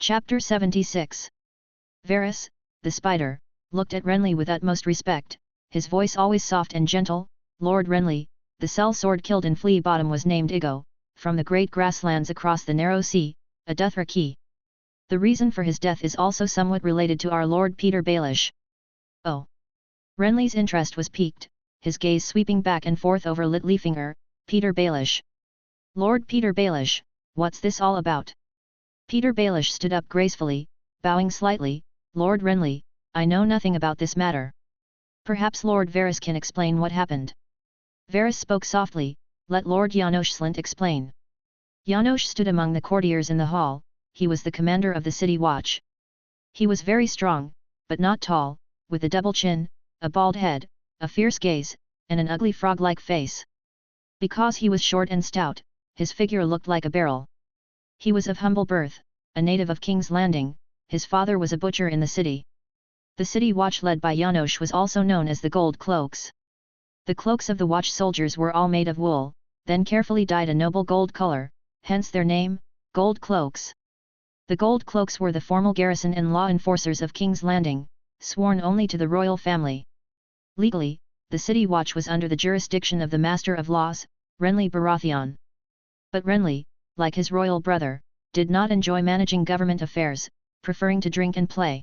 Chapter 76. Varus, the spider, looked at Renly with utmost respect, his voice always soft and gentle. Lord Renly, the sellsword killed in Flea Bottom was named Igo, from the great grasslands across the narrow sea, a Dothraki. The reason for his death is also somewhat related to our Lord Peter Baelish. Oh! Renly's interest was piqued, his gaze sweeping back and forth over Littlefinger. Peter Baelish. Lord Peter Baelish, what's this all about? Peter Baelish stood up gracefully, bowing slightly. Lord Renly, I know nothing about this matter. Perhaps Lord Varus can explain what happened. Varus spoke softly, let Lord Janos Slint explain. Janos stood among the courtiers in the hall, he was the commander of the city watch. He was very strong, but not tall, with a double chin, a bald head, a fierce gaze, and an ugly frog-like face. Because he was short and stout, his figure looked like a barrel. He was of humble birth, a native of King's Landing, his father was a butcher in the city. The city watch led by Janos was also known as the Gold Cloaks. The cloaks of the watch soldiers were all made of wool, then carefully dyed a noble gold color, hence their name, Gold Cloaks. The Gold Cloaks were the formal garrison and law enforcers of King's Landing, sworn only to the royal family. Legally, the city watch was under the jurisdiction of the Master of Laws, Renly Baratheon. But Renly, like his royal brother, did not enjoy managing government affairs, preferring to drink and play.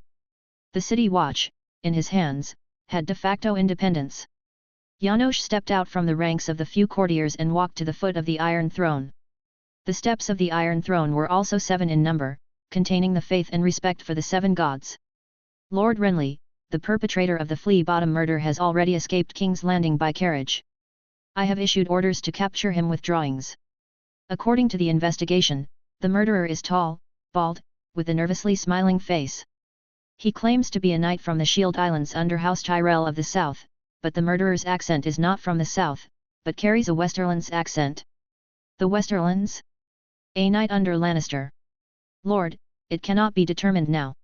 The city watch, in his hands, had de facto independence. Janos stepped out from the ranks of the few courtiers and walked to the foot of the Iron Throne. The steps of the Iron Throne were also 7 in number, containing the faith and respect for the 7 gods. Lord Renly, the perpetrator of the Flea Bottom murder, has already escaped King's Landing by carriage. I have issued orders to capture him with drawings. According to the investigation, the murderer is tall, bald, with a nervously smiling face. He claims to be a knight from the Shield Islands under House Tyrell of the South, but the murderer's accent is not from the South, but carries a Westerlands accent. The Westerlands? A knight under Lannister. Lord, it cannot be determined now.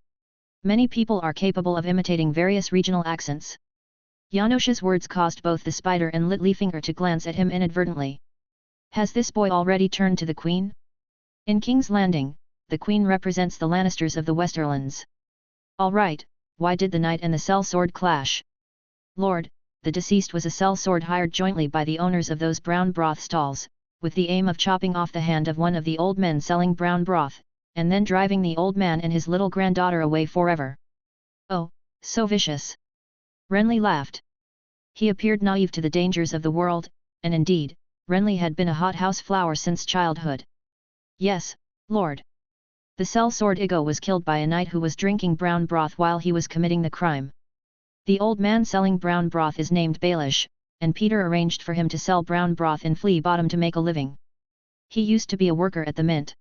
Many people are capable of imitating various regional accents. Janos's words caused both the spider and Littlefinger to glance at him inadvertently. Has this boy already turned to the Queen? In King's Landing, the Queen represents the Lannisters of the Westerlands. All right, why did the knight and the sellsword clash? Lord, the deceased was a sellsword hired jointly by the owners of those brown broth stalls, with the aim of chopping off the hand of one of the old men selling brown broth, and then driving the old man and his little granddaughter away forever. Oh, so vicious! Renly laughed. He appeared naive to the dangers of the world, and indeed, Renly had been a hothouse flower since childhood. Yes, Lord. The sellsword Igo was killed by a knight who was drinking brown broth while he was committing the crime. The old man selling brown broth is named Baelish, and Peter arranged for him to sell brown broth in Flea Bottom to make a living. He used to be a worker at the mint.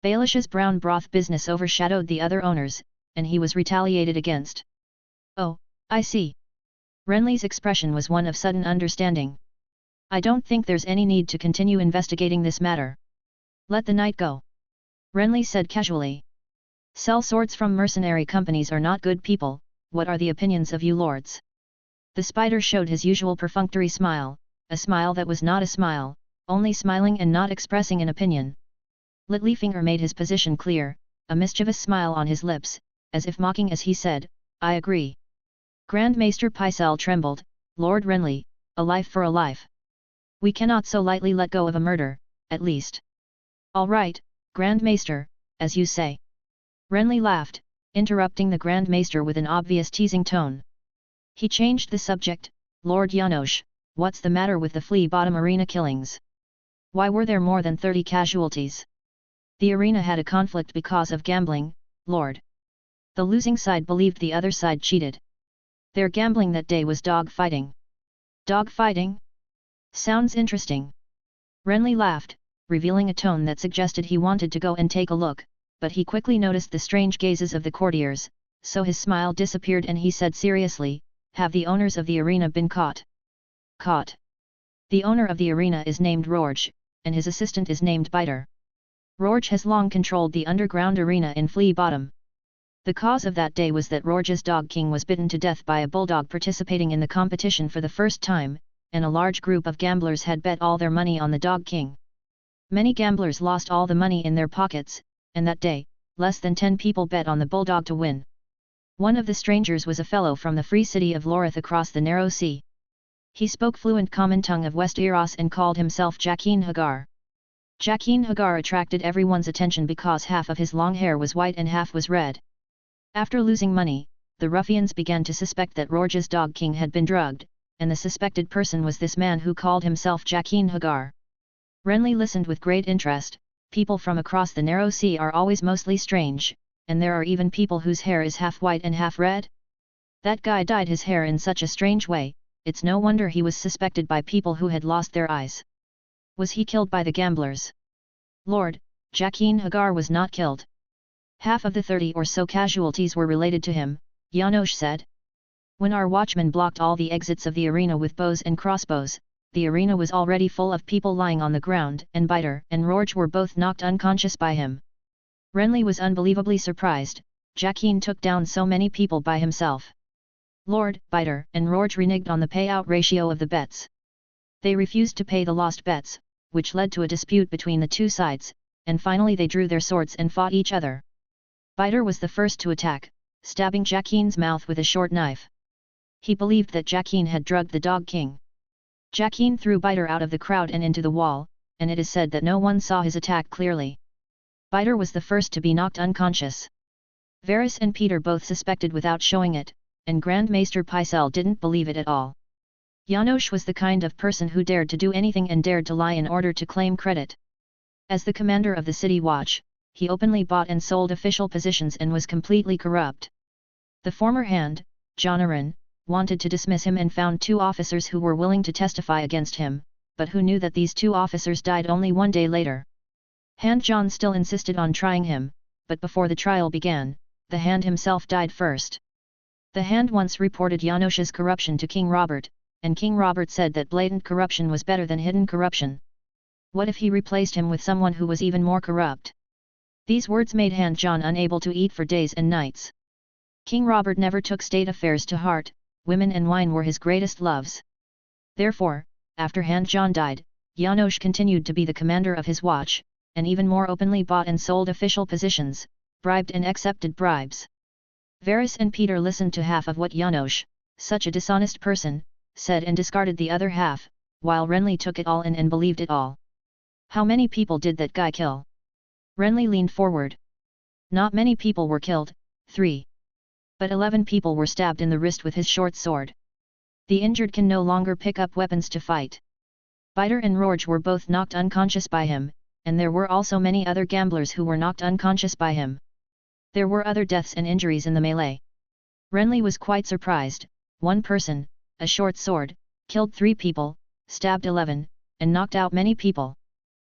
Baelish's brown broth business overshadowed the other owners, and he was retaliated against. Oh, I see. Renly's expression was one of sudden understanding. I don't think there's any need to continue investigating this matter. Let the knight go. Renly said casually. Sellswords from mercenary companies are not good people. What are the opinions of you lords? The spider showed his usual perfunctory smile, a smile that was not a smile, only smiling and not expressing an opinion. Littlefinger made his position clear, a mischievous smile on his lips, as if mocking as he said, I agree. Grand Maester Pycelle trembled, Lord Renly, a life for a life. We cannot so lightly let go of a murder, at least. All right, Grand Maester, as you say. Renly laughed, interrupting the Grand Maester with an obvious teasing tone. He changed the subject, Lord Janos, what's the matter with the Flea Bottom arena killings? Why were there more than 30 casualties? The arena had a conflict because of gambling, Lord. The losing side believed the other side cheated. Their gambling that day was dog fighting. Dog fighting? Sounds interesting. Renly laughed, revealing a tone that suggested he wanted to go and take a look, but he quickly noticed the strange gazes of the courtiers, so his smile disappeared and he said seriously, have the owners of the arena been caught? Caught. The owner of the arena is named Rorge, and his assistant is named Biter. Rorge has long controlled the underground arena in Flea Bottom. The cause of that day was that Rorge's dog King was bitten to death by a bulldog participating in the competition for the first time, and a large group of gamblers had bet all their money on the dog King. Many gamblers lost all the money in their pockets, and that day, less than 10 people bet on the bulldog to win. One of the strangers was a fellow from the free city of Lorith across the narrow sea. He spoke fluent common tongue of West Eros and called himself Jakin Hagar. Jakin Hagar attracted everyone's attention because half of his long hair was white and half was red. After losing money, the ruffians began to suspect that Rorge's dog king had been drugged, and the suspected person was this man who called himself Jakin Hagar. Renly listened with great interest. People from across the narrow sea are always mostly strange, and there are even people whose hair is half white and half red. That guy dyed his hair in such a strange way, it's no wonder he was suspected by people who had lost their eyes. Was he killed by the gamblers? Lord, Jakin Hagar was not killed. Half of the 30 or so casualties were related to him, Janosch said. When our watchmen blocked all the exits of the arena with bows and crossbows, the arena was already full of people lying on the ground, and Biter and Rorge were both knocked unconscious by him. Renly was unbelievably surprised. Jakin took down so many people by himself. Lord, Biter and Rorge reneged on the payout ratio of the bets. They refused to pay the lost bets, which led to a dispute between the two sides, and finally they drew their swords and fought each other. Biter was the first to attack, stabbing Jakin's mouth with a short knife. He believed that Jakin had drugged the dog king. Jakin threw Biter out of the crowd and into the wall, and it is said that no one saw his attack clearly. Biter was the first to be knocked unconscious. Varys and Peter both suspected without showing it, and Grand Maester Pycelle didn't believe it at all. Janosch was the kind of person who dared to do anything and dared to lie in order to claim credit. As the commander of the city watch, he openly bought and sold official positions and was completely corrupt. The former hand, Jonaran, wanted to dismiss him and found 2 officers who were willing to testify against him, but who knew that these 2 officers died only 1 day later. Hand John still insisted on trying him, but before the trial began, the Hand himself died first. The Hand once reported Janosch's corruption to King Robert, and King Robert said that blatant corruption was better than hidden corruption. What if he replaced him with someone who was even more corrupt? These words made Hand John unable to eat for days and nights. King Robert never took state affairs to heart. Women and wine were his greatest loves. Therefore, after Hand John died, Janosch continued to be the commander of his watch, and even more openly bought and sold official positions, bribed and accepted bribes. Varys and Peter listened to half of what Janosch, such a dishonest person, said and discarded the other half, while Renly took it all in and believed it all. How many people did that guy kill? Renly leaned forward. Not many people were killed, 3. But 11 people were stabbed in the wrist with his short sword. The injured can no longer pick up weapons to fight. Biter and Rorge were both knocked unconscious by him, and there were also many other gamblers who were knocked unconscious by him. There were other deaths and injuries in the melee. Renly was quite surprised. 1 person, a short sword, killed 3 people, stabbed 11, and knocked out many people.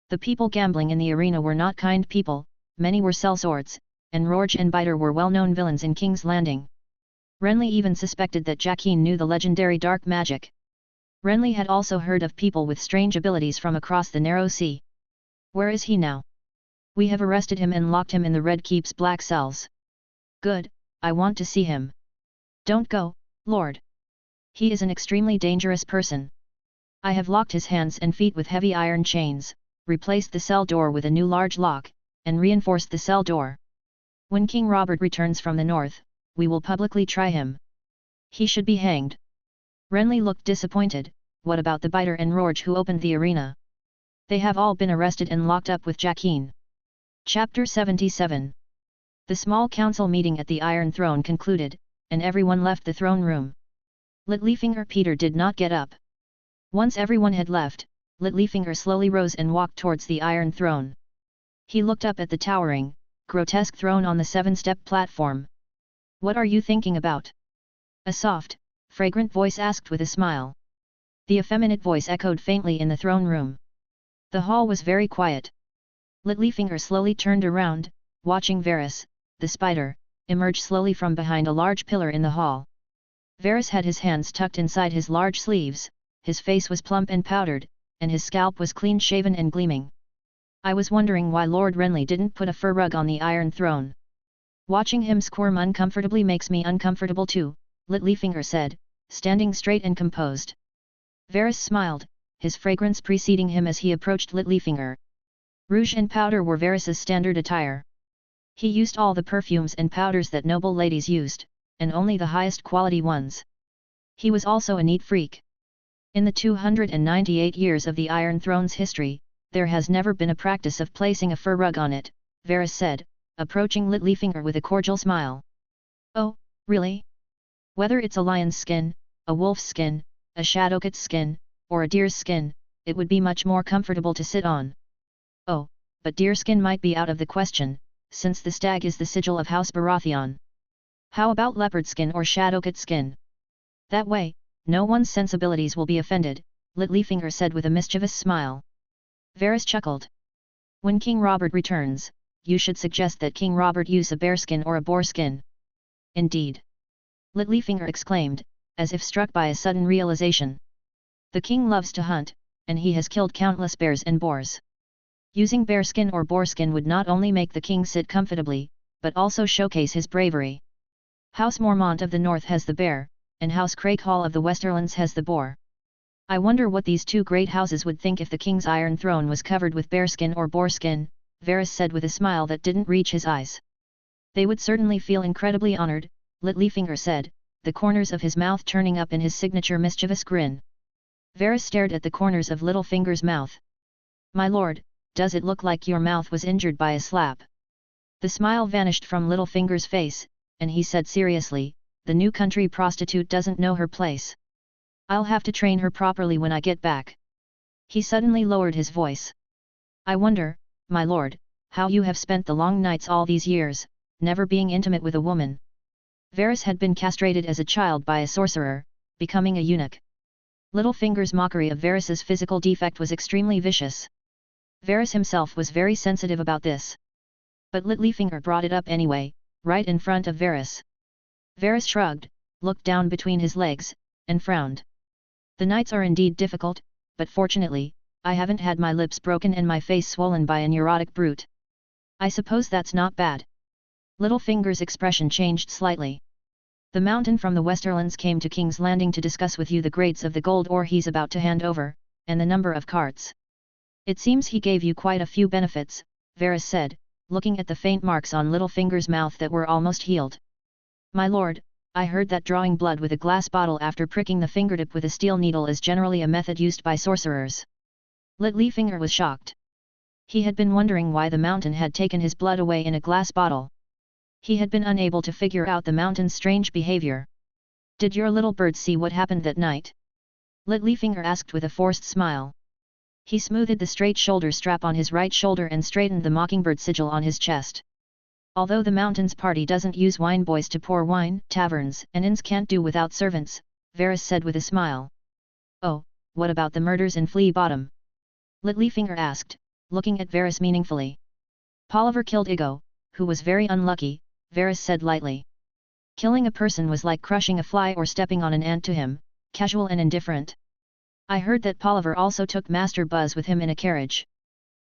The people gambling in the arena were not kind people, many were sellswords, and Rorge and Biter were well-known villains in King's Landing. Renly even suspected that Jakin knew the legendary dark magic. Renly had also heard of people with strange abilities from across the narrow sea. Where is he now? We have arrested him and locked him in the Red Keep's black cells. Good, I want to see him. Don't go, Lord. He is an extremely dangerous person. I have locked his hands and feet with heavy iron chains, replaced the cell door with a new large lock, and reinforced the cell door. When King Robert returns from the north, we will publicly try him. He should be hanged. Renly looked disappointed. What about the Biter and Rorge who opened the arena? They have all been arrested and locked up with Jakin. Chapter 77. The small council meeting at the Iron Throne concluded, and everyone left the throne room. Littlefinger Peter did not get up. Once everyone had left, Littlefinger slowly rose and walked towards the Iron Throne. He looked up at the towering, grotesque throne on the 7-step platform. What are you thinking about? A soft, fragrant voice asked with a smile. The effeminate voice echoed faintly in the throne room. The hall was very quiet. Littlefinger slowly turned around, watching Varys, the spider, emerge slowly from behind a large pillar in the hall. Varys had his hands tucked inside his large sleeves, his face was plump and powdered, and his scalp was clean-shaven and gleaming. I was wondering why Lord Renly didn't put a fur rug on the Iron Throne. Watching him squirm uncomfortably makes me uncomfortable too, Littlefinger said, standing straight and composed. Varys smiled, his fragrance preceding him as he approached Littlefinger. Rouge and powder were Varys's standard attire. He used all the perfumes and powders that noble ladies used, and only the highest quality ones. He was also a neat freak. In the 298 years of the Iron Throne's history, there has never been a practice of placing a fur rug on it, Varys said, approaching Littlefinger with a cordial smile. Oh, really? Whether it's a lion's skin, a wolf's skin, a shadowcat's skin, or a deer's skin, it would be much more comfortable to sit on. Oh, but deerskin might be out of the question, since the stag is the sigil of House Baratheon. How about leopard skin or shadowcat skin? That way, no one's sensibilities will be offended, Littlefinger said with a mischievous smile. Varys chuckled. When King Robert returns, you should suggest that King Robert use a bearskin or a boarskin. Indeed! Littlefinger exclaimed, as if struck by a sudden realization. The king loves to hunt, and he has killed countless bears and boars. Using bearskin or boarskin would not only make the king sit comfortably, but also showcase his bravery. House Mormont of the north has the bear, and House Crakehall of the Westerlands has the boar. I wonder what these two great houses would think if the king's iron throne was covered with bearskin or boarskin, Varys said with a smile that didn't reach his eyes. They would certainly feel incredibly honored, Littlefinger said, the corners of his mouth turning up in his signature mischievous grin. Varys stared at the corners of Littlefinger's mouth. My lord, does it look like your mouth was injured by a slap? The smile vanished from Littlefinger's face, and he said seriously, the new country prostitute doesn't know her place. I'll have to train her properly when I get back. He suddenly lowered his voice. I wonder, my lord, how you have spent the long nights all these years, never being intimate with a woman. Varys had been castrated as a child by a sorcerer, becoming a eunuch. Littlefinger's mockery of Varys's physical defect was extremely vicious. Varys himself was very sensitive about this. But Littlefinger brought it up anyway, right in front of Varys. Varys shrugged, looked down between his legs, and frowned. The nights are indeed difficult, but fortunately, I haven't had my lips broken and my face swollen by a neurotic brute. I suppose that's not bad. Littlefinger's expression changed slightly. The mountain from the Westerlands came to King's Landing to discuss with you the grades of the gold ore he's about to hand over, and the number of carts. It seems he gave you quite a few benefits, Varys said, looking at the faint marks on Littlefinger's mouth that were almost healed. My lord, I heard that drawing blood with a glass bottle after pricking the fingertip with a steel needle is generally a method used by sorcerers. Littlefinger was shocked. He had been wondering why the mountain had taken his blood away in a glass bottle. He had been unable to figure out the mountain's strange behavior. Did your little bird see what happened that night? Littlefinger asked with a forced smile. He smoothed the straight shoulder strap on his right shoulder and straightened the mockingbird sigil on his chest. Although the mountain's party doesn't use wine boys to pour wine, taverns and inns can't do without servants, Varys said with a smile. Oh, what about the murders in Flea Bottom? Littlefinger asked, looking at Varys meaningfully. Polliver killed Iggo, who was very unlucky, Varys said lightly. Killing a person was like crushing a fly or stepping on an ant to him, casual and indifferent. I heard that Polliver also took Master Buzz with him in a carriage.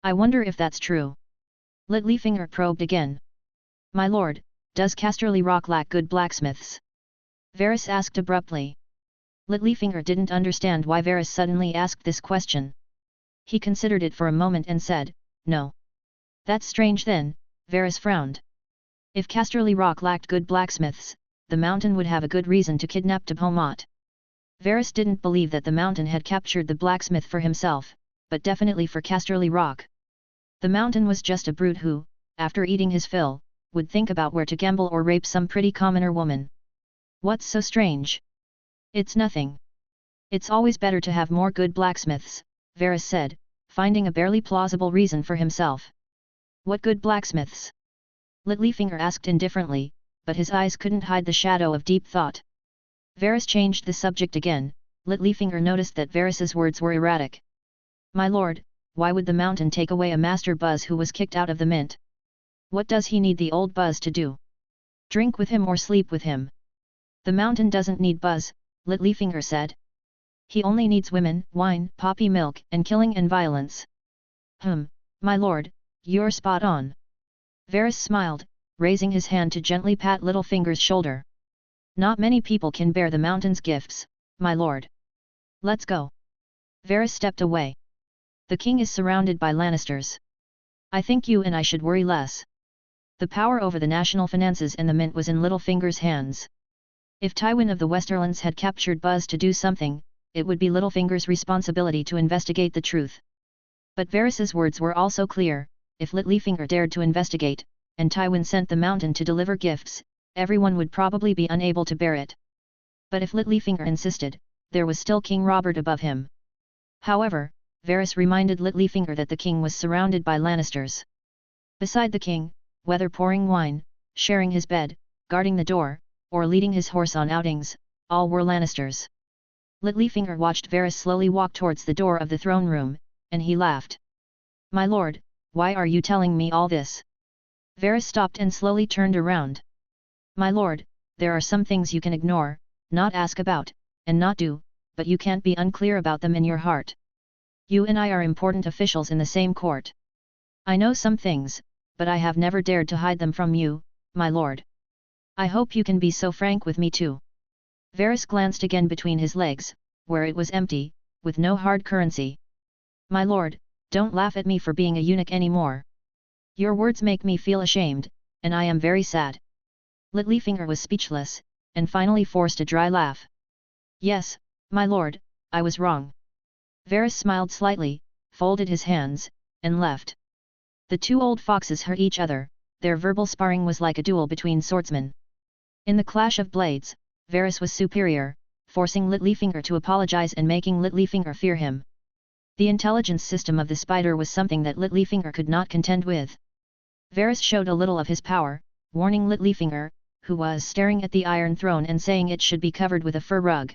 I wonder if that's true. Littlefinger probed again. My lord, does Casterly Rock lack good blacksmiths? Varys asked abruptly. Littlefinger didn't understand why Varys suddenly asked this question. He considered it for a moment and said, no. That's strange then, Varys frowned. If Casterly Rock lacked good blacksmiths, the mountain would have a good reason to kidnap Tebomot. Varys didn't believe that the mountain had captured the blacksmith for himself, but definitely for Casterly Rock. The mountain was just a brute who, after eating his fill, would think about where to gamble or rape some pretty commoner woman. What's so strange? It's nothing. It's always better to have more good blacksmiths, Varys said, finding a barely plausible reason for himself. What good blacksmiths? Littlefinger asked indifferently, but his eyes couldn't hide the shadow of deep thought. Varys changed the subject again. Littlefinger noticed that Varys's words were erratic. My lord, why would the mountain take away a Master Buzz who was kicked out of the mint? What does he need the old Buzz to do? Drink with him or sleep with him? The mountain doesn't need Buzz, Littlefinger said. He only needs women, wine, poppy milk, and killing and violence. My lord, you're spot on. Varys smiled, raising his hand to gently pat Littlefinger's shoulder. Not many people can bear the mountain's gifts, my lord. Let's go. Varys stepped away. The king is surrounded by Lannisters. I think you and I should worry less. The power over the national finances and the mint was in Littlefinger's hands. If Tywin of the Westerlands had captured Buzz to do something, it would be Littlefinger's responsibility to investigate the truth. But Varys's words were also clear: if Littlefinger dared to investigate, and Tywin sent the Mountain to deliver gifts, everyone would probably be unable to bear it. But if Littlefinger insisted, there was still King Robert above him. However, Varys reminded Littlefinger that the king was surrounded by Lannisters. Beside the king, whether pouring wine, sharing his bed, guarding the door, or leading his horse on outings, all were Lannisters. Littlefinger watched Varys slowly walk towards the door of the throne room, and he laughed. "My lord, why are you telling me all this?" Varys stopped and slowly turned around. "My lord, there are some things you can ignore, not ask about, and not do, but you can't be unclear about them in your heart. You and I are important officials in the same court. I know some things, but I have never dared to hide them from you, my lord. I hope you can be so frank with me too." Varys glanced again between his legs, where it was empty, with no hard currency. "My lord, don't laugh at me for being a eunuch anymore. Your words make me feel ashamed, and I am very sad." Littlefinger was speechless, and finally forced a dry laugh. "Yes, my lord, I was wrong." Varys smiled slightly, folded his hands, and left. The two old foxes hurt each other. Their verbal sparring was like a duel between swordsmen. In the clash of blades, Varys was superior, forcing Littlefinger to apologize and making Littlefinger fear him. The intelligence system of the spider was something that Littlefinger could not contend with. Varys showed a little of his power, warning Littlefinger, who was staring at the Iron Throne and saying it should be covered with a fur rug.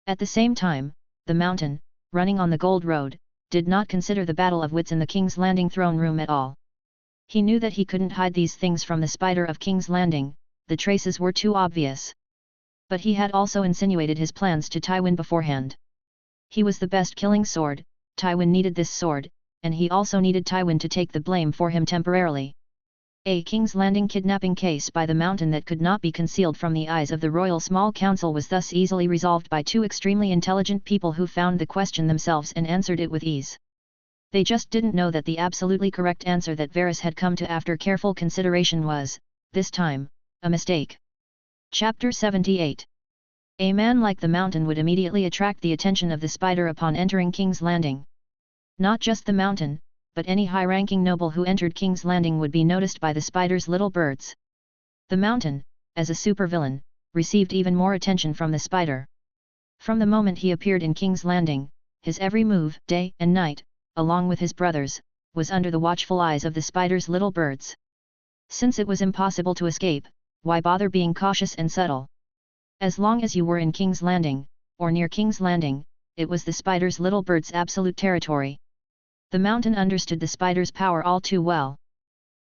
At the same time, the Mountain, running on the Gold Road, did not consider the battle of wits in the King's Landing throne room at all. He knew that he couldn't hide these things from the spider of King's Landing, the traces were too obvious. But he had also insinuated his plans to Tywin beforehand. He was the best killing sword, Tywin needed this sword, and he also needed Tywin to take the blame for him temporarily. A King's Landing kidnapping case by the Mountain that could not be concealed from the eyes of the Royal Small Council was thus easily resolved by two extremely intelligent people who found the question themselves and answered it with ease. They just didn't know that the absolutely correct answer that Varys had come to after careful consideration was, this time, a mistake. Chapter 78. A man like the Mountain would immediately attract the attention of the spider upon entering King's Landing. Not just the Mountain, but any high-ranking noble who entered King's Landing would be noticed by the spider's little birds. The Mountain, as a supervillain, received even more attention from the spider. From the moment he appeared in King's Landing, his every move, day and night, along with his brothers, was under the watchful eyes of the spider's little birds. Since it was impossible to escape, why bother being cautious and subtle? As long as you were in King's Landing, or near King's Landing, it was the spider's little bird's absolute territory. The Mountain understood the spider's power all too well.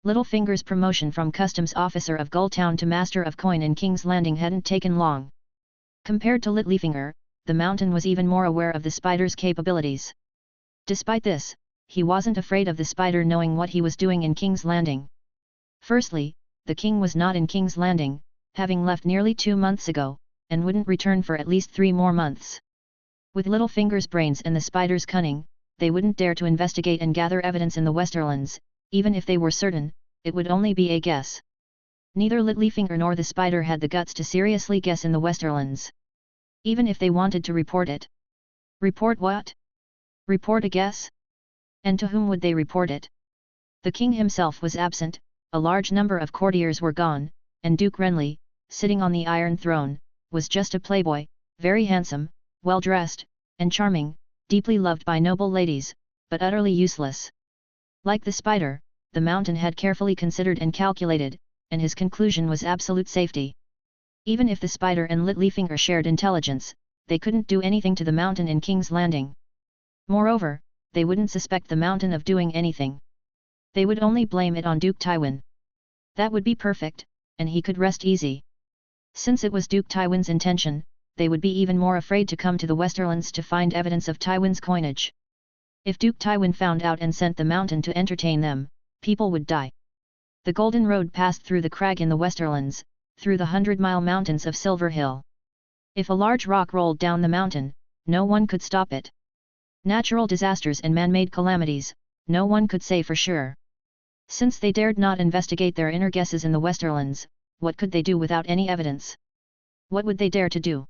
Littlefinger's promotion from customs officer of Gulltown to master of coin in King's Landing hadn't taken long. Compared to Littlefinger, the Mountain was even more aware of the spider's capabilities. Despite this, he wasn't afraid of the spider knowing what he was doing in King's Landing. Firstly, the king was not in King's Landing, having left nearly 2 months ago, and wouldn't return for at least 3 more months. With Littlefinger's brains and the spider's cunning, they wouldn't dare to investigate and gather evidence in the Westerlands. Even if they were certain, it would only be a guess. Neither Littlefinger nor the spider had the guts to seriously guess in the Westerlands. Even if they wanted to report it. Report what? Report a guess? And to whom would they report it? The king himself was absent, a large number of courtiers were gone, and Duke Renly, sitting on the Iron Throne, was just a playboy, very handsome, well-dressed, and charming, deeply loved by noble ladies, but utterly useless. Like the spider, the Mountain had carefully considered and calculated, and his conclusion was absolute safety. Even if the spider and Littlefinger shared intelligence, they couldn't do anything to the Mountain in King's Landing. Moreover, they wouldn't suspect the Mountain of doing anything. They would only blame it on Duke Tywin. That would be perfect, and he could rest easy. Since it was Duke Tywin's intention, they would be even more afraid to come to the Westerlands to find evidence of Tywin's coinage. If Duke Tywin found out and sent the Mountain to entertain them, people would die. The Golden Road passed through the crag in the Westerlands, through the 100-mile mountains of Silver Hill. If a large rock rolled down the mountain, no one could stop it. Natural disasters and man-made calamities, no one could say for sure. Since they dared not investigate their inner guesses in the Westerlands, what could they do without any evidence? What would they dare to do?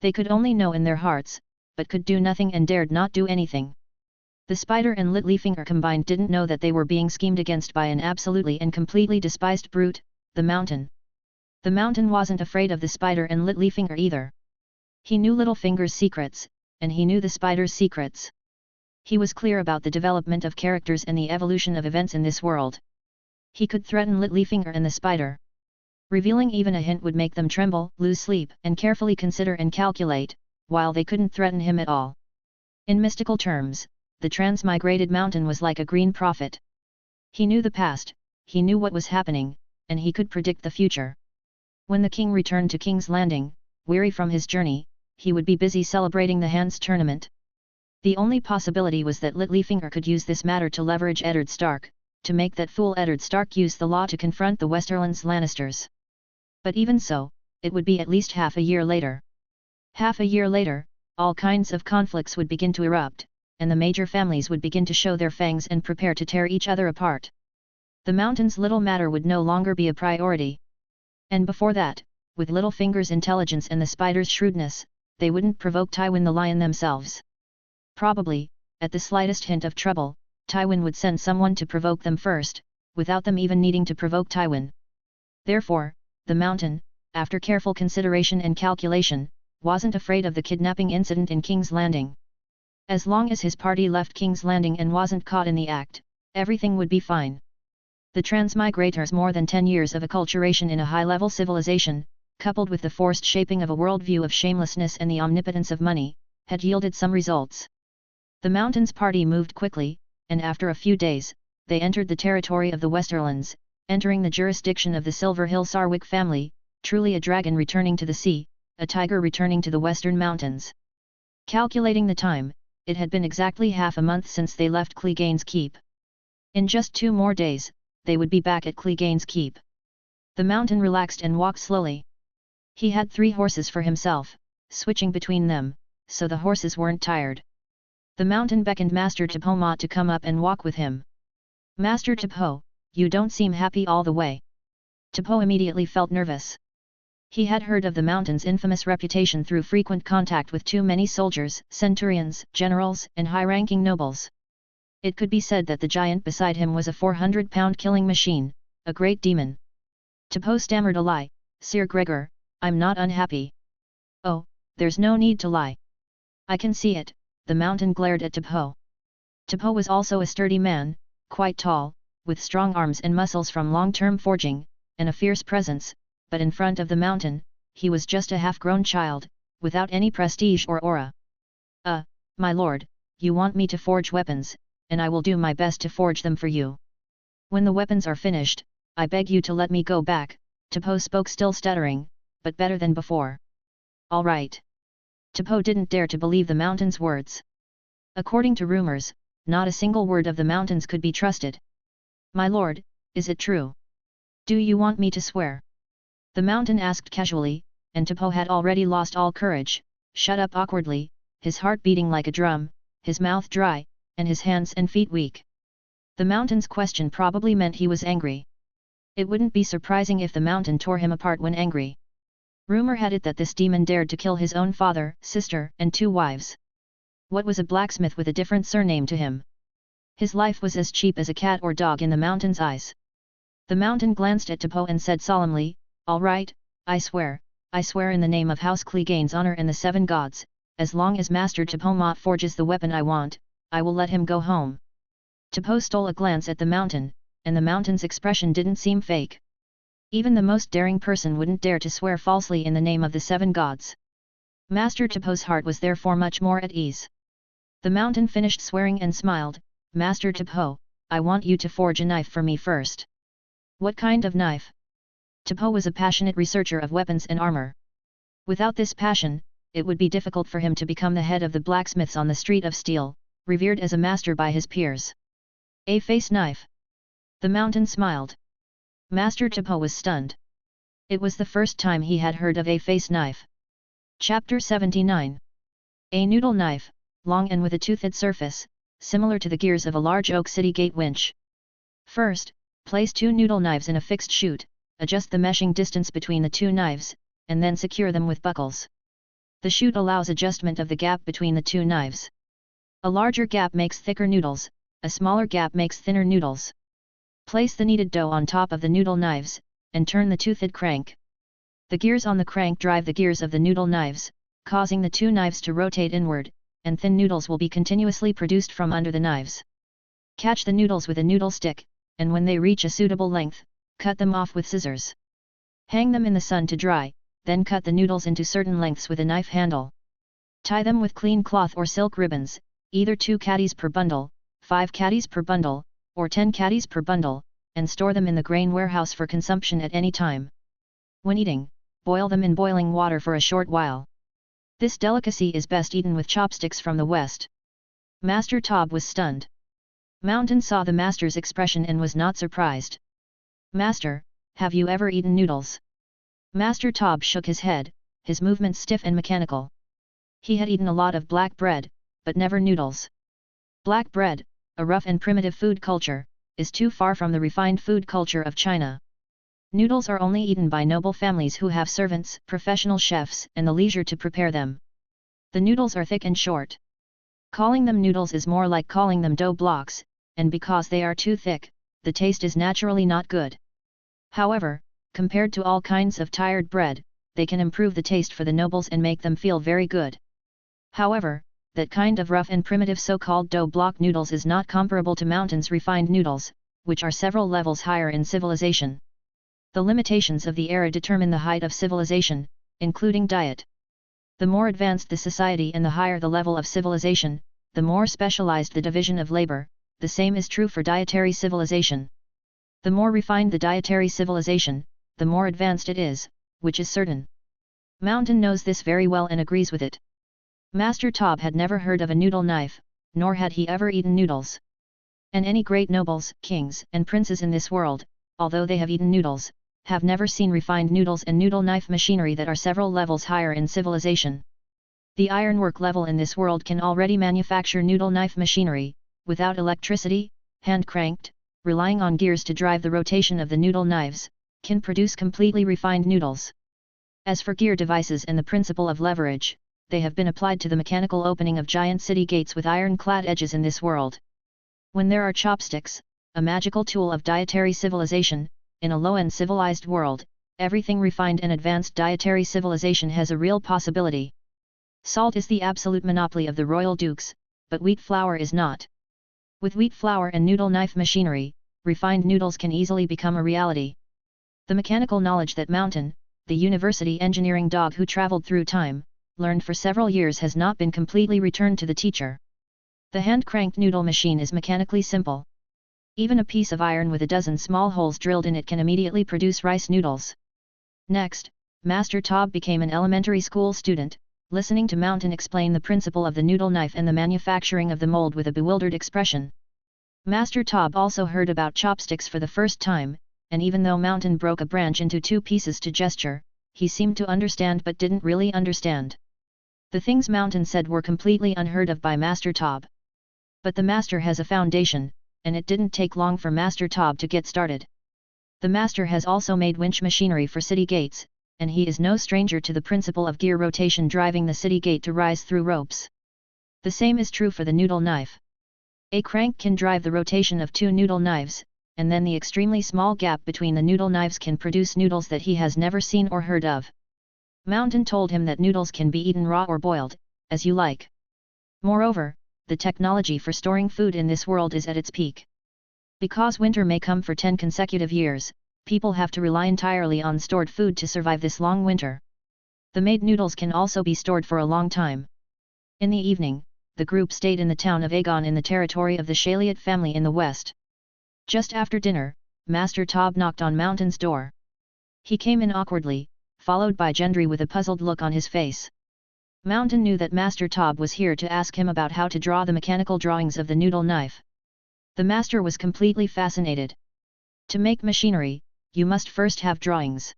They could only know in their hearts, but could do nothing and dared not do anything. The spider and Littlefinger combined didn't know that they were being schemed against by an absolutely and completely despised brute, the Mountain. The Mountain wasn't afraid of the spider and Littlefinger either. He knew Littlefinger's secrets, and he knew the spider's secrets. He was clear about the development of characters and the evolution of events in this world. He could threaten Littlefinger and the spider. Revealing even a hint would make them tremble, lose sleep, and carefully consider and calculate, while they couldn't threaten him at all. In mystical terms, the transmigrated Mountain was like a green prophet. He knew the past, he knew what was happening, and he could predict the future. When the king returned to King's Landing, weary from his journey, he would be busy celebrating the Hans tournament. The only possibility was that Littlefinger could use this matter to leverage Eddard Stark, to make that fool Eddard Stark use the law to confront the Westerlands Lannisters. But even so, it would be at least half a year later. Half a year later, all kinds of conflicts would begin to erupt, and the major families would begin to show their fangs and prepare to tear each other apart. The Mountain's little matter would no longer be a priority. And before that, with Littlefinger's intelligence and the spider's shrewdness, they wouldn't provoke Tywin the Lion themselves. Probably, at the slightest hint of trouble, Tywin would send someone to provoke them first, without them even needing to provoke Tywin. Therefore, the Mountain, after careful consideration and calculation, wasn't afraid of the kidnapping incident in King's Landing. As long as his party left King's Landing and wasn't caught in the act, everything would be fine. The transmigrators' more than 10 years of acculturation in a high-level civilization, coupled with the forced shaping of a worldview of shamelessness and the omnipotence of money, had yielded some results. The Mountain's party moved quickly, and after a few days, they entered the territory of the Westerlands, entering the jurisdiction of the Silver Hill Sarwick family, truly a dragon returning to the sea, a tiger returning to the Western Mountains. Calculating the time, it had been exactly half a month since they left Clegane's Keep. In just 2 more days, they would be back at Clegane's Keep. The Mountain relaxed and walked slowly. He had 3 horses for himself, switching between them, so the horses weren't tired. The Mountain beckoned Master Tipomot to come up and walk with him. "Master Tipo, you don't seem happy all the way." Tipo immediately felt nervous. He had heard of the Mountain's infamous reputation through frequent contact with too many soldiers, centurions, generals, and high-ranking nobles. It could be said that the giant beside him was a 400-pound killing machine, a great demon. Tipo stammered a lie, "Sir Gregor, I'm not unhappy." "Oh, there's no need to lie. I can see it," the Mountain glared at Tipo. Tipo was also a sturdy man, quite tall, with strong arms and muscles from long-term forging, and a fierce presence, but in front of the Mountain, he was just a half-grown child, without any prestige or aura. My lord, you want me to forge weapons, and I will do my best to forge them for you. When the weapons are finished, I beg you to let me go back." Tipo spoke still stuttering, but better than before. "All right." Tipo didn't dare to believe the Mountain's words. According to rumors, not a single word of the Mountain's could be trusted. "My lord, is it true? Do you want me to swear?" The Mountain asked casually, and Tipo had already lost all courage, shut up awkwardly, his heart beating like a drum, his mouth dry, and his hands and feet weak. The Mountain's question probably meant he was angry. It wouldn't be surprising if the Mountain tore him apart when angry. Rumor had it that this demon dared to kill his own father, sister, and 2 wives. What was a blacksmith with a different surname to him? His life was as cheap as a cat or dog in the Mountain's eyes. The Mountain glanced at Tipo and said solemnly, "All right, I swear in the name of House Clegane's honor and the 7 gods, as long as Master Tipomot forges the weapon I want, I will let him go home." Tipo stole a glance at the Mountain, and the Mountain's expression didn't seem fake. Even the most daring person wouldn't dare to swear falsely in the name of the 7 gods. Master Tipo's heart was therefore much more at ease. The Mountain finished swearing and smiled, "Master Tipo, I want you to forge a knife for me first." "What kind of knife?" Tipo was a passionate researcher of weapons and armor. Without this passion, it would be difficult for him to become the head of the blacksmiths on the Street of Steel, revered as a master by his peers. "A face knife." The Mountain smiled. Master Tipo was stunned. It was the first time he had heard of a face knife. Chapter 79. A noodle knife, long and with a toothed surface, similar to the gears of a large Oak City gate winch. First, Place 2 noodle knives in a fixed chute, adjust the meshing distance between the 2 knives, and then secure them with buckles. The chute allows adjustment of the gap between the 2 knives. A larger gap makes thicker noodles, a smaller gap makes thinner noodles. Place the kneaded dough on top of the noodle knives, and turn the toothed crank. The gears on the crank drive the gears of the noodle knives, causing the 2 knives to rotate inward, and thin noodles will be continuously produced from under the knives. Catch the noodles with a noodle stick, and when they reach a suitable length, cut them off with scissors. Hang them in the sun to dry, then cut the noodles into certain lengths with a knife handle. Tie them with clean cloth or silk ribbons, either 2 caddies per bundle, 5 caddies per bundle, or 10 caddies per bundle, and store them in the grain warehouse for consumption at any time. When eating, boil them in boiling water for a short while. This delicacy is best eaten with chopsticks from the West. Master Tob was stunned. Mountain saw the master's expression and was not surprised. Master, have you ever eaten noodles? Master Tob shook his head, his movements stiff and mechanical. He had eaten a lot of black bread, but never noodles. Black bread, a rough and primitive food culture, is too far from the refined food culture of China. Noodles are only eaten by noble families who have servants, professional chefs, and the leisure to prepare them. The noodles are thick and short. Calling them noodles is more like calling them dough blocks, and because they are too thick, the taste is naturally not good. However, compared to all kinds of tired bread, they can improve the taste for the nobles and make them feel very good. However, that kind of rough and primitive so-called dough block noodles is not comparable to Mountain's refined noodles, which are several levels higher in civilization. The limitations of the era determine the height of civilization, including diet. The more advanced the society and the higher the level of civilization, the more specialized the division of labor. The same is true for dietary civilization. The more refined the dietary civilization, the more advanced it is, which is certain. Mountain knows this very well and agrees with it. Master Tob had never heard of a noodle knife, nor had he ever eaten noodles. And any great nobles, kings, and princes in this world, although they have eaten noodles, have never seen refined noodles and noodle knife machinery that are several levels higher in civilization. The ironwork level in this world can already manufacture noodle knife machinery, without electricity, hand-cranked, relying on gears to drive the rotation of the noodle knives, can produce completely refined noodles. As for gear devices and the principle of leverage, they have been applied to the mechanical opening of giant city gates with iron-clad edges in this world. When there are chopsticks, a magical tool of dietary civilization, in a low and civilized world, everything refined and advanced dietary civilization has a real possibility. Salt is the absolute monopoly of the royal dukes, but wheat flour is not. With wheat flour and noodle knife machinery, refined noodles can easily become a reality. The mechanical knowledge that Mountain, the university engineering dog who traveled through time, learned for several years has not been completely returned to the teacher. The hand-cranked noodle machine is mechanically simple. Even a piece of iron with a dozen small holes drilled in it can immediately produce rice noodles. Next, Master Tob became an elementary school student, listening to Mountain explain the principle of the noodle knife and the manufacturing of the mold with a bewildered expression. Master Tob also heard about chopsticks for the first time, and even though Mountain broke a branch into 2 pieces to gesture, he seemed to understand but didn't really understand. The things Mountain said were completely unheard of by Master Tob. But the master has a foundation, and it didn't take long for Master Tob to get started. The master has also made winch machinery for city gates, and he is no stranger to the principle of gear rotation driving the city gate to rise through ropes. The same is true for the noodle knife. A crank can drive the rotation of 2 noodle knives, and then the extremely small gap between the noodle knives can produce noodles that he has never seen or heard of. Mountain told him that noodles can be eaten raw or boiled, as you like. Moreover, the technology for storing food in this world is at its peak. Because winter may come for 10 consecutive years, people have to rely entirely on stored food to survive this long winter. The made noodles can also be stored for a long time. In the evening, the group stayed in the town of Agon in the territory of the Shaliot family in the west. Just after dinner, Master Tob knocked on Mountain's door. He came in awkwardly, followed by Gendry with a puzzled look on his face. Mountain knew that Master Tob was here to ask him about how to draw the mechanical drawings of the noodle knife. The master was completely fascinated. To make machinery, you must first have drawings.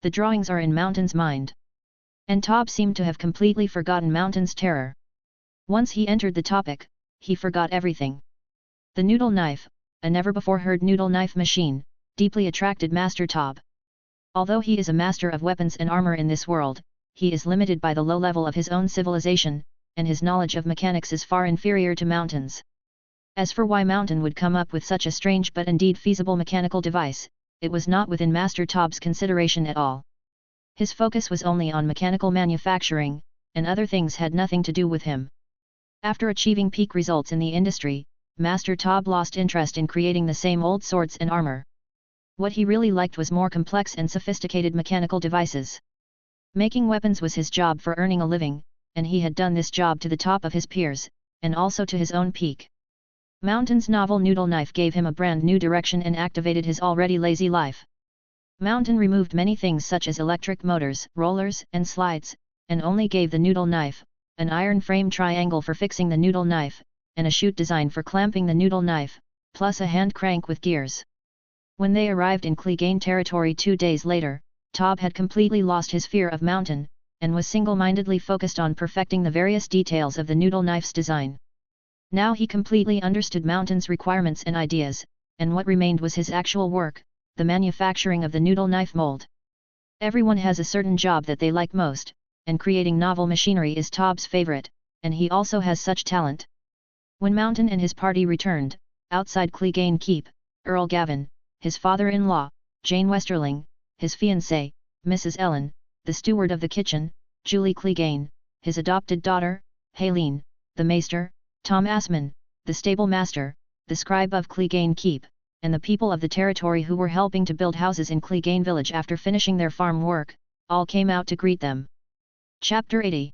The drawings are in Mountain's mind. And Tob seemed to have completely forgotten Mountain's terror. Once he entered the topic, he forgot everything. The noodle knife, a never-before-heard noodle knife machine, deeply attracted Master Tob. Although he is a master of weapons and armor in this world, he is limited by the low level of his own civilization, and his knowledge of mechanics is far inferior to Mountain's. As for why Mountain would come up with such a strange but indeed feasible mechanical device, it was not within Master Tob's consideration at all. His focus was only on mechanical manufacturing, and other things had nothing to do with him. After achieving peak results in the industry, Master Tob lost interest in creating the same old swords and armor. What he really liked was more complex and sophisticated mechanical devices. Making weapons was his job for earning a living, and he had done this job to the top of his peers, and also to his own peak. Mountain's novel noodle knife gave him a brand new direction and activated his already lazy life. Mountain removed many things such as electric motors, rollers, and slides, and only gave the noodle knife, an iron frame triangle for fixing the noodle knife, and a chute design for clamping the noodle knife, plus a hand crank with gears. When they arrived in Clegane territory 2 days later, Tob had completely lost his fear of Mountain, and was single-mindedly focused on perfecting the various details of the noodle knife's design. Now he completely understood Mountain's requirements and ideas, and what remained was his actual work, the manufacturing of the noodle knife mold. Everyone has a certain job that they like most, and creating novel machinery is Tob's favorite, and he also has such talent. When Mountain and his party returned, outside Clegane Keep, Earl Gavin, his father-in-law, Jane Westerling, his fiancée, Mrs. Ellen, the steward of the kitchen, Julie Clegane, his adopted daughter, Helene, the maester, Tom Assman, the stable master, the scribe of Clegane Keep, and the people of the territory who were helping to build houses in Clegane village after finishing their farm work, all came out to greet them. Chapter 80.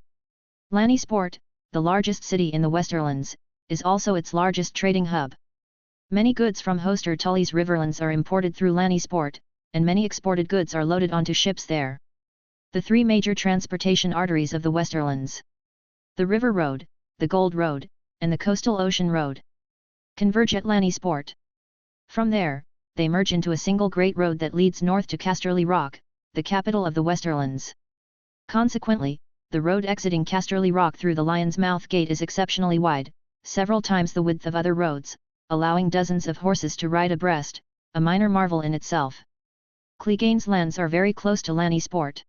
Lannisport, the largest city in the Westerlands, is also its largest trading hub. Many goods from Hoster Tully's riverlands are imported through Lannisport, and many exported goods are loaded onto ships there. The three major transportation arteries of the Westerlands: the River Road, the Gold Road, and the Coastal Ocean Road, converge at Lannisport. From there, they merge into a single great road that leads north to Casterly Rock, the capital of the Westerlands. Consequently, the road exiting Casterly Rock through the Lion's Mouth Gate is exceptionally wide, several times the width of other roads, allowing dozens of horses to ride abreast, a minor marvel in itself. Clegane's lands are very close to Lannisport.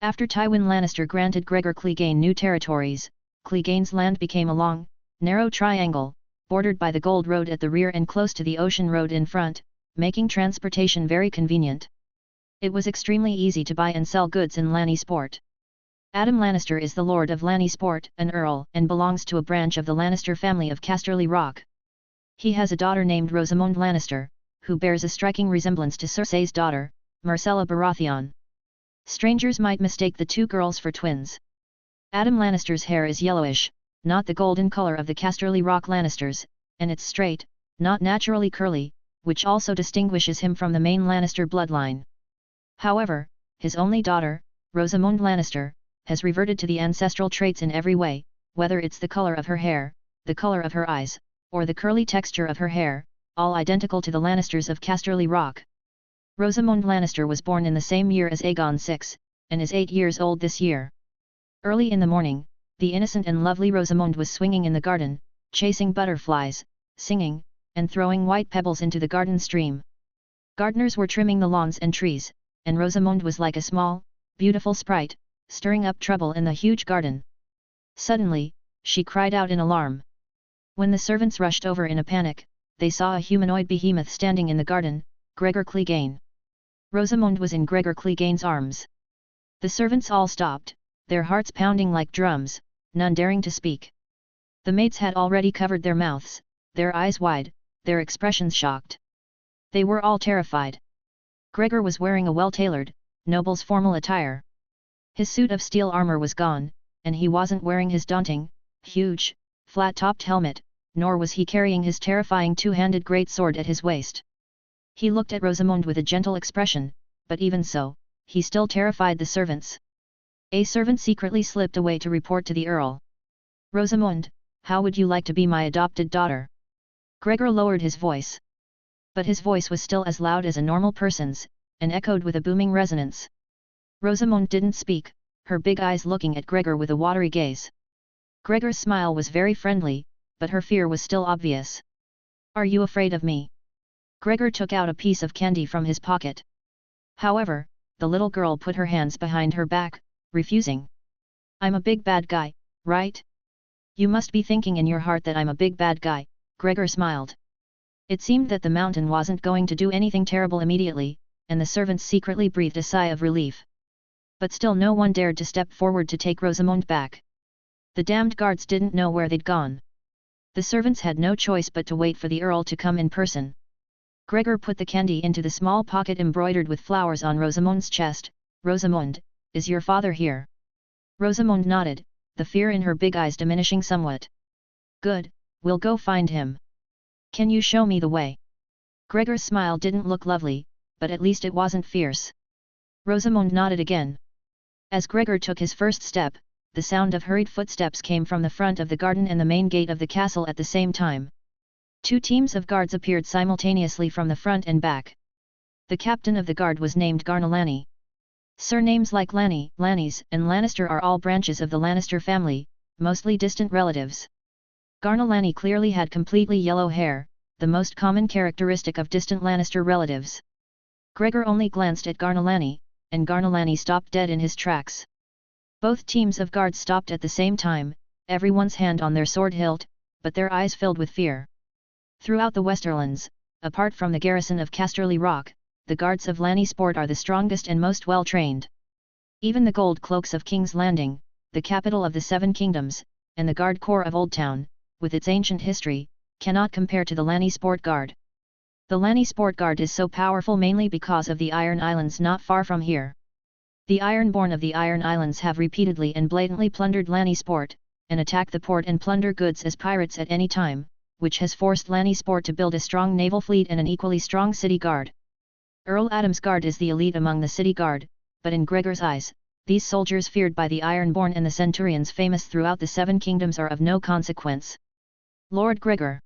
After Tywin Lannister granted Gregor Clegane new territories, Clegane's land became a long, narrow triangle, bordered by the Gold Road at the rear and close to the Ocean Road in front, making transportation very convenient. It was extremely easy to buy and sell goods in Lannisport. Adam Lannister is the Lord of Lannisport, an Earl, and belongs to a branch of the Lannister family of Casterly Rock. He has a daughter named Rosamund Lannister, who bears a striking resemblance to Cersei's daughter, Myrcella Baratheon. Strangers might mistake the two girls for twins. Adam Lannister's hair is yellowish, not the golden color of the Casterly Rock Lannisters, and it's straight, not naturally curly, which also distinguishes him from the main Lannister bloodline. However, his only daughter, Rosamund Lannister, has reverted to the ancestral traits in every way, whether it's the color of her hair, the color of her eyes, or the curly texture of her hair, all identical to the Lannisters of Casterly Rock. Rosamund Lannister was born in the same year as Aegon VI, and is 8 years old this year. Early in the morning, the innocent and lovely Rosamund was swinging in the garden, chasing butterflies, singing, and throwing white pebbles into the garden stream. Gardeners were trimming the lawns and trees, and Rosamund was like a small, beautiful sprite, stirring up trouble in the huge garden. Suddenly, she cried out in alarm. When the servants rushed over in a panic, they saw a humanoid behemoth standing in the garden, Gregor Clegane. Rosamund was in Gregor Clegane's arms. The servants all stopped, their hearts pounding like drums, none daring to speak. The maids had already covered their mouths, their eyes wide, their expressions shocked. They were all terrified. Gregor was wearing a well-tailored, noble's formal attire. His suit of steel armor was gone, and he wasn't wearing his daunting, huge, flat-topped helmet, nor was he carrying his terrifying two-handed great sword at his waist. He looked at Rosamund with a gentle expression, but even so, he still terrified the servants. A servant secretly slipped away to report to the Earl. "Rosamund, how would you like to be my adopted daughter?" Gregor lowered his voice. But his voice was still as loud as a normal person's, and echoed with a booming resonance. Rosamund didn't speak, her big eyes looking at Gregor with a watery gaze. Gregor's smile was very friendly, but her fear was still obvious. "Are you afraid of me?" Gregor took out a piece of candy from his pocket. However, the little girl put her hands behind her back, refusing. I'm a big bad guy, right? You must be thinking in your heart that I'm a big bad guy, Gregor smiled. It seemed that the mountain wasn't going to do anything terrible immediately, and the servants secretly breathed a sigh of relief. But still no one dared to step forward to take Rosamond back. The damned guards didn't know where they'd gone. The servants had no choice but to wait for the Earl to come in person. Gregor put the candy into the small pocket embroidered with flowers on Rosamond's chest. Rosamond, is your father here? Rosamond nodded, the fear in her big eyes diminishing somewhat. Good, we'll go find him. Can you show me the way? Gregor's smile didn't look lovely, but at least it wasn't fierce. Rosamond nodded again. As Gregor took his first step, the sound of hurried footsteps came from the front of the garden and the main gate of the castle at the same time. Two teams of guards appeared simultaneously from the front and back. The captain of the guard was named Garnalani. Surnames like Lanny, Lannys, and Lannister are all branches of the Lannister family, mostly distant relatives. Garnalani clearly had completely yellow hair, the most common characteristic of distant Lannister relatives. Gregor only glanced at Garnalani, and Garnalani stopped dead in his tracks. Both teams of guards stopped at the same time, everyone's hand on their sword hilt, but their eyes filled with fear. Throughout the Westerlands, apart from the garrison of Casterly Rock, the guards of Lanny Sport are the strongest and most well-trained. Even the gold cloaks of King's Landing, the capital of the Seven Kingdoms, and the Guard Corps of Old Town, with its ancient history, cannot compare to the Lanny Sport Guard. The Lanny Sport Guard is so powerful mainly because of the Iron Islands not far from here. The Ironborn of the Iron Islands have repeatedly and blatantly plundered Lanny Sport, and attack the port and plunder goods as pirates at any time, which has forced Lanny Sport to build a strong naval fleet and an equally strong city guard. Earl Adam's guard is the elite among the city guard, but in Gregor's eyes, these soldiers feared by the Ironborn and the Centurions famous throughout the Seven Kingdoms are of no consequence. Lord Gregor.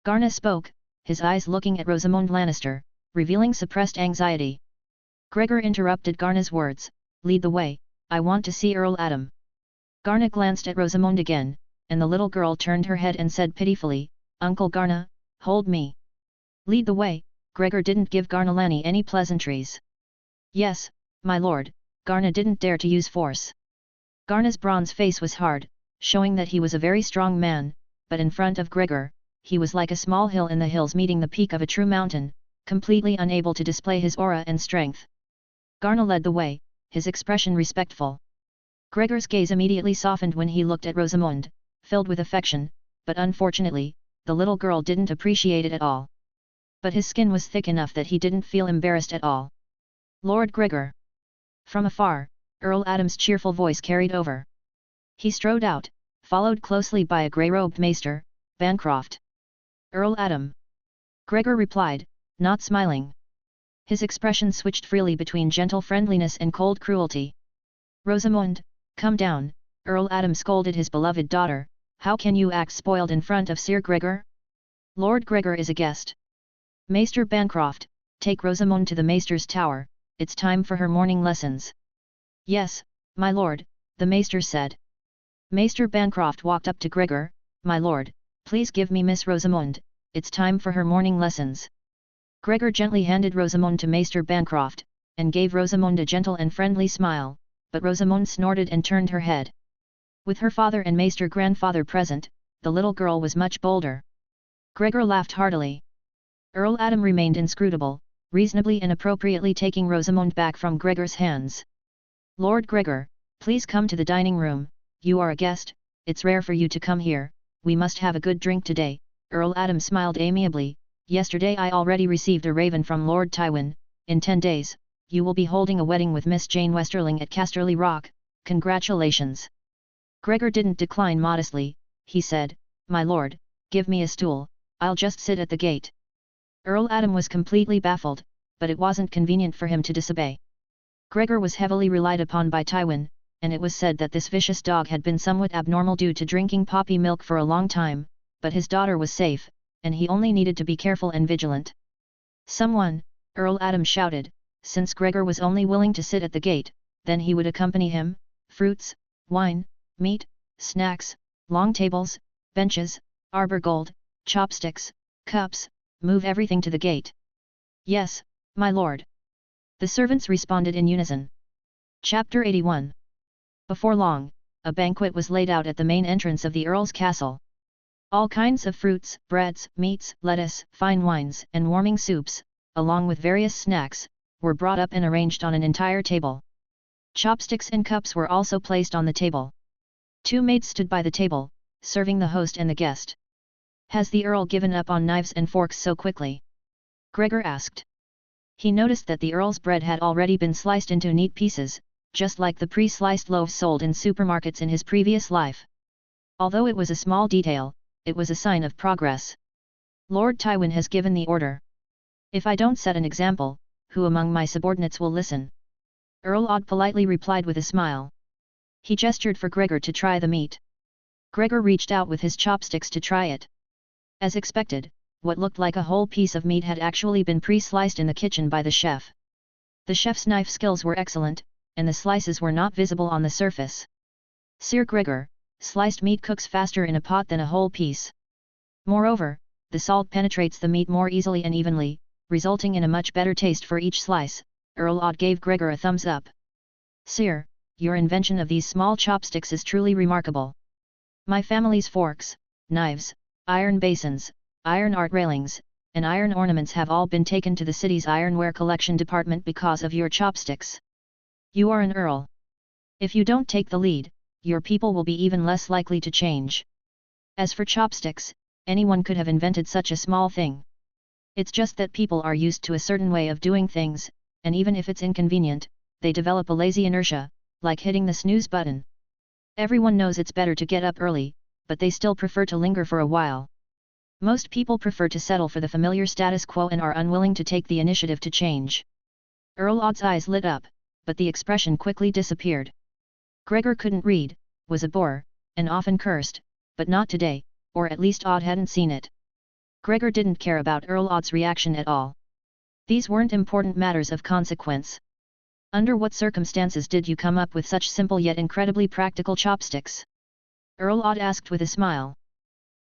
Garna spoke, his eyes looking at Rosamond Lannister, revealing suppressed anxiety. Gregor interrupted Garna's words, lead the way, I want to see Earl Adam. Garna glanced at Rosamond again, and the little girl turned her head and said pitifully, Uncle Garna, hold me. Lead the way. Gregor didn't give Garnalani any pleasantries. Yes, my lord, Garna didn't dare to use force. Garna's bronze face was hard, showing that he was a very strong man, but in front of Gregor, he was like a small hill in the hills meeting the peak of a true mountain, completely unable to display his aura and strength. Garna led the way, his expression respectful. Gregor's gaze immediately softened when he looked at Rosamond, filled with affection, but unfortunately, the little girl didn't appreciate it at all. But his skin was thick enough that he didn't feel embarrassed at all. Lord Gregor. From afar, Earl Adam's cheerful voice carried over. He strode out, followed closely by a grey-robed maester, Bancroft. Earl Adam. Gregor replied, not smiling. His expression switched freely between gentle friendliness and cold cruelty. Rosamond, come down, Earl Adam scolded his beloved daughter, how can you act spoiled in front of Sir Gregor? Lord Gregor is a guest. Maester Bancroft, take Rosamond to the Maester's tower, it's time for her morning lessons. Yes, my lord, the Maester said. Maester Bancroft walked up to Gregor, my lord, please give me Miss Rosamond, it's time for her morning lessons. Gregor gently handed Rosamond to Maester Bancroft, and gave Rosamond a gentle and friendly smile, but Rosamond snorted and turned her head. With her father and Maester grandfather present, the little girl was much bolder. Gregor laughed heartily. Earl Adam remained inscrutable, reasonably and appropriately taking Rosamond back from Gregor's hands. Lord Gregor, please come to the dining room, you are a guest, it's rare for you to come here, we must have a good drink today. Earl Adam smiled amiably, yesterday I already received a raven from Lord Tywin, in 10 days, you will be holding a wedding with Miss Jane Westerling at Casterly Rock, congratulations. Gregor didn't decline modestly, he said, my lord, give me a stool, I'll just sit at the gate. Earl Adam was completely baffled, but it wasn't convenient for him to disobey. Gregor was heavily relied upon by Tywin, and it was said that this vicious dog had been somewhat abnormal due to drinking poppy milk for a long time, but his daughter was safe, and he only needed to be careful and vigilant. Someone, Earl Adam shouted, since Gregor was only willing to sit at the gate, then he would accompany him, fruits, wine, meat, snacks, long tables, benches, arbor gold, chopsticks, cups, move everything to the gate. Yes, my lord. The servants responded in unison. Chapter 81. Before long, a banquet was laid out at the main entrance of the Earl's castle. All kinds of fruits, breads, meats, lettuce, fine wines, and warming soups, along with various snacks, were brought up and arranged on an entire table. Chopsticks and cups were also placed on the table. 2 maids stood by the table, serving the host and the guest. Has the Earl given up on knives and forks so quickly? Gregor asked. He noticed that the Earl's bread had already been sliced into neat pieces, just like the pre-sliced loaves sold in supermarkets in his previous life. Although it was a small detail, it was a sign of progress. Lord Tywin has given the order. If I don't set an example, who among my subordinates will listen? Earl Odd politely replied with a smile. He gestured for Gregor to try the meat. Gregor reached out with his chopsticks to try it. As expected, what looked like a whole piece of meat had actually been pre-sliced in the kitchen by the chef. The chef's knife skills were excellent, and the slices were not visible on the surface. Sir Gregor, sliced meat cooks faster in a pot than a whole piece. Moreover, the salt penetrates the meat more easily and evenly, resulting in a much better taste for each slice. Earl Odd gave Gregor a thumbs up. Sir, your invention of these small chopsticks is truly remarkable. My family's forks, knives, iron basins, iron art railings, and iron ornaments have all been taken to the city's ironware collection department because of your chopsticks. You are an earl. If you don't take the lead, your people will be even less likely to change. As for chopsticks, anyone could have invented such a small thing. It's just that people are used to a certain way of doing things, and even if it's inconvenient, they develop a lazy inertia, like hitting the snooze button. Everyone knows it's better to get up early, but they still prefer to linger for a while. Most people prefer to settle for the familiar status quo and are unwilling to take the initiative to change. Earl Odd's eyes lit up, but the expression quickly disappeared. Gregor couldn't read, was a bore, and often cursed, but not today, or at least Odd hadn't seen it. Gregor didn't care about Earl Odd's reaction at all. These weren't important matters of consequence. Under what circumstances did you come up with such simple yet incredibly practical chopsticks? Earl Odd asked with a smile.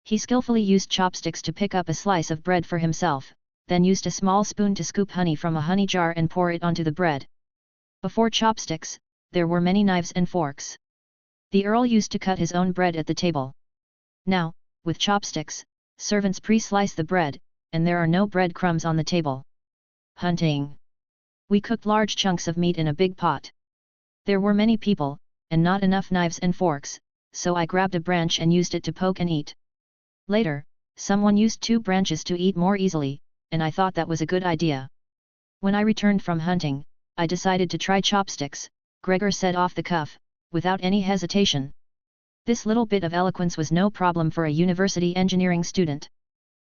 He skillfully used chopsticks to pick up a slice of bread for himself, then used a small spoon to scoop honey from a honey jar and pour it onto the bread. Before chopsticks, there were many knives and forks. The Earl used to cut his own bread at the table. Now, with chopsticks, servants pre-slice the bread, and there are no bread crumbs on the table. Hunting. We cooked large chunks of meat in a big pot. There were many people, and not enough knives and forks, so I grabbed a branch and used it to poke and eat. Later, someone used 2 branches to eat more easily, and I thought that was a good idea. When I returned from hunting, I decided to try chopsticks, Gregor said off the cuff, without any hesitation. This little bit of eloquence was no problem for a university engineering student.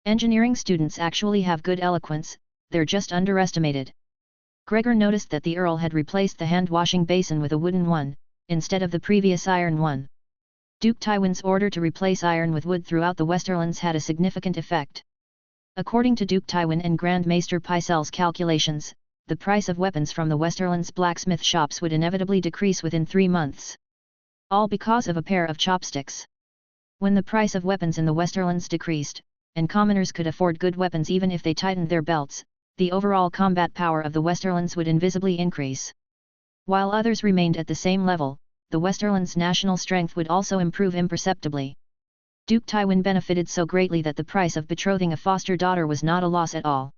Engineering students actually have good eloquence, they're just underestimated. Gregor noticed that the Earl had replaced the hand-washing basin with a wooden one, instead of the previous iron one. Duke Tywin's order to replace iron with wood throughout the Westerlands had a significant effect. According to Duke Tywin and Grand Maester Pycelle's calculations, the price of weapons from the Westerlands blacksmith shops would inevitably decrease within 3 months. All because of a pair of chopsticks. When the price of weapons in the Westerlands decreased, and commoners could afford good weapons even if they tightened their belts, the overall combat power of the Westerlands would invisibly increase. While others remained at the same level, the Westerlands' national strength would also improve imperceptibly. Duke Tywin benefited so greatly that the price of betrothing a foster daughter was not a loss at all.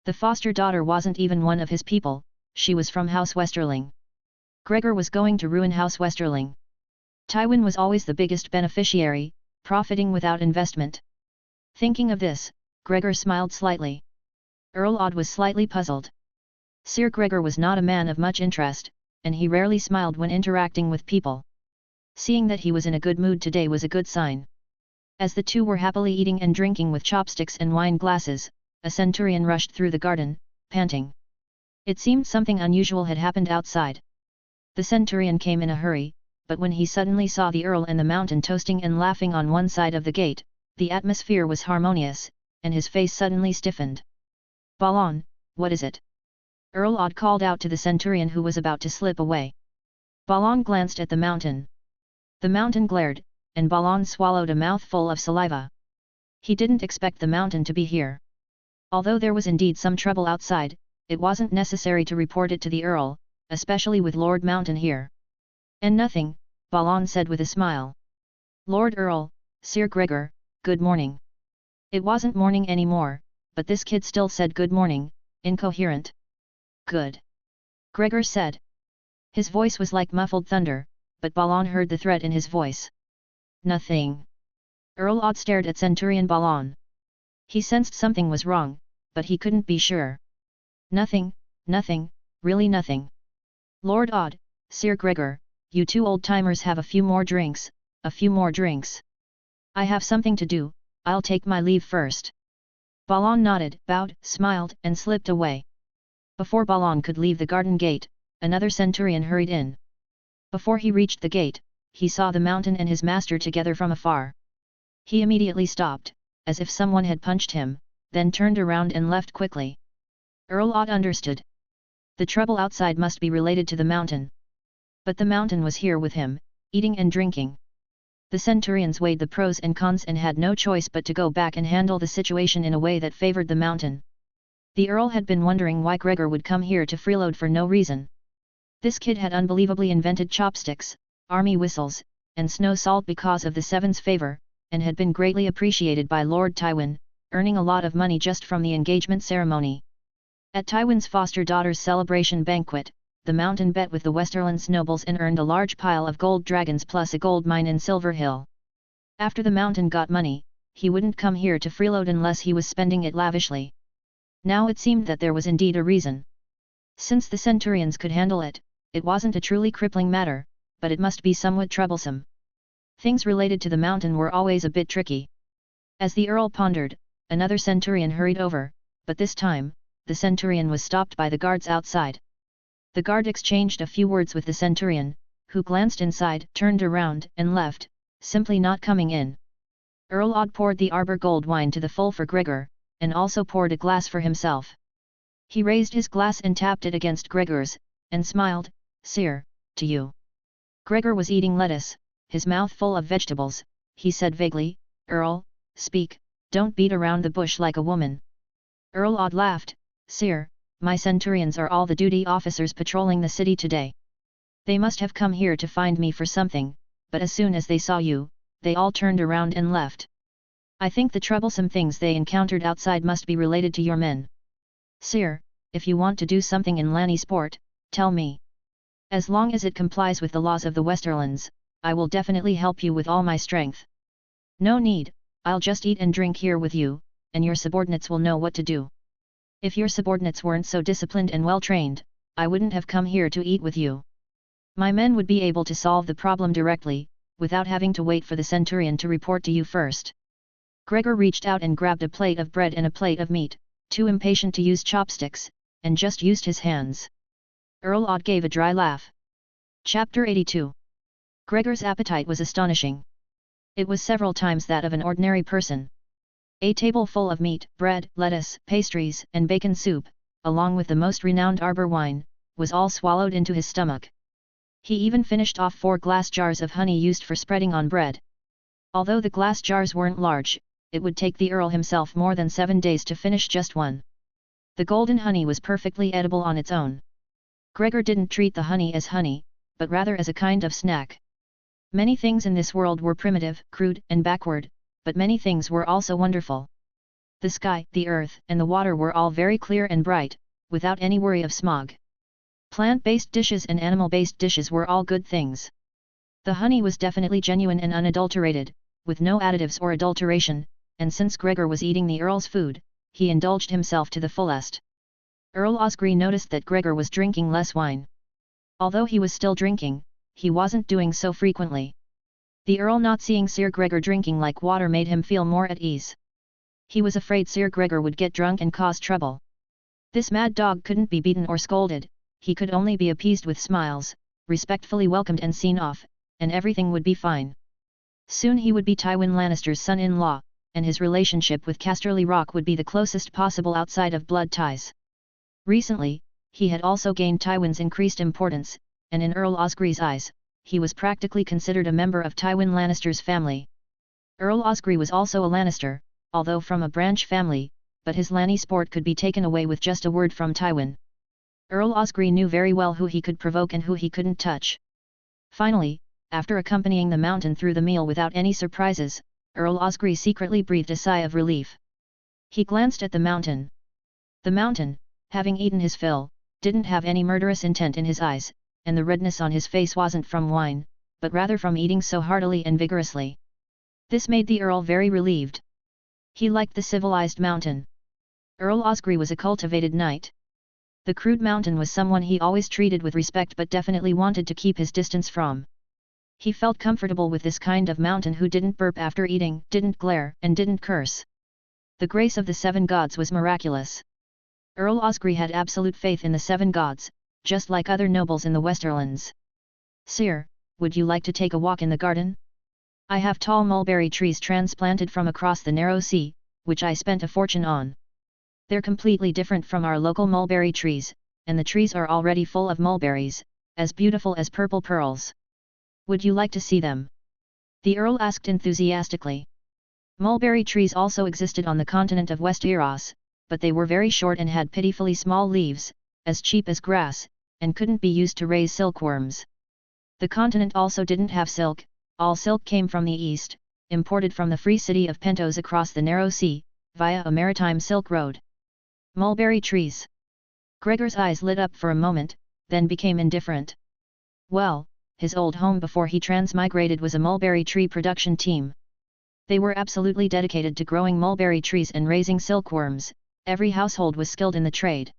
The foster daughter wasn't even one of his people, she was from House Westerling. Gregor was going to ruin House Westerling. Tywin was always the biggest beneficiary, profiting without investment. Thinking of this, Gregor smiled slightly. Earl Odd was slightly puzzled. Sir Gregor was not a man of much interest, and he rarely smiled when interacting with people. Seeing that he was in a good mood today was a good sign. As the two were happily eating and drinking with chopsticks and wine glasses, a centurion rushed through the garden, panting. It seemed something unusual had happened outside. The centurion came in a hurry, but when he suddenly saw the Earl and the Mountain toasting and laughing on one side of the gate, the atmosphere was harmonious, and his face suddenly stiffened. Balon, what is it? Earl Odd called out to the centurion who was about to slip away. Balon glanced at the Mountain. The Mountain glared, and Balon swallowed a mouthful of saliva. He didn't expect the Mountain to be here. Although there was indeed some trouble outside, it wasn't necessary to report it to the Earl, especially with Lord Mountain here. And nothing, Balon said with a smile. Lord Earl, Sir Gregor, good morning. It wasn't morning anymore, but this kid still said good morning, incoherent. Good. Gregor said. His voice was like muffled thunder, but Balon heard the threat in his voice. Nothing. Earl Odd stared at Centurion Balon. He sensed something was wrong, but he couldn't be sure. Nothing, nothing, really nothing. Lord Odd, Sir Gregor, you two old-timers have a few more drinks, a few more drinks. I have something to do, I'll take my leave first. Balon nodded, bowed, smiled, and slipped away. Before Balon could leave the garden gate, another centurion hurried in. Before he reached the gate, he saw the Mountain and his master together from afar. He immediately stopped, as if someone had punched him, then turned around and left quickly. Earl Odd understood. The trouble outside must be related to the Mountain. But the Mountain was here with him, eating and drinking. The centurions weighed the pros and cons and had no choice but to go back and handle the situation in a way that favored the Mountain. The Earl had been wondering why Gregor would come here to freeload for no reason. This kid had unbelievably invented chopsticks, army whistles, and snow salt because of the Seven's favor, and had been greatly appreciated by Lord Tywin, earning a lot of money just from the engagement ceremony. At Tywin's foster daughter's celebration banquet, the Mountain bet with the Westerlands nobles and earned a large pile of gold dragons plus a gold mine in Silver Hill. After the Mountain got money, he wouldn't come here to freeload unless he was spending it lavishly. Now it seemed that there was indeed a reason. Since the centurions could handle it, it wasn't a truly crippling matter, but it must be somewhat troublesome. Things related to the Mountain were always a bit tricky. As the Earl pondered, another centurion hurried over, but this time, the centurion was stopped by the guards outside. The guard exchanged a few words with the centurion, who glanced inside, turned around, and left, simply not coming in. Earl Odd poured the Arbor gold wine to the full for Gregor, and also poured a glass for himself. He raised his glass and tapped it against Gregor's, and smiled, "Sir, to you." Gregor was eating lettuce, his mouth full of vegetables. He said vaguely, "Earl, speak, don't beat around the bush like a woman." Earl Odd laughed, "Sir, my centurions are all the duty officers patrolling the city today. They must have come here to find me for something, but as soon as they saw you, they all turned around and left. I think the troublesome things they encountered outside must be related to your men. Sir, if you want to do something in Lanny Sport, tell me. As long as it complies with the laws of the Westerlands, I will definitely help you with all my strength. No need, I'll just eat and drink here with you, and your subordinates will know what to do. If your subordinates weren't so disciplined and well-trained, I wouldn't have come here to eat with you. My men would be able to solve the problem directly, without having to wait for the centurion to report to you first." Gregor reached out and grabbed a plate of bread and a plate of meat, too impatient to use chopsticks, and just used his hands. Earl Odd gave a dry laugh. Chapter 82. Gregor's appetite was astonishing. It was several times that of an ordinary person. A table full of meat, bread, lettuce, pastries, and bacon soup, along with the most renowned Arbor wine, was all swallowed into his stomach. He even finished off 4 glass jars of honey used for spreading on bread. Although the glass jars weren't large, it would take the Earl himself more than 7 days to finish just one. The golden honey was perfectly edible on its own. Gregor didn't treat the honey as honey, but rather as a kind of snack. Many things in this world were primitive, crude, and backward, but many things were also wonderful. The sky, the earth, and the water were all very clear and bright, without any worry of smog. Plant-based dishes and animal-based dishes were all good things. The honey was definitely genuine and unadulterated, with no additives or adulteration, and since Gregor was eating the Earl's food, he indulged himself to the fullest. Earl Osgrey noticed that Gregor was drinking less wine. Although he was still drinking, he wasn't doing so frequently. The Earl not seeing Sir Gregor drinking like water made him feel more at ease. He was afraid Sir Gregor would get drunk and cause trouble. This mad dog couldn't be beaten or scolded, he could only be appeased with smiles, respectfully welcomed and seen off, and everything would be fine. Soon he would be Tywin Lannister's son-in-law, and his relationship with Casterly Rock would be the closest possible outside of blood ties. Recently, he had also gained Tywin's increased importance, and in Earl Osgrey's eyes, he was practically considered a member of Tywin Lannister's family. Earl Osgrey was also a Lannister, although from a branch family, but his Lanny sport could be taken away with just a word from Tywin. Earl Osgry knew very well who he could provoke and who he couldn't touch. Finally, after accompanying the Mountain through the meal without any surprises, Earl Osgry secretly breathed a sigh of relief. He glanced at the Mountain. The Mountain, having eaten his fill, didn't have any murderous intent in his eyes, and the redness on his face wasn't from wine, but rather from eating so heartily and vigorously. This made the Earl very relieved. He liked the civilized Mountain. Earl Osgry was a cultivated knight. The crude Mountain was someone he always treated with respect but definitely wanted to keep his distance from. He felt comfortable with this kind of Mountain who didn't burp after eating, didn't glare, and didn't curse. The grace of the 7 gods was miraculous. Earl Osgry had absolute faith in the 7 gods, just like other nobles in the Westerlands. "Sire, would you like to take a walk in the garden? I have tall mulberry trees transplanted from across the narrow sea, which I spent a fortune on. They're completely different from our local mulberry trees, and the trees are already full of mulberries, as beautiful as purple pearls. Would you like to see them?" the Earl asked enthusiastically. Mulberry trees also existed on the continent of Westeros, but they were very short and had pitifully small leaves, as cheap as grass, and couldn't be used to raise silkworms. The continent also didn't have silk. All silk came from the east, imported from the free city of Pentos across the narrow sea, via a maritime silk road. Mulberry trees. Gregor's eyes lit up for a moment, then became indifferent. Well, his old home before he transmigrated was a mulberry tree production team. They were absolutely dedicated to growing mulberry trees and raising silkworms. Every household was skilled in the trade.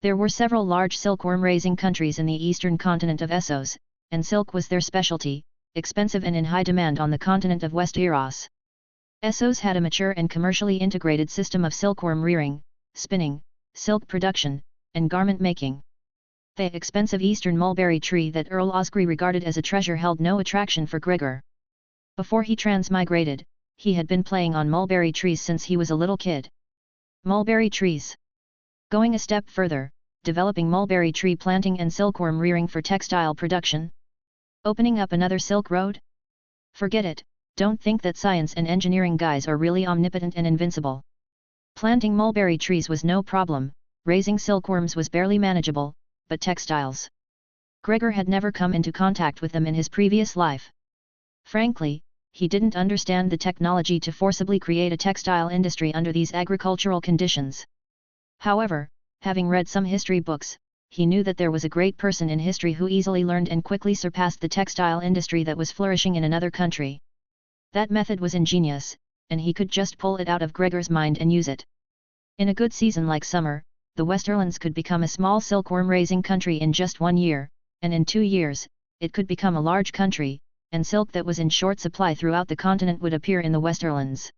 There were several large silkworm-raising countries in the eastern continent of Essos, and silk was their specialty, expensive and in high demand on the continent of Westeros. Essos had a mature and commercially integrated system of silkworm rearing, spinning, silk production, and garment making. The expensive eastern mulberry tree that Earl Osgry regarded as a treasure held no attraction for Gregor. Before he transmigrated, he had been playing on mulberry trees since he was a little kid. Mulberry trees. Going a step further, developing mulberry tree planting and silkworm rearing for textile production. Opening up another silk road? Forget it, don't think that science and engineering guys are really omnipotent and invincible. Planting mulberry trees was no problem, raising silkworms was barely manageable, but textiles. Gregor had never come into contact with them in his previous life. Frankly, he didn't understand the technology to forcibly create a textile industry under these agricultural conditions. However, having read some history books, he knew that there was a great person in history who easily learned and quickly surpassed the textile industry that was flourishing in another country. That method was ingenious, and he could just pull it out of Gregor's mind and use it. In a good season like summer, the Westerlands could become a small silkworm-raising country in just 1 year, and in 2 years, it could become a large country, and silk that was in short supply throughout the continent would appear in the Westerlands.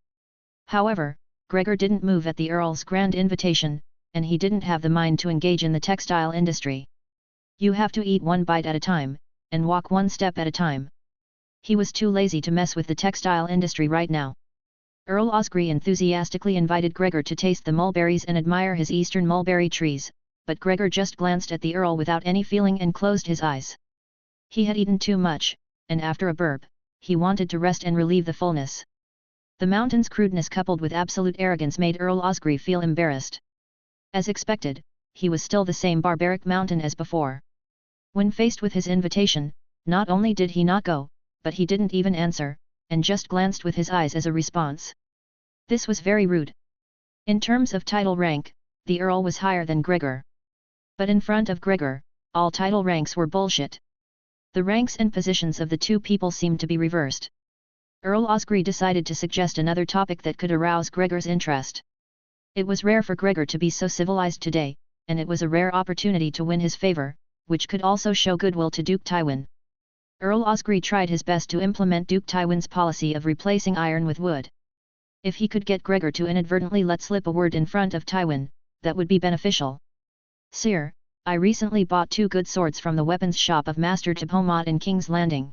However, Gregor didn't move at the Earl's grand invitation, and he didn't have the mind to engage in the textile industry. You have to eat one bite at a time, and walk one step at a time. He was too lazy to mess with the textile industry right now. Earl Osgry enthusiastically invited Gregor to taste the mulberries and admire his eastern mulberry trees, but Gregor just glanced at the Earl without any feeling and closed his eyes. He had eaten too much, and after a burp, he wanted to rest and relieve the fullness. The Mountain's crudeness coupled with absolute arrogance made Earl Osgry feel embarrassed. As expected, he was still the same barbaric Mountain as before. When faced with his invitation, not only did he not go, but he didn't even answer, and just glanced with his eyes as a response. This was very rude. In terms of title rank, the Earl was higher than Gregor. But in front of Gregor, all title ranks were bullshit. The ranks and positions of the two people seemed to be reversed. Earl Osgry decided to suggest another topic that could arouse Gregor's interest. It was rare for Gregor to be so civilized today, and it was a rare opportunity to win his favor, which could also show goodwill to Duke Tywin. Earl Osgry tried his best to implement Duke Tywin's policy of replacing iron with wood. If he could get Gregor to inadvertently let slip a word in front of Tywin, that would be beneficial. "Sire, I recently bought 2 good swords from the weapons shop of Master Tipomot in King's Landing.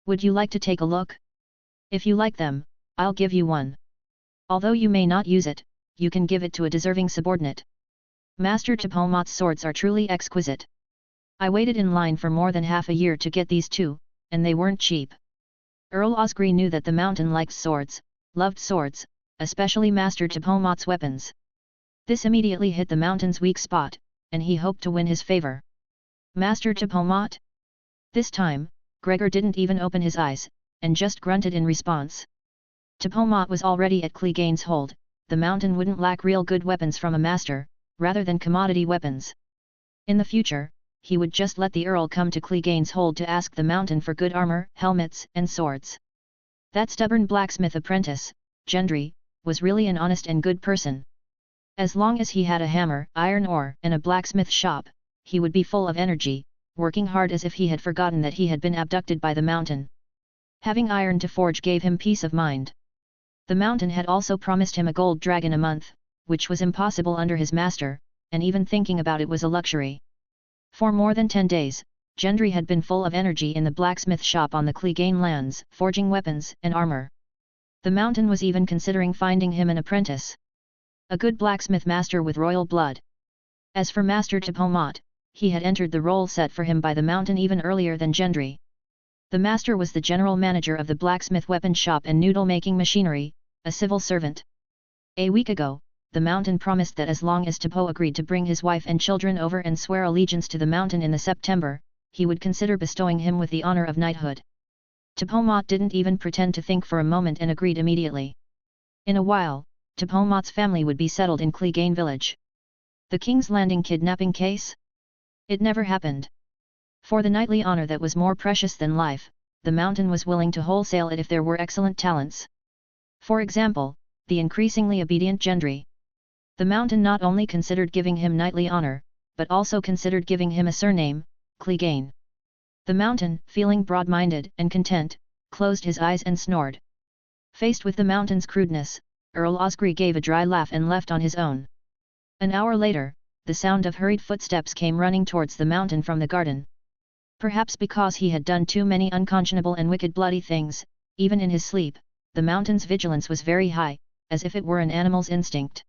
Would you like to take a look? If you like them, I'll give you one. Although you may not use it, you can give it to a deserving subordinate. Master Tipomot's swords are truly exquisite. I waited in line for more than half a year to get these 2, and they weren't cheap." Earl Osgry knew that the Mountain liked swords, loved swords, especially Master Tipomot's weapons. This immediately hit the Mountain's weak spot, and he hoped to win his favor. Master Topomot? This time, Gregor didn't even open his eyes, and just grunted in response. Topomot was already at Clegane's hold. The Mountain wouldn't lack real good weapons from a master, rather than commodity weapons. In the future, he would just let the Earl come to Clegane's hold to ask the Mountain for good armor, helmets, and swords. That stubborn blacksmith apprentice, Gendry, was really an honest and good person. As long as he had a hammer, iron ore, and a blacksmith shop, he would be full of energy, working hard as if he had forgotten that he had been abducted by the Mountain. Having iron to forge gave him peace of mind. The Mountain had also promised him a gold dragon a month, which was impossible under his master, and even thinking about it was a luxury. For more than 10 days, Gendry had been full of energy in the blacksmith shop on the Clegane lands, forging weapons and armor. The Mountain was even considering finding him an apprentice. A good blacksmith master with royal blood. As for Master Topomot, he had entered the role set for him by the Mountain even earlier than Gendry. The master was the general manager of the blacksmith weapon shop and noodle-making machinery, a civil servant. A week ago, the Mountain promised that as long as Topo agreed to bring his wife and children over and swear allegiance to the Mountain in the September, he would consider bestowing him with the honor of knighthood. Topomot didn't even pretend to think for a moment and agreed immediately. In a while, Topomot's family would be settled in Clegane village. The King's Landing kidnapping case? It never happened. For the knightly honor that was more precious than life, the Mountain was willing to wholesale it if there were excellent talents. For example, the increasingly obedient Gendry. The Mountain not only considered giving him knightly honor, but also considered giving him a surname, Clegane. The Mountain, feeling broad-minded and content, closed his eyes and snored. Faced with the Mountain's crudeness, Earl Osgry gave a dry laugh and left on his own. An hour later, the sound of hurried footsteps came running towards the Mountain from the garden. Perhaps because he had done too many unconscionable and wicked bloody things, even in his sleep, the Mountain's vigilance was very high, as if it were an animal's instinct.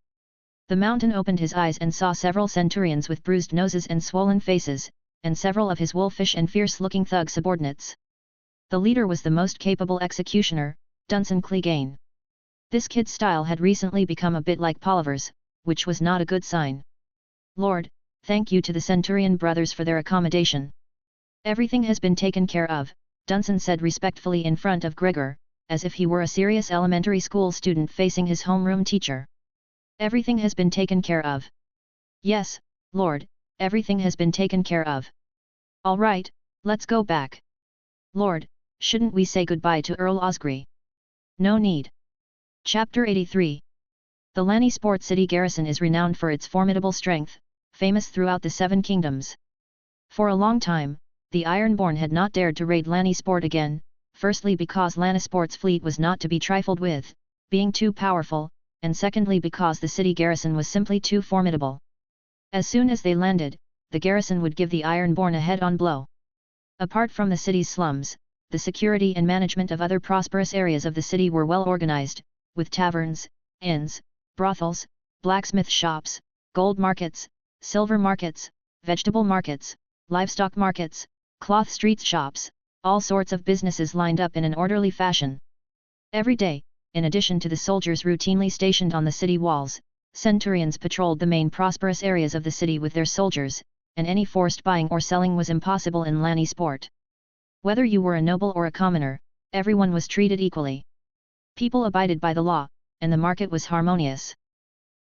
The Mountain opened his eyes and saw several centurions with bruised noses and swollen faces, and several of his wolfish and fierce-looking thug subordinates. The leader was the most capable executioner, Duncan Clegane. This kid's style had recently become a bit like Polliver's, which was not a good sign. Lord, thank you to the Centurion brothers for their accommodation. Everything has been taken care of, Duncan said respectfully in front of Gregor, as if he were a serious elementary school student facing his homeroom teacher. Everything has been taken care of. Yes, Lord, everything has been taken care of. All right, let's go back. Lord, shouldn't we say goodbye to Earl Osgry? No need. Chapter 83. The Lannisport city garrison is renowned for its formidable strength, famous throughout the Seven Kingdoms. For a long time, the Ironborn had not dared to raid Lannisport again, firstly because Lannisport's fleet was not to be trifled with, being too powerful, and secondly because the city garrison was simply too formidable. As soon as they landed, the garrison would give the Ironborn a head-on blow. Apart from the city's slums, the security and management of other prosperous areas of the city were well organized, with taverns, inns, brothels, blacksmith shops, gold markets, silver markets, vegetable markets, livestock markets, cloth street shops, all sorts of businesses lined up in an orderly fashion. Every day, in addition to the soldiers routinely stationed on the city walls, centurions patrolled the main prosperous areas of the city with their soldiers, and any forced buying or selling was impossible in Lannisport. Whether you were a noble or a commoner, everyone was treated equally. People abided by the law, and the market was harmonious.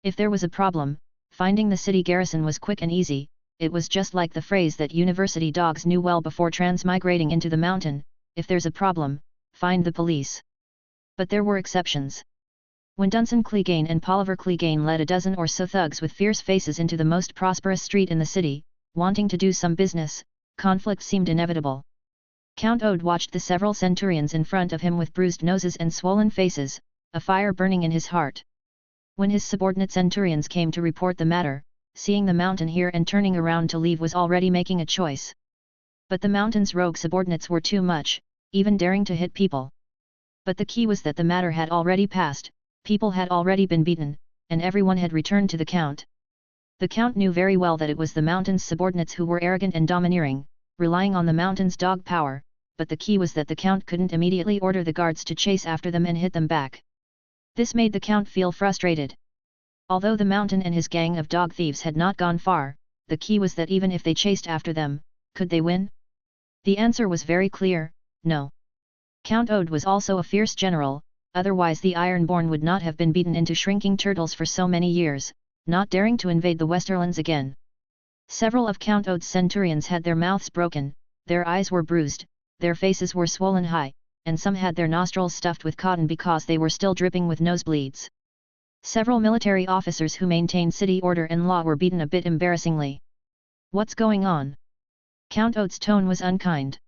If there was a problem, finding the city garrison was quick and easy. It was just like the phrase that university dogs knew well before transmigrating into the Mountain: if there's a problem, find the police. But there were exceptions. When Duncan Clegane and Polliver Clegane led a dozen or so thugs with fierce faces into the most prosperous street in the city, wanting to do some business, conflict seemed inevitable. Count Ode watched the several centurions in front of him with bruised noses and swollen faces, a fire burning in his heart. When his subordinate centurions came to report the matter, seeing the Mountain here and turning around to leave was already making a choice. But the Mountain's rogue subordinates were too much, even daring to hit people. But the key was that the matter had already passed, people had already been beaten, and everyone had returned to the Count. The Count knew very well that it was the Mountain's subordinates who were arrogant and domineering, relying on the Mountain's dog power, but the key was that the Count couldn't immediately order the guards to chase after them and hit them back. This made the Count feel frustrated. Although the Mountain and his gang of dog thieves had not gone far, the key was that even if they chased after them, could they win? The answer was very clear, no. Count Ode was also a fierce general, otherwise the Ironborn would not have been beaten into shrinking turtles for so many years, not daring to invade the Westerlands again. Several of Count Ode's centurions had their mouths broken, their eyes were bruised, their faces were swollen high, and some had their nostrils stuffed with cotton because they were still dripping with nosebleeds. Several military officers who maintained city order and law were beaten a bit embarrassingly. What's going on? Count Ode's tone was unkind.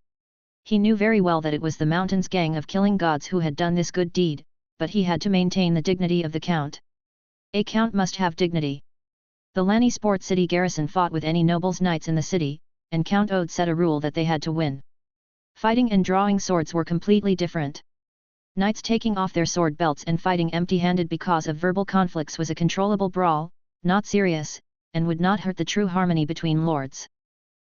He knew very well that it was the Mountain's gang of killing gods who had done this good deed, but he had to maintain the dignity of the Count. A Count must have dignity. The Lannisport city garrison fought with any nobles' knights in the city, and Count Ode set a rule that they had to win. Fighting and drawing swords were completely different. Knights taking off their sword belts and fighting empty-handed because of verbal conflicts was a controllable brawl, not serious, and would not hurt the true harmony between lords.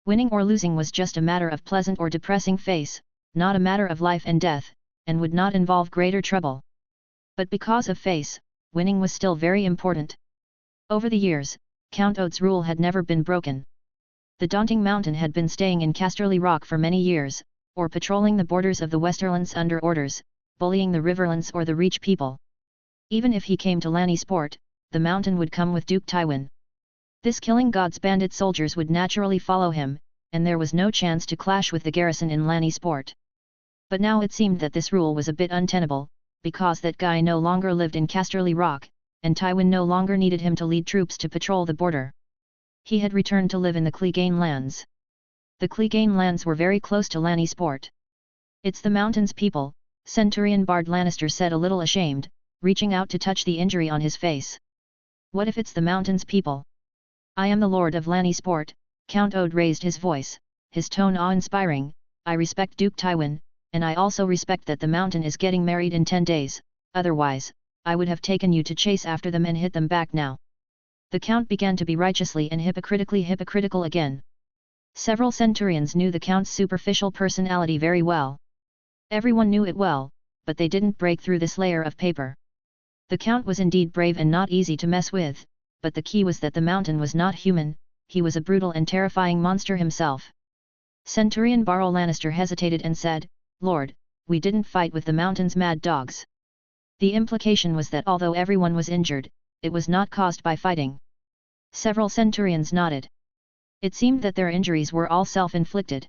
Winning or losing was just a matter of pleasant or depressing face, not a matter of life and death, and would not involve greater trouble. But because of face, winning was still very important. Over the years, Count Ode's rule had never been broken. The daunting Mountain had been staying in Casterly Rock for many years, or patrolling the borders of the Westerlands under orders, bullying the Riverlands or the Reach people. Even if he came to Lannisport, the Mountain would come with Duke Tywin. This killing god's bandit soldiers would naturally follow him, and there was no chance to clash with the garrison in Lannisport. But now it seemed that this rule was a bit untenable, because that guy no longer lived in Casterly Rock, and Tywin no longer needed him to lead troops to patrol the border. He had returned to live in the Clegane lands. The Clegane lands were very close to Lannisport. It's the Mountain's people, Centurion Bard Lannister said a little ashamed, reaching out to touch the injury on his face. What if it's the Mountain's people? I am the Lord of Lannisport, Count Ode raised his voice, his tone awe-inspiring. I respect Duke Tywin, and I also respect that the Mountain is getting married in 10 days, otherwise, I would have taken you to chase after them and hit them back now. The Count began to be righteously and hypocritically hypocritical again. Several centurions knew the Count's superficial personality very well. Everyone knew it well, but they didn't break through this layer of paper. The Count was indeed brave and not easy to mess with, but the key was that the Mountain was not human, he was a brutal and terrifying monster himself. Centurion Barrow Lannister hesitated and said, Lord, we didn't fight with the Mountain's mad dogs. The implication was that although everyone was injured, it was not caused by fighting. Several centurions nodded. It seemed that their injuries were all self-inflicted.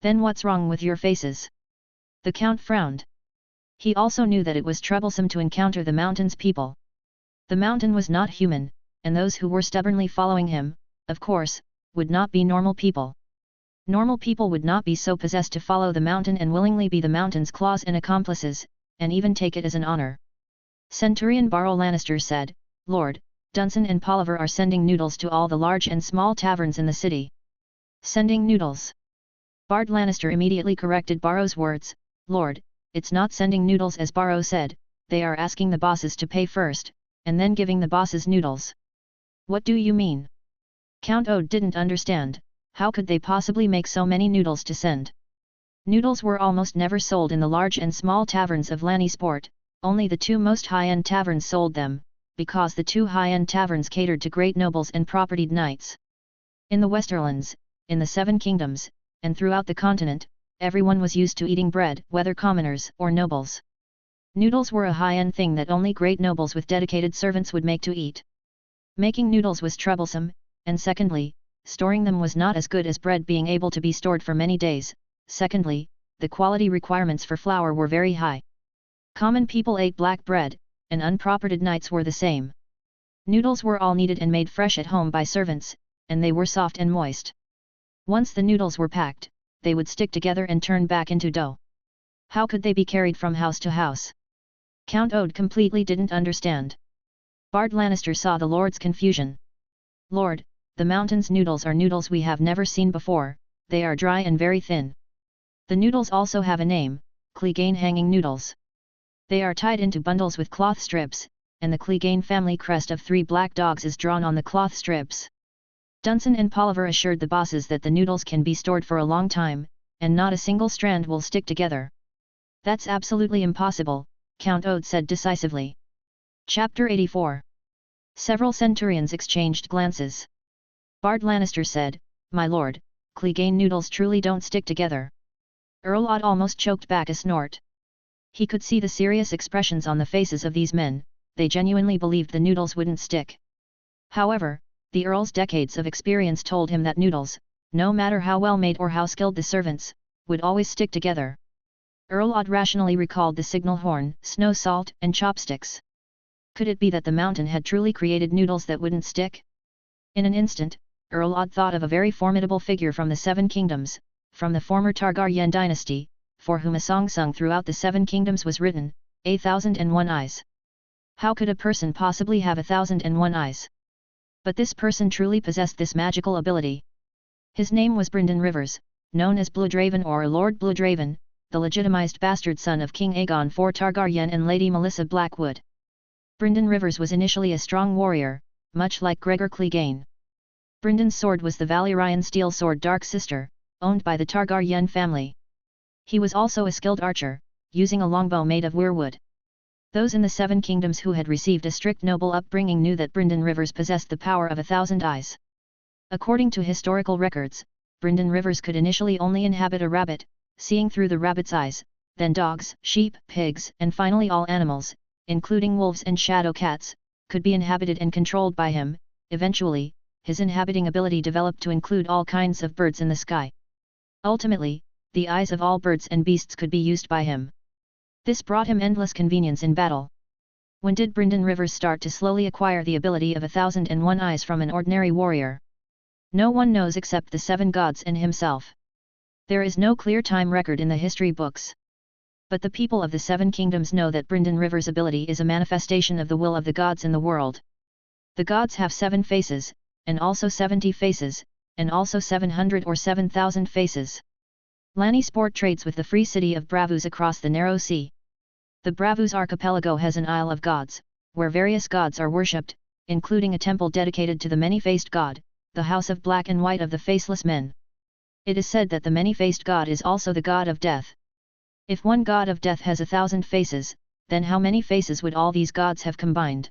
Then what's wrong with your faces? The Count frowned. He also knew that it was troublesome to encounter the Mountain's people. The Mountain was not human, and those who were stubbornly following him, of course, would not be normal people. Normal people would not be so possessed to follow the Mountain and willingly be the Mountain's claws and accomplices, and even take it as an honor. Centurion Barrow Lannister said, Lord, Dunson and Polliver are sending noodles to all the large and small taverns in the city. Sending noodles. Bard Lannister immediately corrected Barrow's words, Lord, it's not sending noodles as Barrow said, they are asking the bosses to pay first, and then giving the bosses noodles. What do you mean? Count Ode didn't understand, how could they possibly make so many noodles to send? Noodles were almost never sold in the large and small taverns of Lannisport, only the 2 most high-end taverns sold them, because the 2 high-end taverns catered to great nobles and propertied knights. In the Westerlands, in the 7 kingdoms, and throughout the continent, everyone was used to eating bread, whether commoners or nobles. Noodles were a high-end thing that only great nobles with dedicated servants would make to eat. Making noodles was troublesome, and secondly, storing them was not as good as bread being able to be stored for many days. Secondly, the quality requirements for flour were very high. Common people ate black bread, and unpropertied knights were the same. Noodles were all kneaded and made fresh at home by servants, and they were soft and moist. Once the noodles were packed, they would stick together and turn back into dough. How could they be carried from house to house? Count Ode completely didn't understand. Bard Lannister saw the Lord's confusion. Lord, the Mountain's noodles are noodles we have never seen before, they are dry and very thin. The noodles also have a name, Clegane hanging noodles. They are tied into bundles with cloth strips, and the Clegane family crest of 3 black dogs is drawn on the cloth strips. Dunson and Polliver assured the bosses that the noodles can be stored for a long time, and not a single strand will stick together. That's absolutely impossible, Count Ode said decisively. Chapter 84. Several centurions exchanged glances. Bard Lannister said, "My lord, Clegane noodles truly don't stick together." Earl Odd almost choked back a snort. He could see the serious expressions on the faces of these men, they genuinely believed the noodles wouldn't stick. However, the Earl's decades of experience told him that noodles, no matter how well made or how skilled the servants, would always stick together. Earl Odd rationally recalled the signal horn, snow salt, and chopsticks. Could it be that the mountain had truly created noodles that wouldn't stick? In an instant, Earl Odd thought of a very formidable figure from the Seven Kingdoms, from the former Targaryen dynasty, for whom a song sung throughout the Seven Kingdoms was written, 1,001 Eyes. How could a person possibly have 1,001 eyes? But this person truly possessed this magical ability. His name was Brynden Rivers, known as Bloodraven or Lord Bloodraven, the legitimized bastard son of King Aegon IV Targaryen and Lady Melissa Blackwood. Brynden Rivers was initially a strong warrior, much like Gregor Clegane. Brynden's sword was the Valyrian steel sword Dark Sister, owned by the Targaryen family. He was also a skilled archer, using a longbow made of weirwood. Those in the Seven Kingdoms who had received a strict noble upbringing knew that Brynden Rivers possessed the power of 1,000 eyes. According to historical records, Brynden Rivers could initially only inhabit a rabbit, seeing through the rabbit's eyes, then dogs, sheep, pigs, and finally all animals, including wolves and shadow cats, could be inhabited and controlled by him. Eventually, his inhabiting ability developed to include all kinds of birds in the sky. Ultimately, the eyes of all birds and beasts could be used by him. This brought him endless convenience in battle. When did Brynden Rivers start to slowly acquire the ability of 1,001 eyes from an ordinary warrior? No one knows except the seven gods and himself. There is no clear time record in the history books. But the people of the Seven Kingdoms know that Brynden Rivers' ability is a manifestation of the will of the gods in the world. The gods have 7 faces, and also 70 faces, and also 700 or 7,000 faces. Lanny Sport trades with the free city of Bravos across the narrow sea. The Bravos archipelago has an Isle of Gods, where various gods are worshipped, including a temple dedicated to the many-faced god, the House of Black and White of the Faceless Men. It is said that the many-faced god is also the god of death. If one god of death has 1,000 faces, then how many faces would all these gods have combined?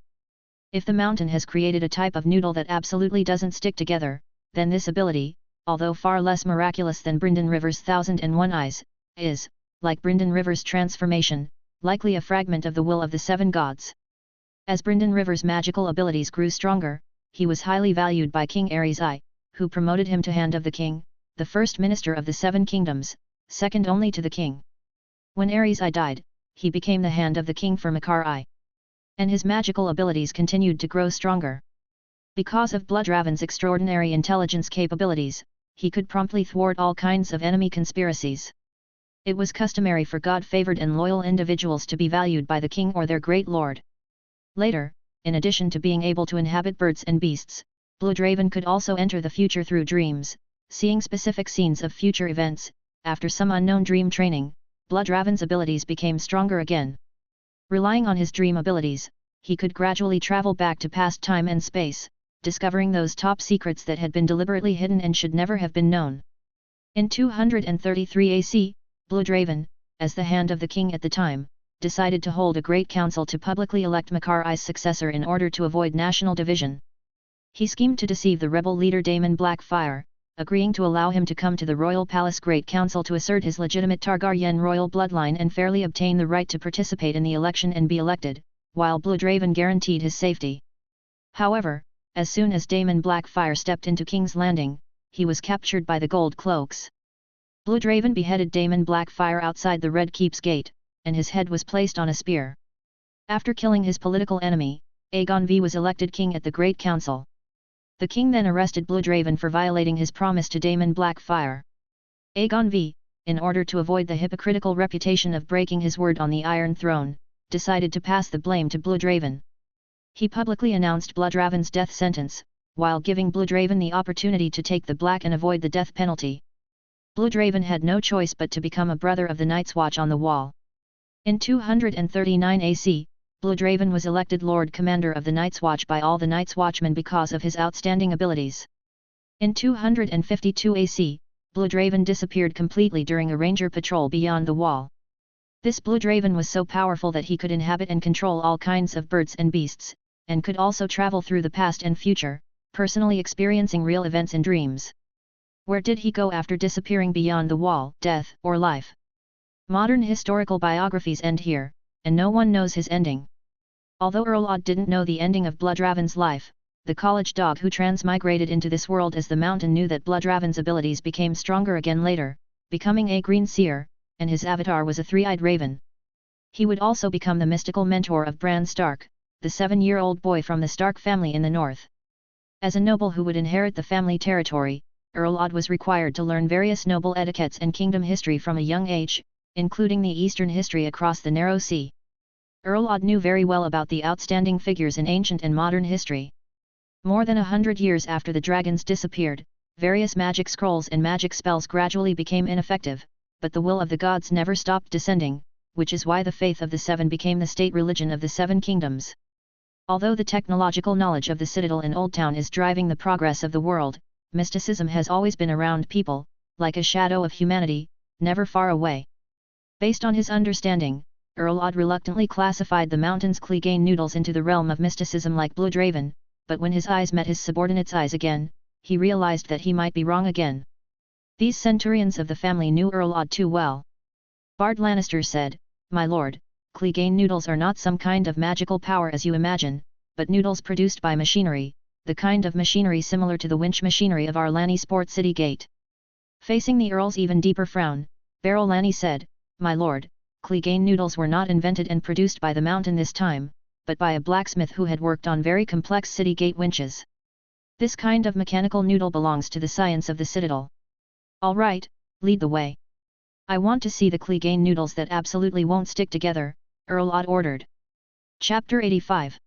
If the mountain has created a type of noodle that absolutely doesn't stick together, then this ability, although far less miraculous than Brynden Rivers' 1,001 eyes, is, like Brynden Rivers' transformation, likely a fragment of the will of the seven gods. As Brynden Rivers' magical abilities grew stronger, he was highly valued by King Aerys I, who promoted him to Hand of the King, the first minister of the Seven Kingdoms, second only to the king. When Aerys I died, he became the Hand of the King for Makar I. And his magical abilities continued to grow stronger. Because of Bloodraven's extraordinary intelligence capabilities, he could promptly thwart all kinds of enemy conspiracies. It was customary for God-favored and loyal individuals to be valued by the king or their great lord. Later, in addition to being able to inhabit birds and beasts, Bloodraven could also enter the future through dreams, seeing specific scenes of future events. After some unknown dream training, Bloodraven's abilities became stronger again. Relying on his dream abilities, he could gradually travel back to past time and space, discovering those top secrets that had been deliberately hidden and should never have been known. In 233 AC, Bloodraven, as the Hand of the King at the time, decided to hold a great council to publicly elect Makar I's successor in order to avoid national division. He schemed to deceive the rebel leader Daemon Blackfyre, agreeing to allow him to come to the royal palace Great Council to assert his legitimate Targaryen royal bloodline and fairly obtain the right to participate in the election and be elected, while Bloodraven guaranteed his safety. However, as soon as Daemon Blackfyre stepped into King's Landing, he was captured by the Gold Cloaks. Bloodraven beheaded Daemon Blackfyre outside the Red Keep's gate, and his head was placed on a spear. After killing his political enemy, Aegon V was elected king at the Great Council. The king then arrested Bloodraven for violating his promise to Daemon Blackfyre. Aegon V, in order to avoid the hypocritical reputation of breaking his word on the Iron Throne, decided to pass the blame to Bloodraven. He publicly announced Bloodraven's death sentence, while giving Bloodraven the opportunity to take the black and avoid the death penalty. Bloodraven had no choice but to become a brother of the Night's Watch on the Wall. In 239 AC, Bloodraven was elected Lord Commander of the Night's Watch by all the Night's Watchmen because of his outstanding abilities. In 252 AC, Bloodraven disappeared completely during a ranger patrol beyond the wall. This Bloodraven was so powerful that he could inhabit and control all kinds of birds and beasts, and could also travel through the past and future, personally experiencing real events in dreams. Where did he go after disappearing beyond the wall, death or life? Modern historical biographies end here, and no one knows his ending. Although Earl didn't know the ending of Bloodraven's life, the college dog who transmigrated into this world as the Mountain knew that Bloodraven's abilities became stronger again later, becoming a green seer, and his avatar was a three-eyed raven. He would also become the mystical mentor of Bran Stark, the 7-year-old boy from the Stark family in the north. As a noble who would inherit the family territory, Earl was required to learn various noble etiquettes and kingdom history from a young age, including the Eastern history across the Narrow Sea. Earl knew very well about the outstanding figures in ancient and modern history. More than 100 years after the dragons disappeared, various magic scrolls and magic spells gradually became ineffective, but the will of the gods never stopped descending, which is why the faith of the Seven became the state religion of the Seven Kingdoms. Although the technological knowledge of the Citadel and Old Town is driving the progress of the world, mysticism has always been around people, like a shadow of humanity, never far away. Based on his understanding, Earl reluctantly classified the Mountain's Clegane noodles into the realm of mysticism like Bloodraven, but when his eyes met his subordinate's eyes again, he realized that he might be wrong again. These centurions of the family knew Earl too well. Bard Lannister said, "My lord, Clegane noodles are not some kind of magical power as you imagine, but noodles produced by machinery, the kind of machinery similar to the winch machinery of our Lannisport city gate." Facing the Earl's even deeper frown, Beryl Lanny said, "My lord, Clegane noodles were not invented and produced by the Mountain this time, but by a blacksmith who had worked on very complex city gate winches. This kind of mechanical noodle belongs to the science of the Citadel." "All right, lead the way. I want to see the Clegane noodles that absolutely won't stick together," Earl ordered. Chapter 85.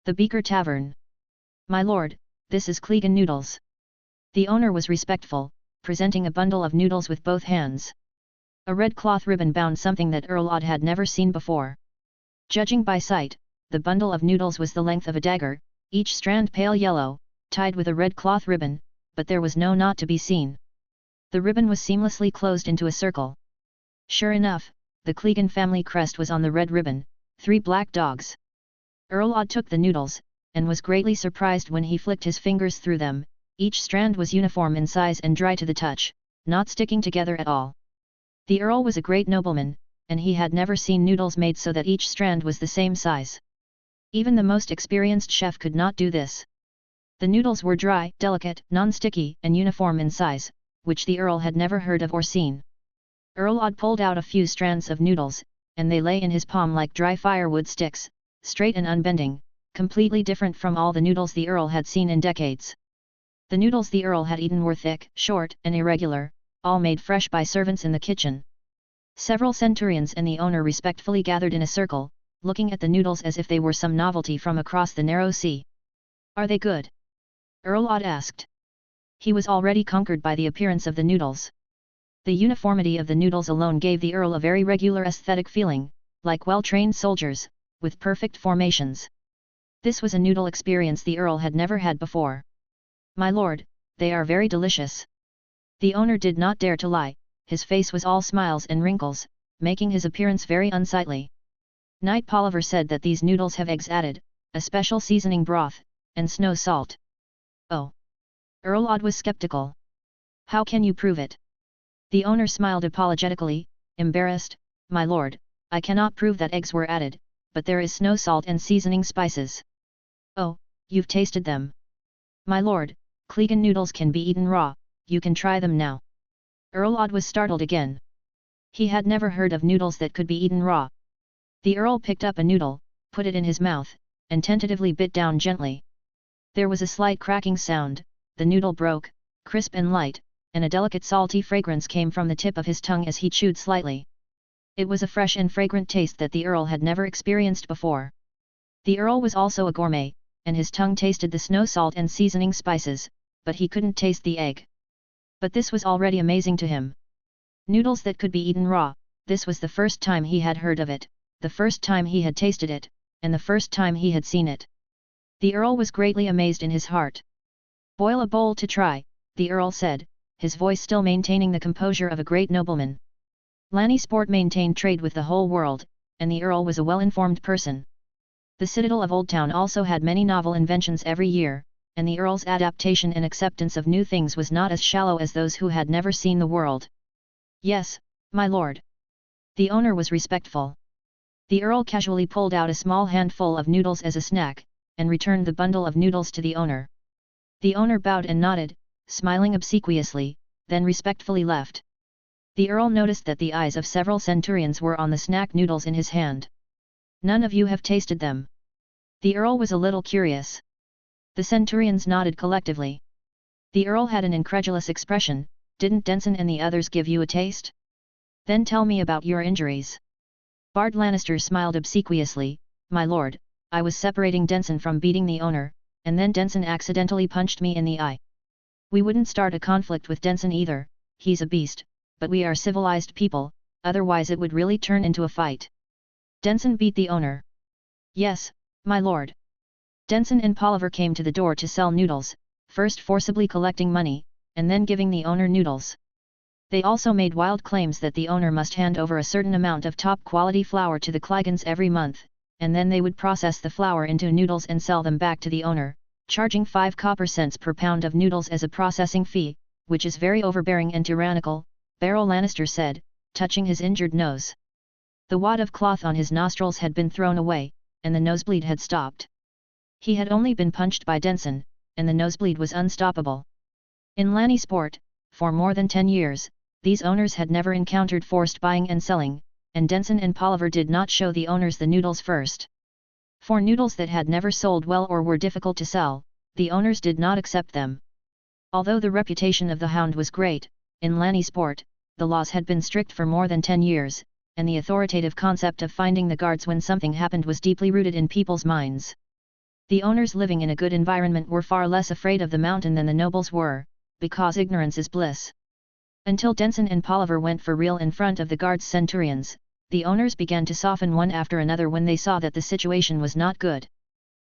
The Beaker Tavern. "My lord, this is Clegane noodles." The owner was respectful, presenting a bundle of noodles with both hands. A red cloth ribbon bound something that Earl had never seen before. Judging by sight, the bundle of noodles was the length of a dagger, each strand pale yellow, tied with a red cloth ribbon, but there was no knot to be seen. The ribbon was seamlessly closed into a circle. Sure enough, the Clegane family crest was on the red ribbon, 3 black dogs. Earl took the noodles, and was greatly surprised when he flicked his fingers through them. Each strand was uniform in size and dry to the touch, not sticking together at all. The Earl was a great nobleman, and he had never seen noodles made so that each strand was the same size. Even the most experienced chef could not do this. The noodles were dry, delicate, non-sticky, and uniform in size, which the Earl had never heard of or seen. Earl pulled out a few strands of noodles, and they lay in his palm like dry firewood sticks, straight and unbending, completely different from all the noodles the Earl had seen in decades. The noodles the Earl had eaten were thick, short, and irregular, all made fresh by servants in the kitchen. Several centurions and the owner respectfully gathered in a circle, looking at the noodles as if they were some novelty from across the Narrow Sea. "Are they good?" Earl asked. He was already conquered by the appearance of the noodles. The uniformity of the noodles alone gave the Earl a very regular aesthetic feeling, like well-trained soldiers, with perfect formations. This was a noodle experience the Earl had never had before. "My lord, they are very delicious." The owner did not dare to lie, his face was all smiles and wrinkles, making his appearance very unsightly. Knight Polliver said that these noodles have eggs added, a special seasoning broth, and snow salt. "Oh." Earl was skeptical. "How can you prove it?" The owner smiled apologetically, embarrassed. "My lord, I cannot prove that eggs were added, but there is snow salt and seasoning spices." "Oh, you've tasted them." "My lord, Clegane noodles can be eaten raw, you can try them now." Earl was startled again. He had never heard of noodles that could be eaten raw. The Earl picked up a noodle, put it in his mouth, and tentatively bit down gently. There was a slight cracking sound, the noodle broke, crisp and light, and a delicate salty fragrance came from the tip of his tongue as he chewed slightly. It was a fresh and fragrant taste that the Earl had never experienced before. The Earl was also a gourmet, and his tongue tasted the snow salt and seasoning spices, but he couldn't taste the egg. But this was already amazing to him. Noodles that could be eaten raw, this was the first time he had heard of it, the first time he had tasted it, and the first time he had seen it. The Earl was greatly amazed in his heart. "Boil a bowl to try," the Earl said, his voice still maintaining the composure of a great nobleman. Lannisport maintained trade with the whole world, and the Earl was a well-informed person. The citadel of Old Town also had many novel inventions every year, and the Earl's adaptation and acceptance of new things was not as shallow as those who had never seen the world. Yes, my lord. The owner was respectful. The Earl casually pulled out a small handful of noodles as a snack, and returned the bundle of noodles to the owner. The owner bowed and nodded, smiling obsequiously, then respectfully left. The Earl noticed that the eyes of several centurions were on the snack noodles in his hand. None of you have tasted them. The Earl was a little curious. The centurions nodded collectively. The Earl had an incredulous expression. Didn't Denson and the others give you a taste? Then tell me about your injuries. Bard Lannister smiled obsequiously. My lord, I was separating Denson from beating the owner, and then Denson accidentally punched me in the eye. We wouldn't start a conflict with Denson either, he's a beast, but we are civilized people, otherwise it would really turn into a fight. Denson beat the owner. Yes, my lord. Denson and Polliver came to the door to sell noodles, first forcibly collecting money, and then giving the owner noodles. They also made wild claims that the owner must hand over a certain amount of top-quality flour to the Clegans every month, and then they would process the flour into noodles and sell them back to the owner, charging 5 copper cents per pound of noodles as a processing fee, which is very overbearing and tyrannical, Barrow Lannister said, touching his injured nose. The wad of cloth on his nostrils had been thrown away, and the nosebleed had stopped. He had only been punched by Denson, and the nosebleed was unstoppable. In Lanny Sport, for more than 10 years, these owners had never encountered forced buying and selling, and Denson and Polliver did not show the owners the noodles first. For noodles that had never sold well or were difficult to sell, the owners did not accept them. Although the reputation of the Hound was great, in Lanny Sport, the laws had been strict for more than 10 years, and the authoritative concept of finding the guards when something happened was deeply rooted in people's minds. The owners living in a good environment were far less afraid of the mountain than the nobles were, because ignorance is bliss. Until Denson and Polliver went for real in front of the guards' centurions, the owners began to soften one after another when they saw that the situation was not good.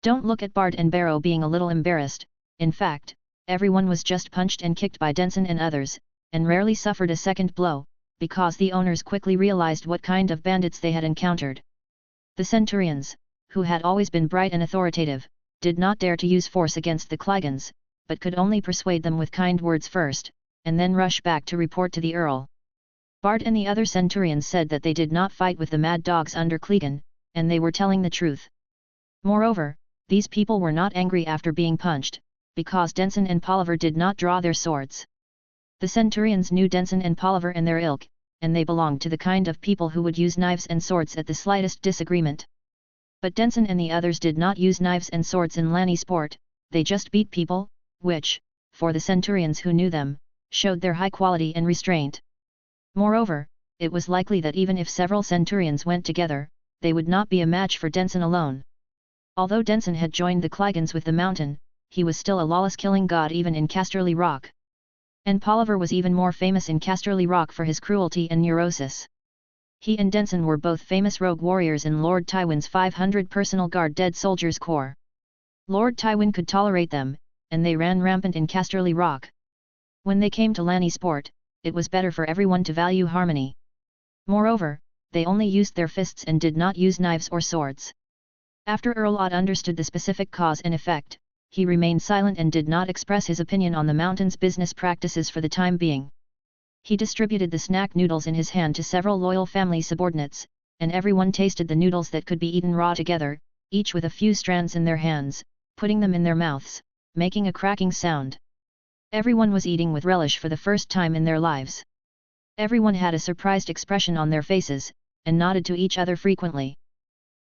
Don't look at Bard and Barrow being a little embarrassed. In fact, everyone was just punched and kicked by Denson and others, and rarely suffered a second blow, because the owners quickly realized what kind of bandits they had encountered. The centurions, who had always been bright and authoritative, did not dare to use force against the Clegans, but could only persuade them with kind words first, and then rush back to report to the Earl. Bard and the other centurions said that they did not fight with the mad dogs under Clegane, and they were telling the truth. Moreover, these people were not angry after being punched, because Denson and Polliver did not draw their swords. The centurions knew Denson and Polliver and their ilk, and they belonged to the kind of people who would use knives and swords at the slightest disagreement. But Denson and the others did not use knives and swords in Lanny Sport, they just beat people, which, for the centurions who knew them, showed their high quality and restraint. Moreover, it was likely that even if several centurions went together, they would not be a match for Denson alone. Although Denson had joined the Clegans with the Mountain, he was still a lawless killing god even in Casterly Rock. And Polliver was even more famous in Casterly Rock for his cruelty and neurosis. He and Denson were both famous rogue warriors in Lord Tywin's 500 personal guard dead soldiers corps. Lord Tywin could tolerate them, and they ran rampant in Casterly Rock. When they came to Lanny Sport, it was better for everyone to value harmony. Moreover, they only used their fists and did not use knives or swords. After Earl Odd understood the specific cause and effect, he remained silent and did not express his opinion on the Mountain's business practices for the time being. He distributed the snack noodles in his hand to several loyal family subordinates, and everyone tasted the noodles that could be eaten raw together, each with a few strands in their hands, putting them in their mouths, making a cracking sound. Everyone was eating with relish for the first time in their lives. Everyone had a surprised expression on their faces, and nodded to each other frequently.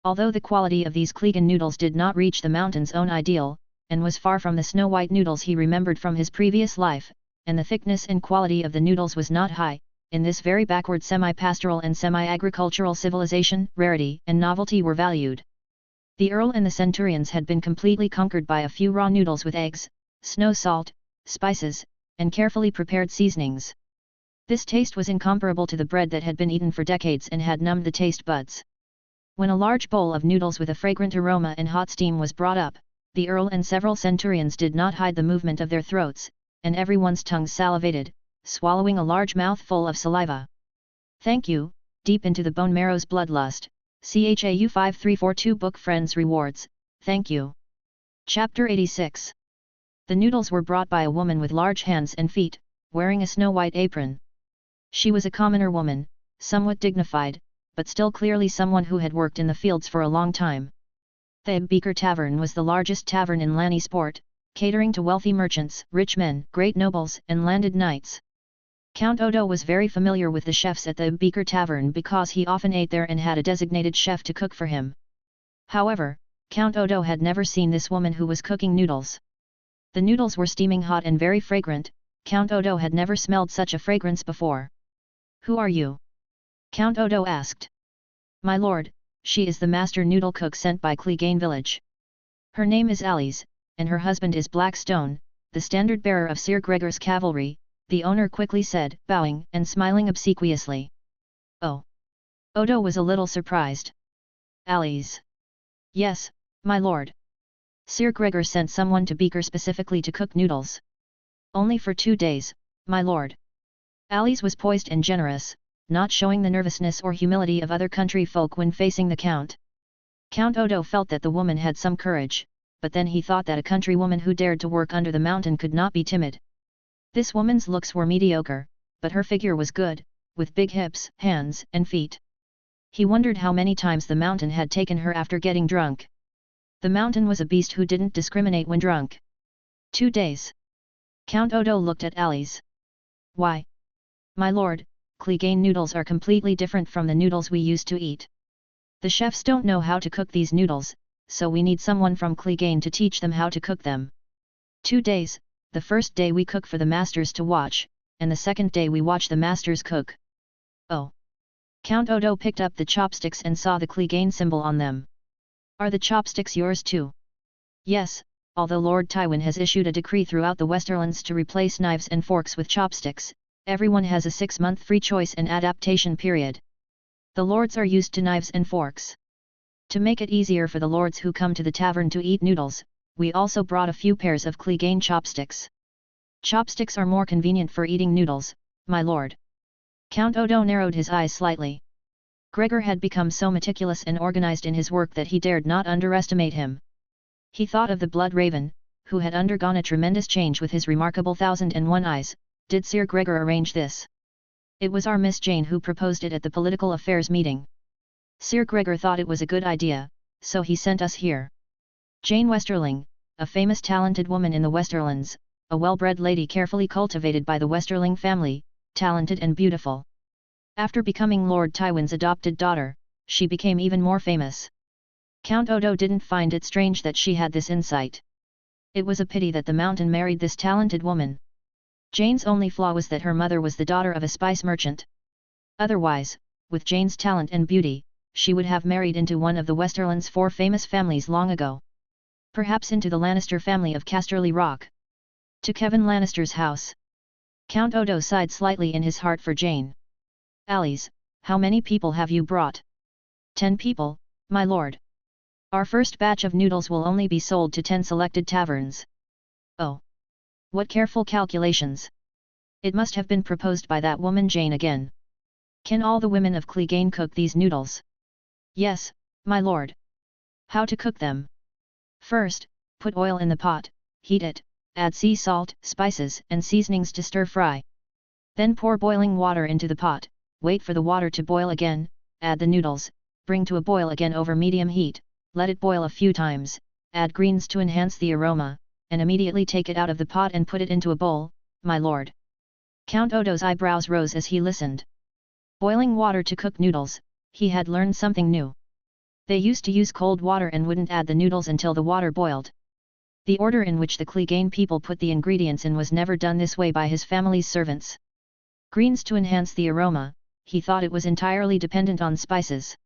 Although the quality of these Clegane noodles did not reach the Mountain's own ideal, and was far from the snow-white noodles he remembered from his previous life, and the thickness and quality of the noodles was not high, in this very backward semi-pastoral and semi-agricultural civilization, rarity and novelty were valued. The Earl and the centurions had been completely conquered by a few raw noodles with eggs, snow salt, spices, and carefully prepared seasonings. This taste was incomparable to the bread that had been eaten for decades and had numbed the taste buds. When a large bowl of noodles with a fragrant aroma and hot steam was brought up, the Earl and several centurions did not hide the movement of their throats, and everyone's tongue salivated, swallowing a large mouthful of saliva. Thank you, deep into the bone marrow's bloodlust, CHAU 5342 Book Friends Rewards, thank you. Chapter 86. The noodles were brought by a woman with large hands and feet, wearing a snow-white apron. She was a commoner woman, somewhat dignified, but still clearly someone who had worked in the fields for a long time. The Beaker Tavern was the largest tavern in Lannisport, catering to wealthy merchants, rich men, great nobles, and landed knights. Count Odo was very familiar with the chefs at the Beaker Tavern because he often ate there and had a designated chef to cook for him. However, Count Odo had never seen this woman who was cooking noodles. The noodles were steaming hot and very fragrant. Count Odo had never smelled such a fragrance before. "Who are you?" Count Odo asked. "My lord, she is the master noodle cook sent by Clegane village. Her name is Alice, and her husband is Blackstone, the standard bearer of Sir Gregor's cavalry," the owner quickly said, bowing and smiling obsequiously. Oh! Odo was a little surprised. "Alice?" "Yes, my lord. Sir Gregor sent someone to Beaker specifically to cook noodles. Only for 2 days, my lord." Alice was poised and generous, not showing the nervousness or humility of other country folk when facing the count. Count Odo felt that the woman had some courage, but then he thought that a countrywoman who dared to work under the mountain could not be timid. This woman's looks were mediocre, but her figure was good, with big hips, hands, and feet. He wondered how many times the mountain had taken her after getting drunk. The mountain was a beast who didn't discriminate when drunk. 2 days. Count Odo looked at Alice. "Why? My lord, Clegane noodles are completely different from the noodles we used to eat. The chefs don't know how to cook these noodles, so we need someone from Clegane to teach them how to cook them. 2 days, the first day we cook for the masters to watch, and the second day we watch the masters cook." "Oh." Count Odo picked up the chopsticks and saw the Clegane symbol on them. "Are the chopsticks yours too?" "Yes, although Lord Tywin has issued a decree throughout the Westerlands to replace knives and forks with chopsticks, everyone has a 6-month free choice and adaptation period. The lords are used to knives and forks. To make it easier for the lords who come to the tavern to eat noodles, we also brought a few pairs of Clegane chopsticks. Chopsticks are more convenient for eating noodles, my lord." Count Odo narrowed his eyes slightly. Gregor had become so meticulous and organized in his work that he dared not underestimate him. He thought of the Blood Raven, who had undergone a tremendous change with his remarkable 1001 eyes. Did Sir Gregor arrange this? It was our Miss Jane who proposed it at the political affairs meeting. Sir Gregor thought it was a good idea, so he sent us here. Jane Westerling, a famous talented woman in the Westerlands, a well-bred lady carefully cultivated by the Westerling family, talented and beautiful. After becoming Lord Tywin's adopted daughter, she became even more famous. Count Odo didn't find it strange that she had this insight. It was a pity that the mountain married this talented woman. Jane's only flaw was that her mother was the daughter of a spice merchant. Otherwise, with Jane's talent and beauty, she would have married into one of the Westerlands' 4 famous families long ago. Perhaps into the Lannister family of Casterly Rock. To Kevin Lannister's house. Count Odo sighed slightly in his heart for Jane. "Alice, how many people have you brought?" 10 people, my lord. Our first batch of noodles will only be sold to 10 selected taverns." "Oh! What careful calculations! It must have been proposed by that woman Jane again. Can all the women of Clegane cook these noodles?" "Yes, my lord." "How to cook them?" "First, put oil in the pot, heat it, add sea salt, spices and seasonings to stir fry. Then pour boiling water into the pot, wait for the water to boil again, add the noodles, bring to a boil again over medium heat, let it boil a few times, add greens to enhance the aroma, and immediately take it out of the pot and put it into a bowl, my lord." Count Odo's eyebrows rose as he listened. Boiling water to cook noodles, he had learned something new. They used to use cold water and wouldn't add the noodles until the water boiled. The order in which the Clegane people put the ingredients in was never done this way by his family's servants. Greens to enhance the aroma, he thought it was entirely dependent on spices.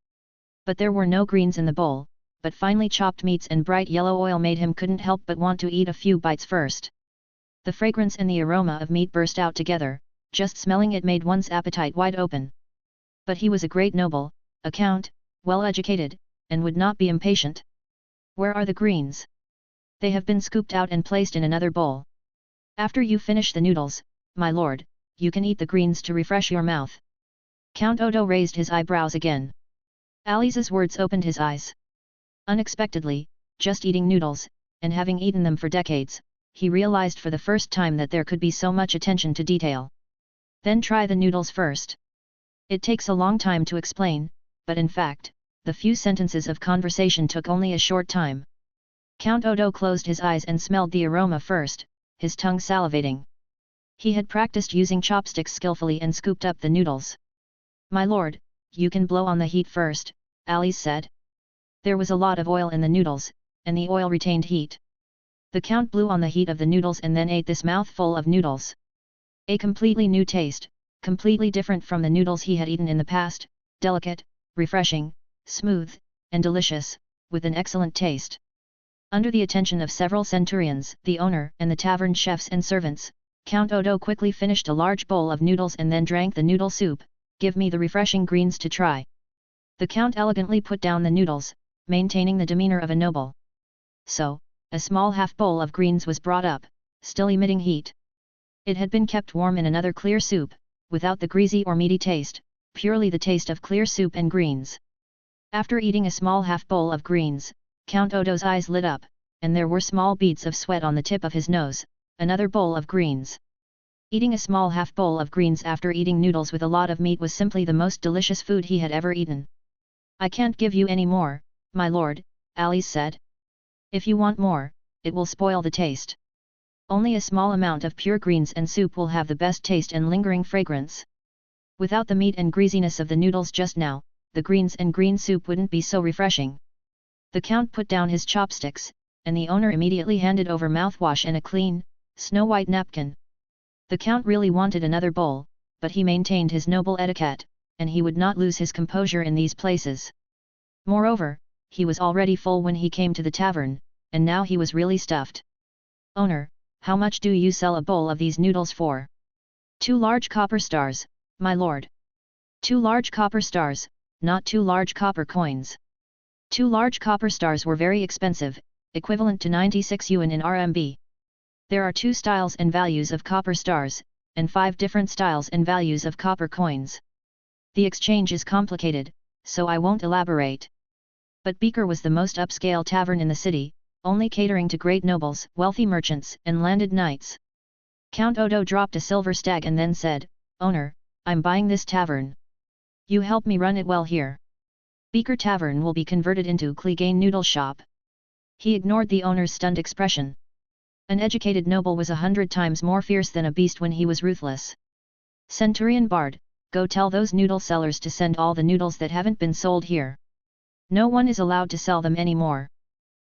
But there were no greens in the bowl, but finely chopped meats and bright yellow oil made him couldn't help but want to eat a few bites first. The fragrance and the aroma of meat burst out together, just smelling it made one's appetite wide open. But he was a great noble, a count, well educated, and would not be impatient. "Where are the greens?" "They have been scooped out and placed in another bowl. After you finish the noodles, my lord, you can eat the greens to refresh your mouth." Count Odo raised his eyebrows again. Alice's words opened his eyes. Unexpectedly, just eating noodles, and having eaten them for decades, he realized for the first time that there could be so much attention to detail. Then try the noodles first. It takes a long time to explain, but in fact, the few sentences of conversation took only a short time. Count Odo closed his eyes and smelled the aroma first, his tongue salivating. He had practiced using chopsticks skillfully and scooped up the noodles. "My lord, you can blow on the heat first," Alice said. There was a lot of oil in the noodles, and the oil retained heat. The count blew on the heat of the noodles and then ate this mouthful of noodles. A completely new taste, completely different from the noodles he had eaten in the past, delicate, refreshing, smooth, and delicious, with an excellent taste. Under the attention of several centurions, the owner and the tavern chefs and servants, Count Odo quickly finished a large bowl of noodles and then drank the noodle soup. "Give me the refreshing greens to try." The count elegantly put down the noodles, maintaining the demeanor of a noble. So, a small half bowl of greens was brought up, still emitting heat. It had been kept warm in another clear soup, without the greasy or meaty taste, purely the taste of clear soup and greens. After eating a small half bowl of greens, Count Odo's eyes lit up, and there were small beads of sweat on the tip of his nose. Another bowl of greens. Eating a small half bowl of greens after eating noodles with a lot of meat was simply the most delicious food he had ever eaten. "I can't give you any more, my lord," Alice said. "If you want more, it will spoil the taste. Only a small amount of pure greens and soup will have the best taste and lingering fragrance. Without the meat and greasiness of the noodles just now, the greens and green soup wouldn't be so refreshing." The count put down his chopsticks, and the owner immediately handed over mouthwash and a clean, snow-white napkin. The count really wanted another bowl, but he maintained his noble etiquette, and he would not lose his composure in these places. Moreover, he was already full when he came to the tavern, and now he was really stuffed. "Owner, how much do you sell a bowl of these noodles for?" "2 large copper stars, my lord." 2 large copper stars, not 2 large copper coins. 2 large copper stars were very expensive, equivalent to 96 yuan in RMB. There are 2 styles and values of copper stars, and 5 different styles and values of copper coins. The exchange is complicated, so I won't elaborate. But Beaker was the most upscale tavern in the city, only catering to great nobles, wealthy merchants, and landed knights. Count Odo dropped a silver stag and then said, "Owner, I'm buying this tavern. You help me run it well here. Beaker Tavern will be converted into Clegane Noodle Shop." He ignored the owner's stunned expression. An educated noble was 100 times more fierce than a beast when he was ruthless. "Centurion Bard, go tell those noodle sellers to send all the noodles that haven't been sold here. No one is allowed to sell them anymore."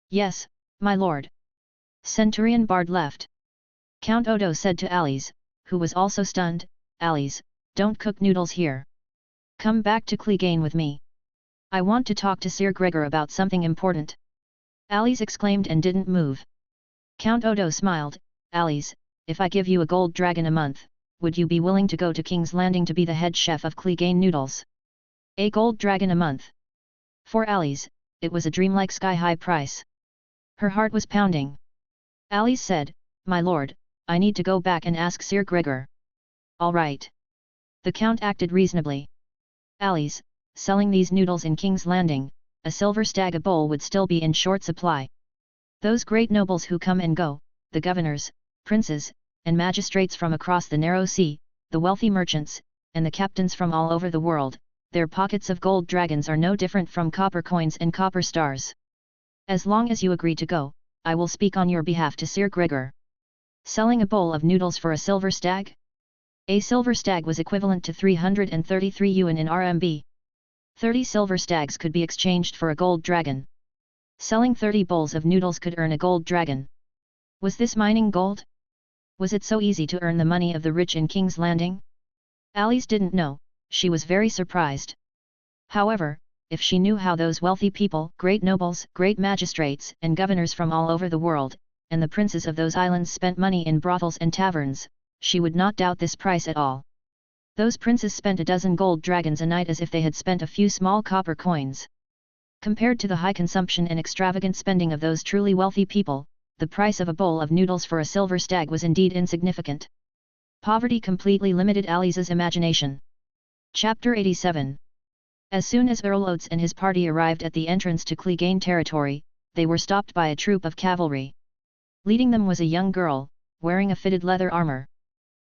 "Yes, my lord." Centurion Bard left. Count Odo said to Alice, who was also stunned, "Alice, don't cook noodles here. Come back to Clegane with me. I want to talk to Sir Gregor about something important." Alice exclaimed and didn't move. Count Odo smiled, "Alice, if I give you a gold dragon a month, would you be willing to go to King's Landing to be the head chef of Clegane Noodles?" A gold dragon a month. For Alice, it was a dreamlike sky-high price. Her heart was pounding. Alice said, "My lord, I need to go back and ask Sir Gregor." "All right." The count acted reasonably. "Alice, selling these noodles in King's Landing, a silver stag a bowl would still be in short supply. Those great nobles who come and go, the governors, princes, and magistrates from across the narrow sea, the wealthy merchants, and the captains from all over the world, their pockets of gold dragons are no different from copper coins and copper stars. As long as you agree to go, I will speak on your behalf to Sir Gregor." Selling a bowl of noodles for a silver stag? A silver stag was equivalent to 333 yuan in RMB. 30 silver stags could be exchanged for a gold dragon. Selling 30 bowls of noodles could earn a gold dragon. Was this mining gold? Was it so easy to earn the money of the rich in King's Landing? Alice didn't know, she was very surprised. However, if she knew how those wealthy people, great nobles, great magistrates, and governors from all over the world, and the princes of those islands spent money in brothels and taverns, she would not doubt this price at all. Those princes spent a dozen gold dragons a night as if they had spent a few small copper coins. Compared to the high consumption and extravagant spending of those truly wealthy people, the price of a bowl of noodles for a silver stag was indeed insignificant. Poverty completely limited Alice's imagination. Chapter 87. As soon as Earl Oates and his party arrived at the entrance to Clegane territory, they were stopped by a troop of cavalry. Leading them was a young girl, wearing a fitted leather armor.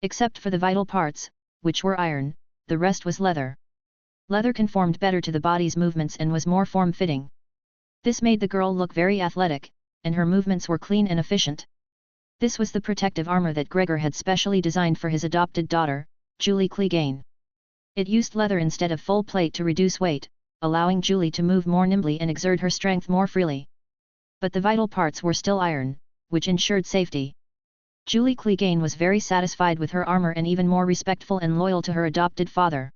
Except for the vital parts, which were iron, the rest was leather. Leather conformed better to the body's movements and was more form-fitting. This made the girl look very athletic, and her movements were clean and efficient. This was the protective armor that Gregor had specially designed for his adopted daughter, Julie Clegane. It used leather instead of full plate to reduce weight, allowing Julie to move more nimbly and exert her strength more freely. But the vital parts were still iron, which ensured safety. Julie Clegane was very satisfied with her armor and even more respectful and loyal to her adopted father.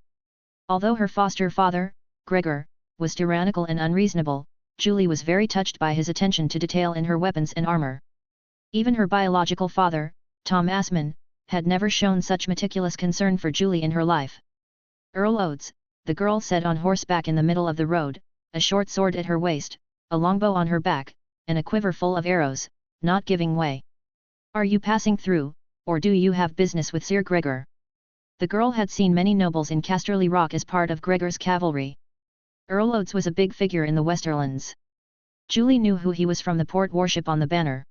Although her foster father, Gregor, was tyrannical and unreasonable, Julie was very touched by his attention to detail in her weapons and armor. Even her biological father, Tom Assman, had never shown such meticulous concern for Julie in her life. Earl Oates, the girl sat on horseback in the middle of the road, a short sword at her waist, a longbow on her back, and a quiver full of arrows, not giving way. "Are you passing through, or do you have business with Sir Gregor?" The girl had seen many nobles in Casterly Rock as part of Gregor's cavalry. Earl Oates was a big figure in the Westerlands. Julie knew who he was from the port warship on the banner.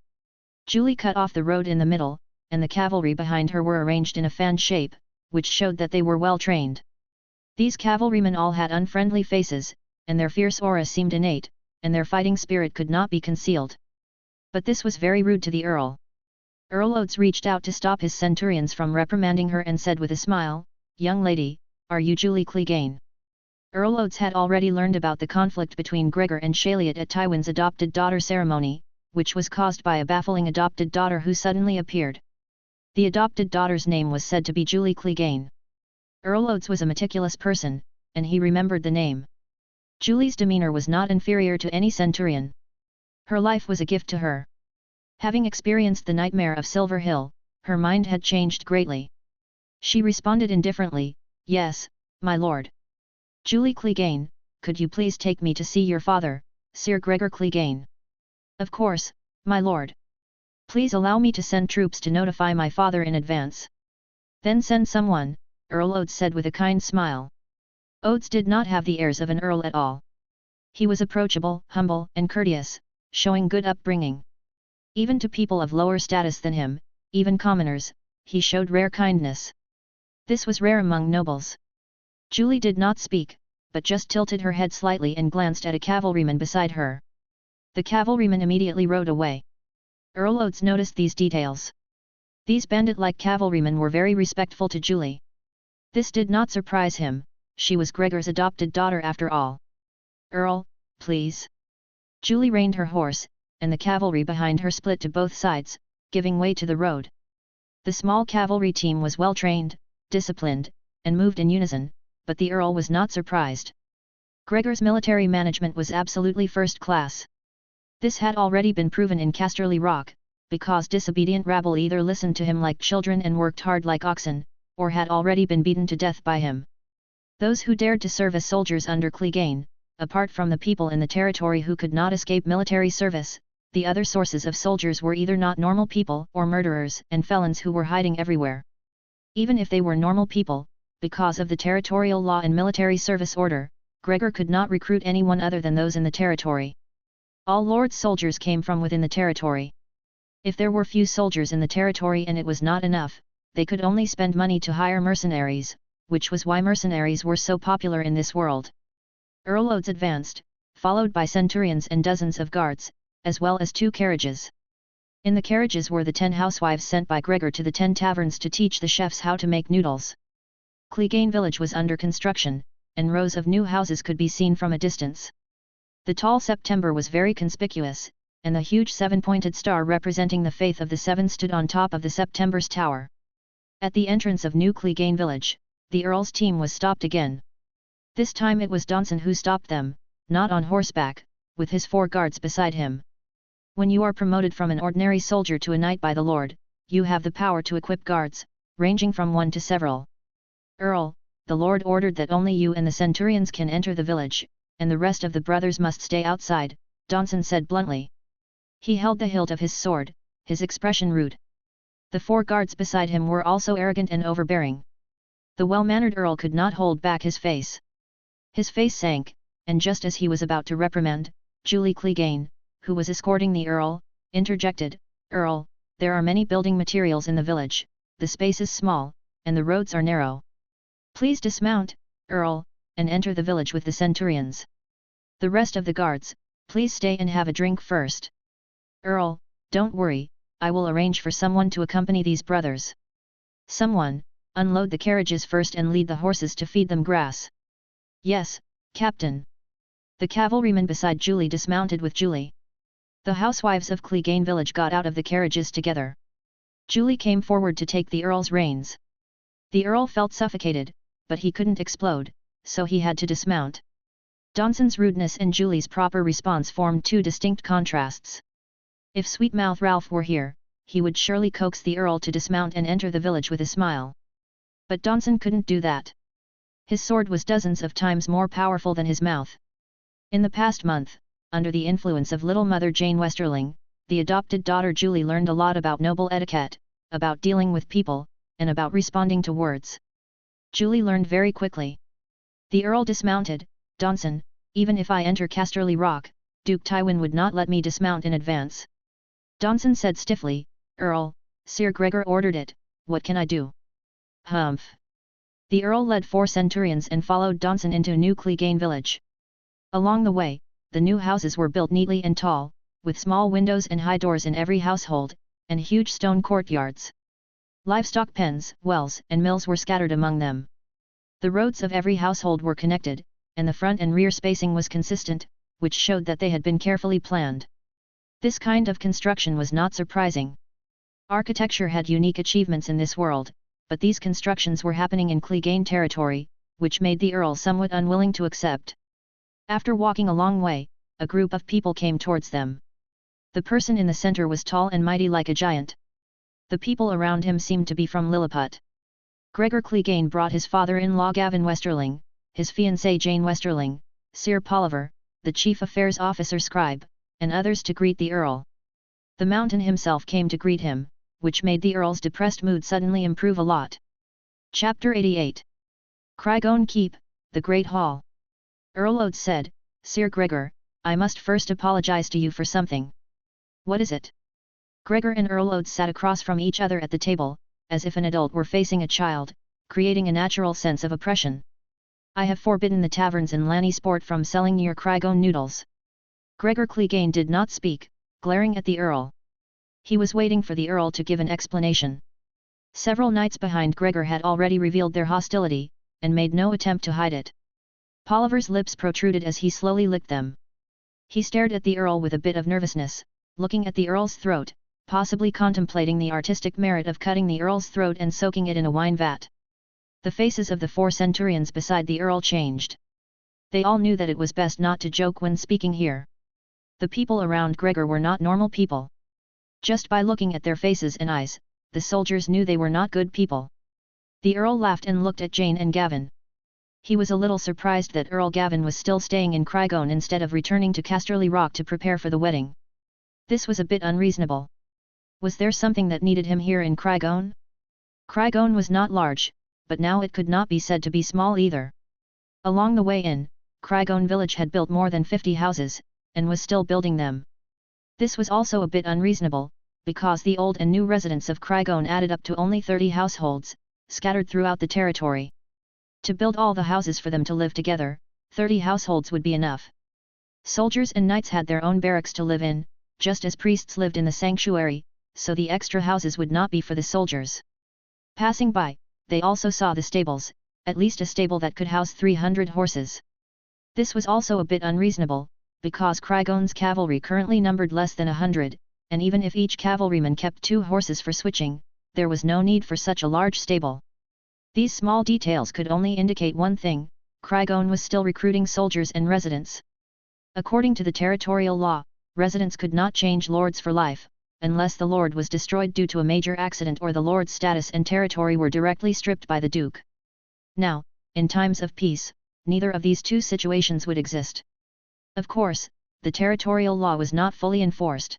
Julie cut off the road in the middle, and the cavalry behind her were arranged in a fan shape, which showed that they were well trained. These cavalrymen all had unfriendly faces, and their fierce aura seemed innate, and their fighting spirit could not be concealed. But this was very rude to the Earl. Earl Oates reached out to stop his centurions from reprimanding her and said with a smile, "Young lady, are you Julie Clegane?" Earl Oates had already learned about the conflict between Gregor and Shaliot at Tywin's adopted daughter ceremony, which was caused by a baffling adopted daughter who suddenly appeared. The adopted daughter's name was said to be Julie Clegane. Earl Oates was a meticulous person, and he remembered the name. Julie's demeanor was not inferior to any centurion. Her life was a gift to her. Having experienced the nightmare of Silver Hill, her mind had changed greatly. She responded indifferently, "Yes, my lord." "Julie Clegane, could you please take me to see your father, Sir Gregor Clegane?" "Of course, my lord. Please allow me to send troops to notify my father in advance." "Then send someone," Earl Oates said with a kind smile. Oates did not have the airs of an earl at all. He was approachable, humble, and courteous, showing good upbringing. Even to people of lower status than him, even commoners, he showed rare kindness. This was rare among nobles. Julie did not speak, but just tilted her head slightly and glanced at a cavalryman beside her. The cavalryman immediately rode away. Earl Oates noticed these details. These bandit-like cavalrymen were very respectful to Julie. This did not surprise him, she was Gregor's adopted daughter after all. "Earl, please." Julie reined her horse, and the cavalry behind her split to both sides, giving way to the road. The small cavalry team was well trained, disciplined, and moved in unison, but the Earl was not surprised. Gregor's military management was absolutely first class. This had already been proven in Casterly Rock, because disobedient rabble either listened to him like children and worked hard like oxen, or had already been beaten to death by him. Those who dared to serve as soldiers under Clegane, apart from the people in the territory who could not escape military service, the other sources of soldiers were either not normal people or murderers and felons who were hiding everywhere. Even if they were normal people, because of the territorial law and military service order, Gregor could not recruit anyone other than those in the territory. All Lord's soldiers came from within the territory. If there were few soldiers in the territory and it was not enough, they could only spend money to hire mercenaries, which was why mercenaries were so popular in this world. Earl Oates advanced, followed by centurions and dozens of guards, as well as 2 carriages. In the carriages were the 10 housewives sent by Gregor to the 10 taverns to teach the chefs how to make noodles. Clegane village was under construction, and rows of new houses could be seen from a distance. The tall September was very conspicuous, and the huge 7-pointed star representing the faith of the seven stood on top of the September's tower. At the entrance of New Clegane village, the Earl's team was stopped again. This time it was Donson who stopped them, not on horseback, with his 4 guards beside him. "When you are promoted from an ordinary soldier to a knight by the Lord, you have the power to equip guards, ranging from 1 to several. Earl, the Lord ordered that only you and the centurions can enter the village, and the rest of the brothers must stay outside," Donson said bluntly. He held the hilt of his sword, his expression rude. The 4 guards beside him were also arrogant and overbearing. The well-mannered Earl could not hold back his face. His face sank, and just as he was about to reprimand, Julie Clegane, who was escorting the Earl, interjected, "Earl, there are many building materials in the village, the space is small, and the roads are narrow. Please dismount, Earl, and enter the village with the centurions. The rest of the guards, please stay and have a drink first. Earl, don't worry, I will arrange for someone to accompany these brothers. Someone, unload the carriages first and lead the horses to feed them grass." "Yes, Captain." The cavalryman beside Julie dismounted with Julie. The housewives of Clegane village got out of the carriages together. Julie came forward to take the Earl's reins. The Earl felt suffocated, but he couldn't explode, so he had to dismount. Donson's rudeness and Julie's proper response formed two distinct contrasts. If Sweetmouth Ralph were here, he would surely coax the Earl to dismount and enter the village with a smile. But Donson couldn't do that. His sword was dozens of times more powerful than his mouth. In the past month, under the influence of little mother Jane Westerling, the adopted daughter Julie learned a lot about noble etiquette, about dealing with people, and about responding to words. Julie learned very quickly. The Earl dismounted. "Donson, even if I enter Casterly Rock, Duke Tywin would not let me dismount in advance." Donson said stiffly, "Earl, Sir Gregor ordered it, what can I do?" "Humph." The Earl led 4 centurions and followed Donson into New Clegane village. Along the way, the new houses were built neatly and tall, with small windows and high doors in every household, and huge stone courtyards. Livestock pens, wells and mills were scattered among them. The roads of every household were connected, and the front and rear spacing was consistent, which showed that they had been carefully planned. This kind of construction was not surprising. Architecture had unique achievements in this world, but these constructions were happening in Clegane territory, which made the Earl somewhat unwilling to accept. After walking a long way, a group of people came towards them. The person in the center was tall and mighty like a giant. The people around him seemed to be from Lilliput. Gregor Clegane brought his father-in-law Gavin Westerling, his fiancée Jane Westerling, Sir Polliver, the chief affairs officer scribe, and others to greet the Earl. The Mountain himself came to greet him, which made the Earl's depressed mood suddenly improve a lot. Chapter 88. Crygone Keep, the Great Hall. Earl Oates said, "Sir Gregor, I must first apologize to you for something." "What is it?" Gregor and Earl Oates sat across from each other at the table, as if an adult were facing a child, creating a natural sense of oppression. "I have forbidden the taverns in Lannisport from selling your Crygone noodles." Gregor Clegane did not speak, glaring at the Earl. He was waiting for the Earl to give an explanation. Several knights behind Gregor had already revealed their hostility, and made no attempt to hide it. Polliver's lips protruded as he slowly licked them. He stared at the Earl with a bit of nervousness, looking at the Earl's throat, possibly contemplating the artistic merit of cutting the Earl's throat and soaking it in a wine vat. The faces of the 4 centurions beside the Earl changed. They all knew that it was best not to joke when speaking here. The people around Gregor were not normal people. Just by looking at their faces and eyes, the soldiers knew they were not good people. The Earl laughed and looked at Jane and Gavin. He was a little surprised that Earl Gavin was still staying in Crygone instead of returning to Casterly Rock to prepare for the wedding. This was a bit unreasonable. Was there something that needed him here in Crygone? Crygone was not large, but now it could not be said to be small either. Along the way in, Crygone village had built more than 50 houses, and was still building them. This was also a bit unreasonable, because the old and new residents of Crygone added up to only 30 households, scattered throughout the territory. To build all the houses for them to live together, 30 households would be enough. Soldiers and knights had their own barracks to live in, just as priests lived in the sanctuary, so the extra houses would not be for the soldiers. Passing by, they also saw the stables, at least a stable that could house 300 horses. This was also a bit unreasonable, because Crygone's cavalry currently numbered less than 100, and even if each cavalryman kept 2 horses for switching, there was no need for such a large stable. These small details could only indicate one thing: Crygone was still recruiting soldiers and residents. According to the territorial law, residents could not change lords for life, unless the lord was destroyed due to a major accident or the lord's status and territory were directly stripped by the duke. Now, in times of peace, neither of these 2 situations would exist. Of course, the territorial law was not fully enforced.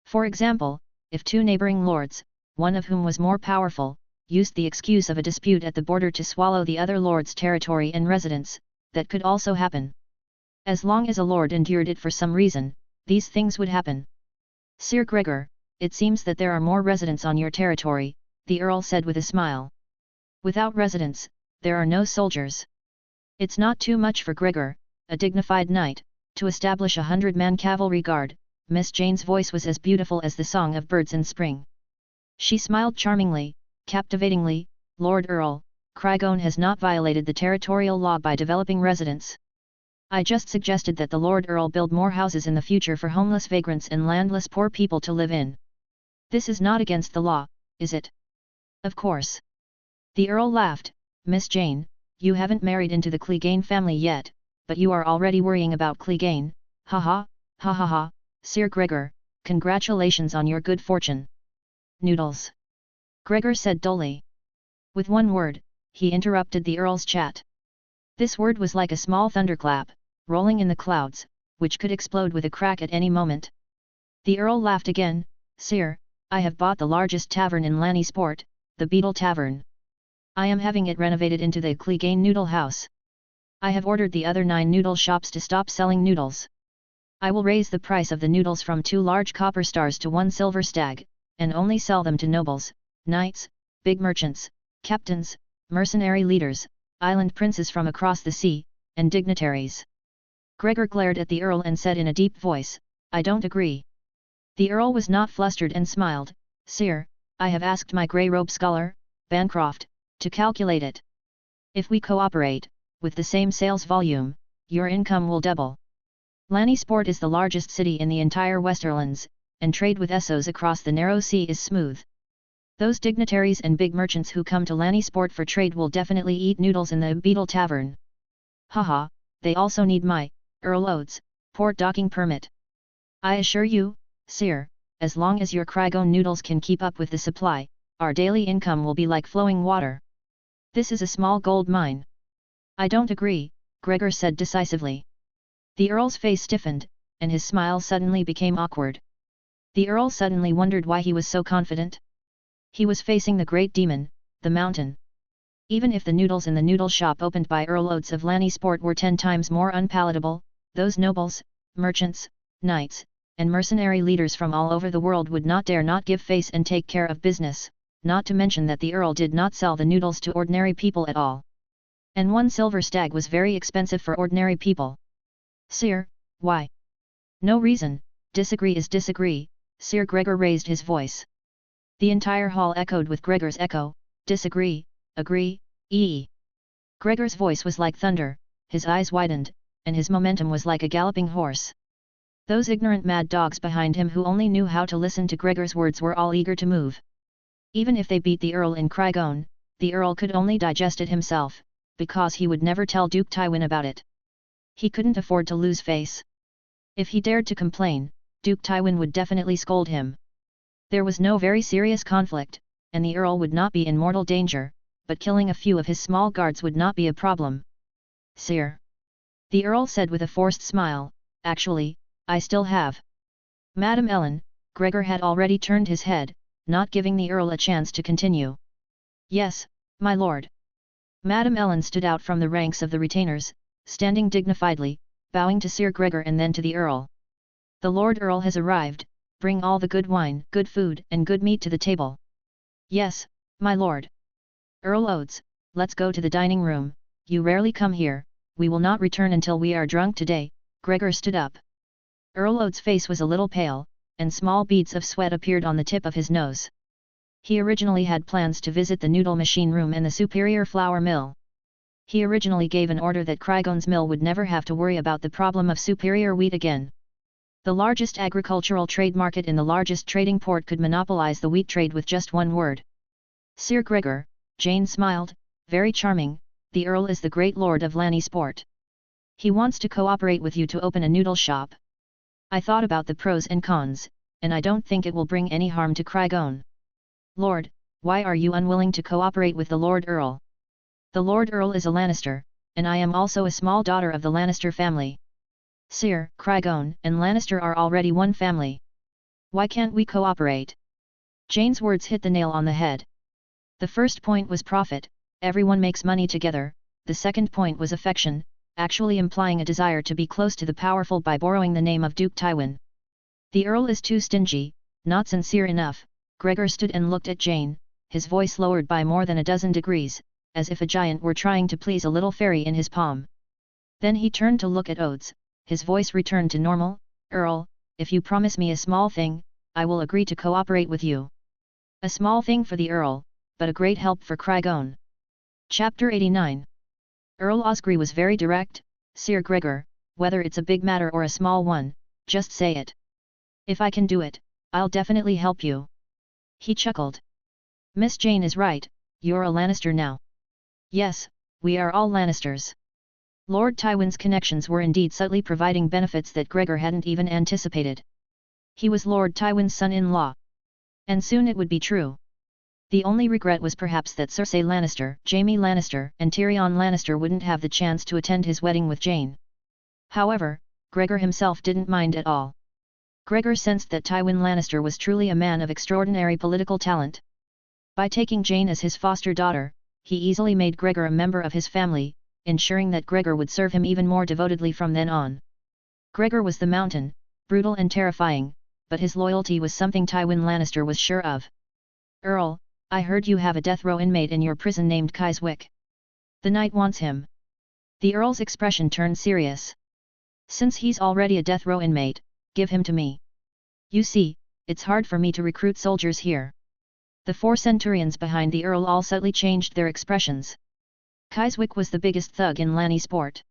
For example, if 2 neighboring lords, one of whom was more powerful, used the excuse of a dispute at the border to swallow the other lord's territory and residence, that could also happen. As long as a lord endured it for some reason, these things would happen. Sir Gregor, it seems that there are more residents on your territory, the Earl said with a smile. Without residents, there are no soldiers. It's not too much for Gregor, a dignified knight, to establish 100-man cavalry guard. Miss Jane's voice was as beautiful as the song of birds in spring. She smiled charmingly, captivatingly. Lord Earl, Crygone has not violated the territorial law by developing residents. I just suggested that the Lord Earl build more houses in the future for homeless vagrants and landless poor people to live in. This is not against the law, is it? Of course. The Earl laughed. Miss Jane, you haven't married into the Clegane family yet, but you are already worrying about Clegane. Ha ha, ha ha ha. Sir Gregor, congratulations on your good fortune. Noodles. Gregor said dully. With one word, he interrupted the Earl's chat. This word was like a small thunderclap, rolling in the clouds, which could explode with a crack at any moment. The Earl laughed again. Sir, I have bought the largest tavern in Lannisport, the Beetle Tavern. I am having it renovated into the Clegane Noodle House. I have ordered the other 9 noodle shops to stop selling noodles. I will raise the price of the noodles from 2 large copper stars to 1 silver stag, and only sell them to nobles, knights, big merchants, captains, mercenary leaders, island princes from across the sea, and dignitaries. Gregor glared at the Earl and said in a deep voice, I don't agree. The Earl was not flustered and smiled. Sir, I have asked my grey-robe scholar, Bancroft, to calculate it. If we cooperate, with the same sales volume, your income will double. Lannisport is the largest city in the entire Westerlands, and trade with Essos across the narrow sea is smooth. Those dignitaries and big merchants who come to Lannisport for trade will definitely eat noodles in the Beetle Tavern. Haha, they also need my, Earl Oates, port docking permit. I assure you, sir, as long as your Crygone noodles can keep up with the supply, our daily income will be like flowing water. This is a small gold mine. I don't agree, Gregor said decisively. The Earl's face stiffened, and his smile suddenly became awkward. The Earl suddenly wondered why he was so confident. He was facing the great demon, the mountain. Even if the noodles in the noodle shop opened by Earl Oates of Lannisport were 10 times more unpalatable, those nobles, merchants, knights, and mercenary leaders from all over the world would not dare not give face and take care of business, not to mention that the Earl did not sell the noodles to ordinary people at all. And 1 silver stag was very expensive for ordinary people. Sir, why? No reason, disagree is disagree, Sir Gregor raised his voice. The entire hall echoed with Gregor's echo, disagree, agree, Gregor's voice was like thunder, his eyes widened, and his momentum was like a galloping horse. Those ignorant mad dogs behind him who only knew how to listen to Gregor's words were all eager to move. Even if they beat the Earl in Crygone, the Earl could only digest it himself, because he would never tell Duke Tywin about it. He couldn't afford to lose face. If he dared to complain, Duke Tywin would definitely scold him. There was no very serious conflict, and the Earl would not be in mortal danger, but killing a few of his small guards would not be a problem. Sir. The Earl said with a forced smile, actually, I still have. Madam Ellen, Gregor had already turned his head, not giving the Earl a chance to continue. Yes, my lord. Madam Ellen stood out from the ranks of the retainers, standing dignifiedly, bowing to Sir Gregor and then to the Earl. The Lord Earl has arrived, bring all the good wine, good food and good meat to the table. Yes, my lord. Earl Oates, let's go to the dining room, you rarely come here, we will not return until we are drunk today. Gregor stood up. Earl Oates' face was a little pale, and small beads of sweat appeared on the tip of his nose. He originally had plans to visit the noodle machine room and the superior flour mill. He originally gave an order that Crygone's mill would never have to worry about the problem of superior wheat again. The largest agricultural trade market in the largest trading port could monopolize the wheat trade with just one word. Sir Gregor, Jane smiled, very charming, the Earl is the great lord of Lannisport. He wants to cooperate with you to open a noodle shop. I thought about the pros and cons, and I don't think it will bring any harm to Crygone. Lord, why are you unwilling to cooperate with the Lord Earl? The Lord Earl is a Lannister, and I am also a small daughter of the Lannister family. Sir, Crygone and Lannister are already one family. Why can't we cooperate? Jane's words hit the nail on the head. The first point was profit, everyone makes money together, the second point was affection, actually implying a desire to be close to the powerful by borrowing the name of Duke Tywin. The Earl is too stingy, not sincere enough. Gregor stood and looked at Jane, his voice lowered by more than a dozen degrees, as if a giant were trying to please a little fairy in his palm. Then he turned to look at Oates, his voice returned to normal. Earl, if you promise me a small thing, I will agree to cooperate with you. A small thing for the Earl, but a great help for Craigone. Chapter 89. Earl Osgry was very direct. Sir Gregor, whether it's a big matter or a small one, just say it. If I can do it, I'll definitely help you. He chuckled. Miss Jane is right, you're a Lannister now. Yes, we are all Lannisters. Lord Tywin's connections were indeed subtly providing benefits that Gregor hadn't even anticipated. He was Lord Tywin's son-in-law. And soon it would be true. The only regret was perhaps that Cersei Lannister, Jaime Lannister, and Tyrion Lannister wouldn't have the chance to attend his wedding with Jane. However, Gregor himself didn't mind at all. Gregor sensed that Tywin Lannister was truly a man of extraordinary political talent. By taking Jane as his foster daughter, he easily made Gregor a member of his family, ensuring that Gregor would serve him even more devotedly from then on. Gregor was the Mountain, brutal and terrifying, but his loyalty was something Tywin Lannister was sure of. Earl, I heard you have a death row inmate in your prison named Kyswick. The knight wants him. The Earl's expression turned serious. Since he's already a death row inmate, give him to me. You see, it's hard for me to recruit soldiers here. The 4 centurions behind the Earl all subtly changed their expressions. Kyswick was the biggest thug in Lannisport.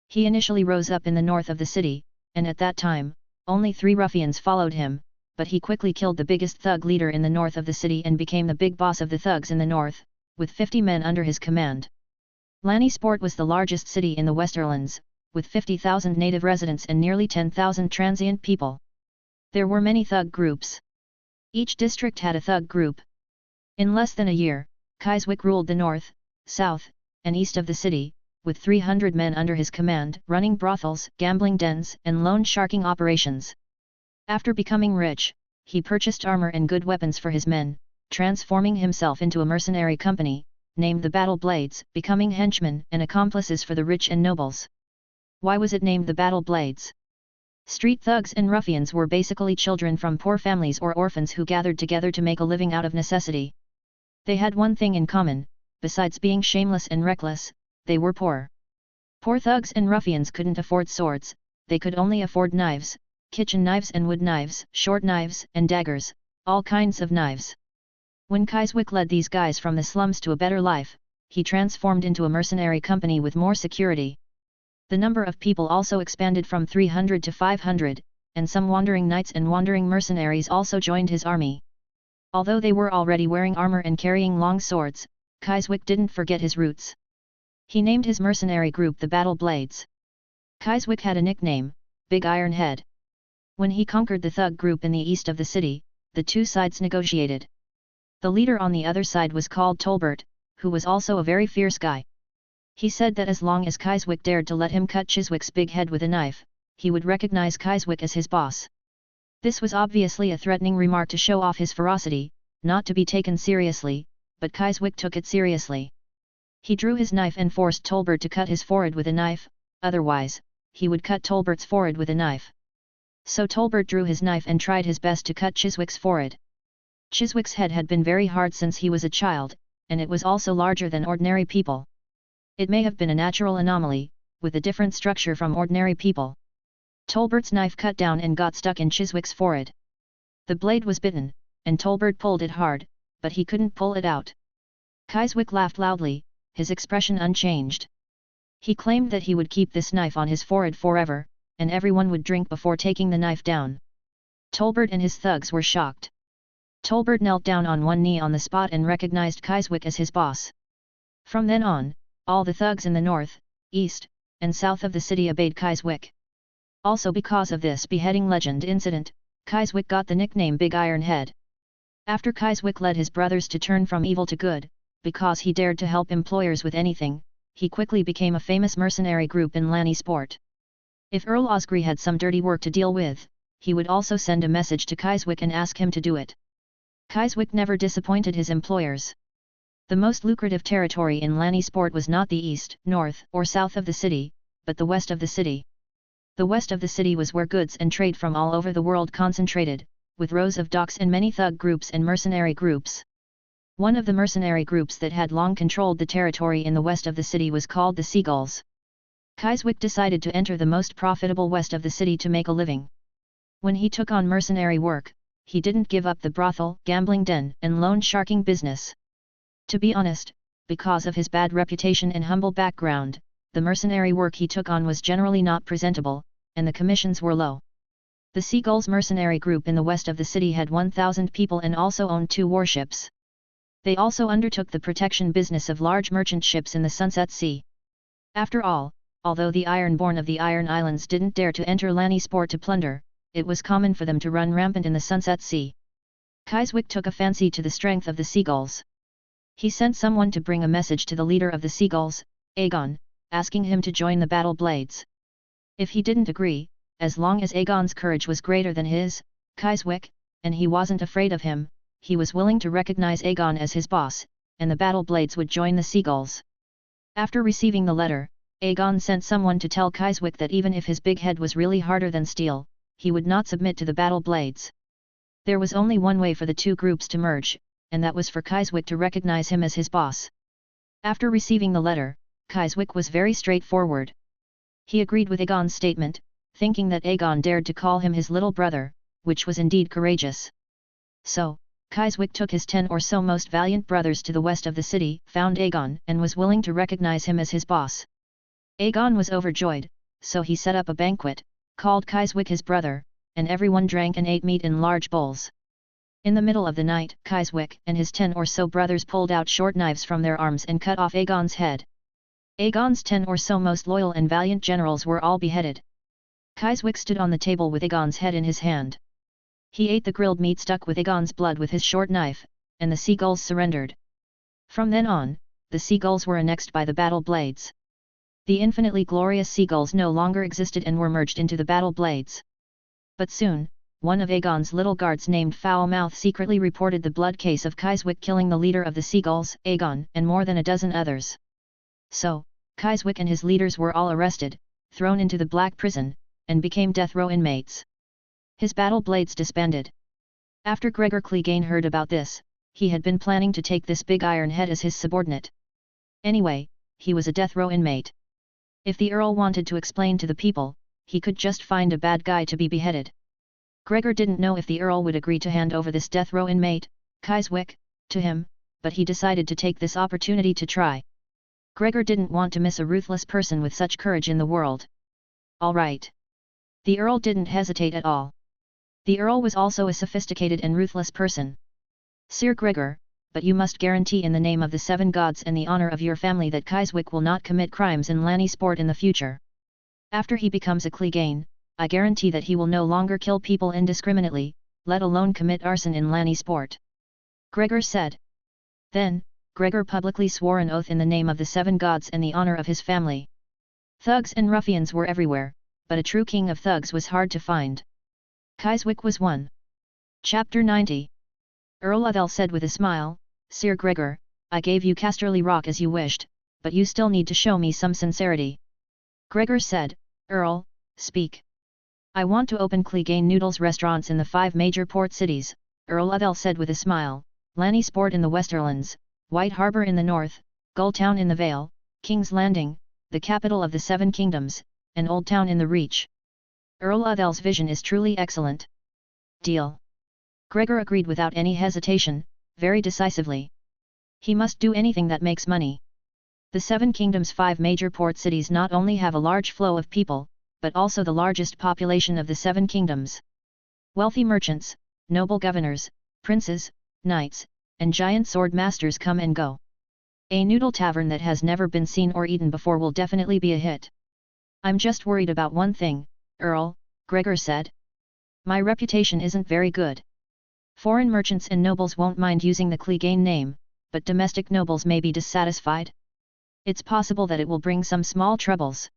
He initially rose up in the north of the city, and at that time, only 3 ruffians followed him, but he quickly killed the biggest thug leader in the north of the city and became the big boss of the thugs in the north, with 50 men under his command. Lannisport was the largest city in the Westerlands, with 50,000 native residents and nearly 10,000 transient people. There were many thug groups. Each district had a thug group. In less than a year, Kyswick ruled the north, south, and east of the city, with 300 men under his command, running brothels, gambling dens, and loan sharking operations. After becoming rich, he purchased armor and good weapons for his men, transforming himself into a mercenary company, named the Battle Blades, becoming henchmen and accomplices for the rich and nobles. Why was it named the Battle Blades? Street thugs and ruffians were basically children from poor families or orphans who gathered together to make a living out of necessity. They had one thing in common, besides being shameless and reckless, they were poor. Poor thugs and ruffians couldn't afford swords, they could only afford knives, kitchen knives and wood knives, short knives and daggers, all kinds of knives. When Kyswick led these guys from the slums to a better life, he transformed into a mercenary company with more security. The number of people also expanded from 300 to 500, and some wandering knights and wandering mercenaries also joined his army. Although they were already wearing armor and carrying long swords, Kyswick didn't forget his roots. He named his mercenary group the Battle Blades. Kyswick had a nickname, Big Iron Head. When he conquered the thug group in the east of the city, the 2 sides negotiated. The leader on the other side was called Tolbert, who was also a very fierce guy. He said that as long as Kyswick dared to let him cut Chiswick's big head with a knife, he would recognize Kyswick as his boss. This was obviously a threatening remark to show off his ferocity, not to be taken seriously, but Kyswick took it seriously. He drew his knife and forced Tolbert to cut his forehead with a knife, otherwise, he would cut Tolbert's forehead with a knife. So Tolbert drew his knife and tried his best to cut Chiswick's forehead. Chiswick's head had been very hard since he was a child, and it was also larger than ordinary people. It may have been a natural anomaly, with a different structure from ordinary people. Tolbert's knife cut down and got stuck in Chiswick's forehead. The blade was bitten, and Tolbert pulled it hard, but he couldn't pull it out. Kyswick laughed loudly, his expression unchanged. He claimed that he would keep this knife on his forehead forever, and everyone would drink before taking the knife down. Tolbert and his thugs were shocked. Tolbert knelt down on one knee on the spot and recognized Kyswick as his boss. From then on, all the thugs in the north, east, and south of the city obeyed Kyswick. Also because of this beheading legend incident, Kyswick got the nickname Big Iron Head. After Kyswick led his brothers to turn from evil to good, because he dared to help employers with anything, he quickly became a famous mercenary group in Lannisport. If Earl Osgry had some dirty work to deal with, he would also send a message to Kyswick and ask him to do it. Kyswick never disappointed his employers. The most lucrative territory in Lannisport was not the east, north, or south of the city, but the west of the city. The west of the city was where goods and trade from all over the world concentrated, with rows of docks and many thug groups and mercenary groups. One of the mercenary groups that had long controlled the territory in the west of the city was called the Seagulls. Kyswick decided to enter the most profitable west of the city to make a living. When he took on mercenary work, he didn't give up the brothel, gambling den, and loan sharking business. To be honest, because of his bad reputation and humble background, the mercenary work he took on was generally not presentable, and the commissions were low. The Seagulls mercenary group in the west of the city had 1,000 people and also owned 2 warships. They also undertook the protection business of large merchant ships in the Sunset Sea. After all, although the Ironborn of the Iron Islands didn't dare to enter Lannisport to plunder, it was common for them to run rampant in the Sunset Sea. Kyswick took a fancy to the strength of the Seagulls. He sent someone to bring a message to the leader of the Seagulls, Aegon, asking him to join the Battle Blades. If he didn't agree, as long as Aegon's courage was greater than his, Kyswick, and he wasn't afraid of him, he was willing to recognize Aegon as his boss, and the Battle Blades would join the Seagulls. After receiving the letter, Aegon sent someone to tell Kyswick that even if his big head was really harder than steel, he would not submit to the Battle Blades. There was only one way for the 2 groups to merge, and that was for Kyswick to recognize him as his boss. After receiving the letter, Kyswick was very straightforward. He agreed with Aegon's statement, thinking that Aegon dared to call him his little brother, which was indeed courageous. So, Kyswick took his 10 or so most valiant brothers to the west of the city, found Aegon, and was willing to recognize him as his boss. Aegon was overjoyed, so he set up a banquet, called Kyswick his brother, and everyone drank and ate meat in large bowls. In the middle of the night, Kyswick and his 10 or so brothers pulled out short knives from their arms and cut off Aegon's head. Aegon's 10 or so most loyal and valiant generals were all beheaded. Kyswick stood on the table with Aegon's head in his hand. He ate the grilled meat stuck with Aegon's blood with his short knife, and the Seagulls surrendered. From then on, the Seagulls were annexed by the Battle Blades. The infinitely glorious Seagulls no longer existed and were merged into the Battle Blades. But soon, one of Aegon's little guards named Foulmouth secretly reported the blood case of Kyswick killing the leader of the Seagulls, Aegon, and more than a dozen others. So, Kyswick and his leaders were all arrested, thrown into the Black Prison, and became death row inmates. His Battle Blades disbanded. After Gregor Clegane heard about this, he had been planning to take this big iron head as his subordinate. Anyway, he was a death row inmate. If the Earl wanted to explain to the people, he could just find a bad guy to be beheaded. Gregor didn't know if the Earl would agree to hand over this death row inmate, Kyswick, to him, but he decided to take this opportunity to try. Gregor didn't want to miss a ruthless person with such courage in the world. All right. The Earl didn't hesitate at all. The Earl was also a sophisticated and ruthless person. Sir Gregor, but you must guarantee in the name of the 7 gods and the honor of your family that Kyswick will not commit crimes in Lannisport in the future. After he becomes a Clegane, I guarantee that he will no longer kill people indiscriminately, let alone commit arson in Lannisport. Gregor said. Then, Gregor publicly swore an oath in the name of the 7 gods and the honor of his family. Thugs and ruffians were everywhere, but a true king of thugs was hard to find. Kyswick was one. Chapter 90. Earl Uthel said with a smile, Sir Gregor, I gave you Casterly Rock as you wished, but you still need to show me some sincerity. Gregor said, Earl, speak. I want to open Clegane Noodles restaurants in the 5 major port cities, Earl Uthel said with a smile, Lannisport in the Westerlands, White Harbour in the north, Gulltown in the Vale, King's Landing, the capital of the 7 kingdoms, and Old Town in the Reach. Earl Uthel's vision is truly excellent. Deal. Gregor agreed without any hesitation, very decisively. He must do anything that makes money. The 7 kingdoms' 5 major port cities not only have a large flow of people, but also the largest population of the 7 kingdoms. Wealthy merchants, noble governors, princes, knights, and giant sword masters come and go. A noodle tavern that has never been seen or eaten before will definitely be a hit. I'm just worried about one thing, Earl, Gregor said. My reputation isn't very good. Foreign merchants and nobles won't mind using the Clegane name, but domestic nobles may be dissatisfied. It's possible that it will bring some small troubles.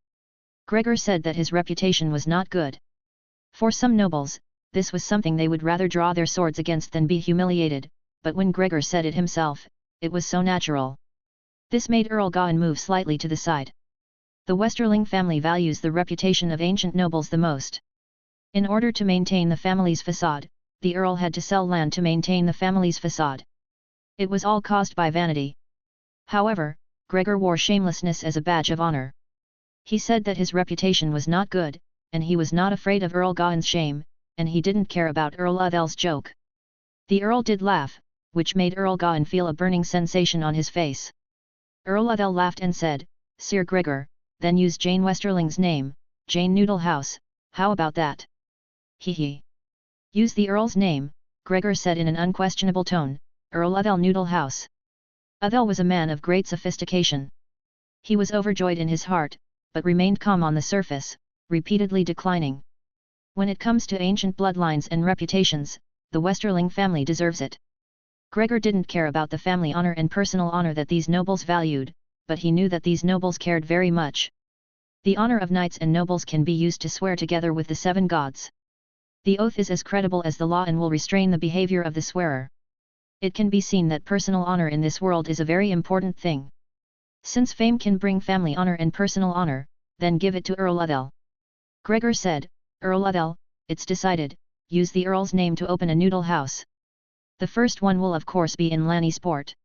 Gregor said that his reputation was not good. For some nobles, this was something they would rather draw their swords against than be humiliated, but when Gregor said it himself, it was so natural. This made Earl Gawain move slightly to the side. The Westerling family values the reputation of ancient nobles the most. In order to maintain the family's facade, the Earl had to sell land to maintain the family's facade. It was all caused by vanity. However, Gregor wore shamelessness as a badge of honor. He said that his reputation was not good, and he was not afraid of Earl Gawain's shame, and he didn't care about Earl Uthel's joke. The Earl did laugh, which made Earl Gawain feel a burning sensation on his face. Earl Uthel laughed and said, "Sir Gregor, then use Jane Westerling's name, Jane Noodle House, how about that?" "Hee hee. Use the Earl's name," Gregor said in an unquestionable tone, "Earl Uthel Noodle House." Uthel was a man of great sophistication. He was overjoyed in his heart, but remained calm on the surface, repeatedly declining. When it comes to ancient bloodlines and reputations, the Westerling family deserves it. Gregor didn't care about the family honor and personal honor that these nobles valued, but he knew that these nobles cared very much. The honor of knights and nobles can be used to swear together with the seven gods. The oath is as credible as the law and will restrain the behavior of the swearer. It can be seen that personal honor in this world is a very important thing. Since fame can bring family honor and personal honor, then give it to Earl Uthel. Gregor said, "Earl Uthel, it's decided, use the Earl's name to open a noodle house. The first one will of course be in Lannisport.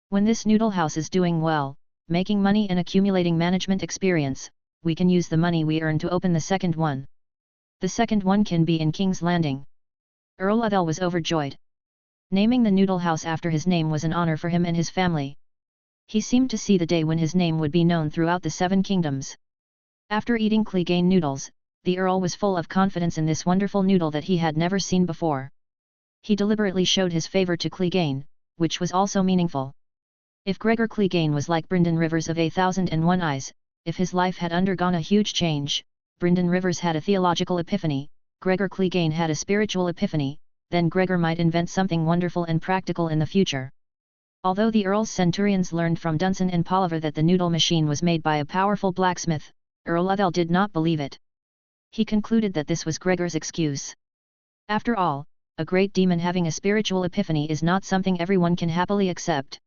When this noodle house is doing well, making money and accumulating management experience, we can use the money we earn to open the second one. The second one can be in King's Landing." Earl Uthel was overjoyed. Naming the noodle house after his name was an honor for him and his family. He seemed to see the day when his name would be known throughout the Seven Kingdoms. After eating Clegane noodles, the Earl was full of confidence in this wonderful noodle that he had never seen before. He deliberately showed his favor to Clegane, which was also meaningful. If Gregor Clegane was like Brynden Rivers of 1001 Eyes, if his life had undergone a huge change, Brynden Rivers had a theological epiphany, Gregor Clegane had a spiritual epiphany, then Gregor might invent something wonderful and practical in the future. Although the Earl's centurions learned from Dunson and Polliver that the noodle machine was made by a powerful blacksmith, Earl Uthel did not believe it. He concluded that this was Gregor's excuse. After all, a great demon having a spiritual epiphany is not something everyone can happily accept.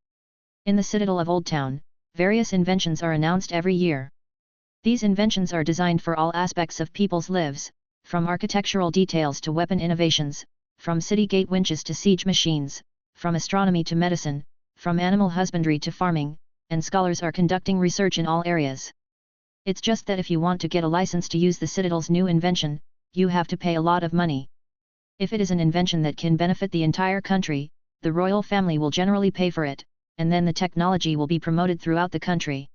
In the citadel of Old Town, various inventions are announced every year. These inventions are designed for all aspects of people's lives, from architectural details to weapon innovations, from city gate winches to siege machines, from astronomy to medicine, from animal husbandry to farming, and scholars are conducting research in all areas. It's just that if you want to get a license to use the Citadel's new invention, you have to pay a lot of money. If it is an invention that can benefit the entire country, the royal family will generally pay for it, and then the technology will be promoted throughout the country.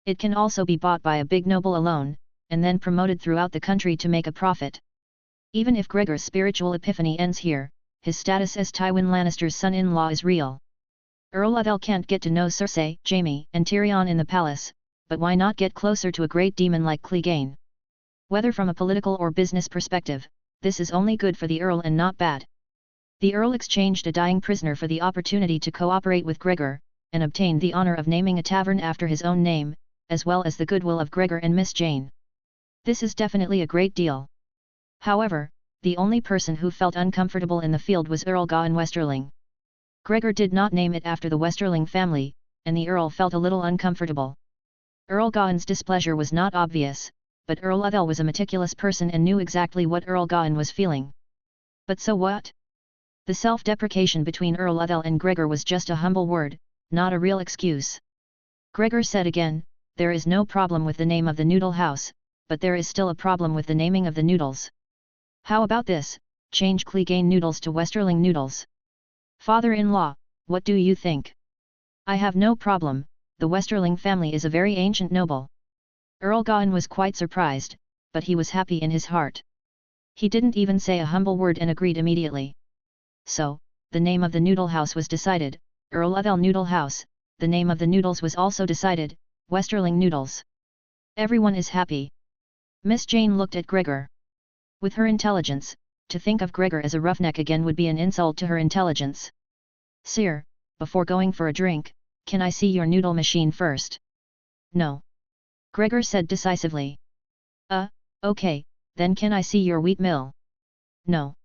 It can also be bought by a big noble alone, and then promoted throughout the country to make a profit. Even if Gregor's spiritual epiphany ends here, his status as Tywin Lannister's son-in-law is real. Earl Uthel can't get to know Cersei, Jaime, and Tyrion in the palace, but why not get closer to a great demon like Clegane? Whether from a political or business perspective, this is only good for the Earl and not bad. The Earl exchanged a dying prisoner for the opportunity to cooperate with Gregor, and obtained the honor of naming a tavern after his own name, as well as the goodwill of Gregor and Miss Jane. This is definitely a great deal. However, the only person who felt uncomfortable in the field was Earl Gawain Westerling. Gregor did not name it after the Westerling family, and the Earl felt a little uncomfortable. Earl Gawain's displeasure was not obvious, but Earl Uthel was a meticulous person and knew exactly what Earl Gawain was feeling. But so what? The self-deprecation between Earl Uthel and Gregor was just a humble word, not a real excuse. Gregor said again, "There is no problem with the name of the noodle house, but there is still a problem with the naming of the noodles. How about this, change Clegane noodles to Westerling noodles? Father-in-law, what do you think?" "I have no problem, the Westerling family is a very ancient noble." Earl Gawain was quite surprised, but he was happy in his heart. He didn't even say a humble word and agreed immediately. So, the name of the noodle house was decided, Earl Uthel Noodle House. The name of the noodles was also decided, Westerling Noodles. Everyone is happy. Miss Jane looked at Gregor. With her intelligence, to think of Gregor as a roughneck again would be an insult to her intelligence. "Sir, before going for a drink, can I see your noodle machine first?" "No." Gregor said decisively. Okay, then can I see your wheat mill?" "No."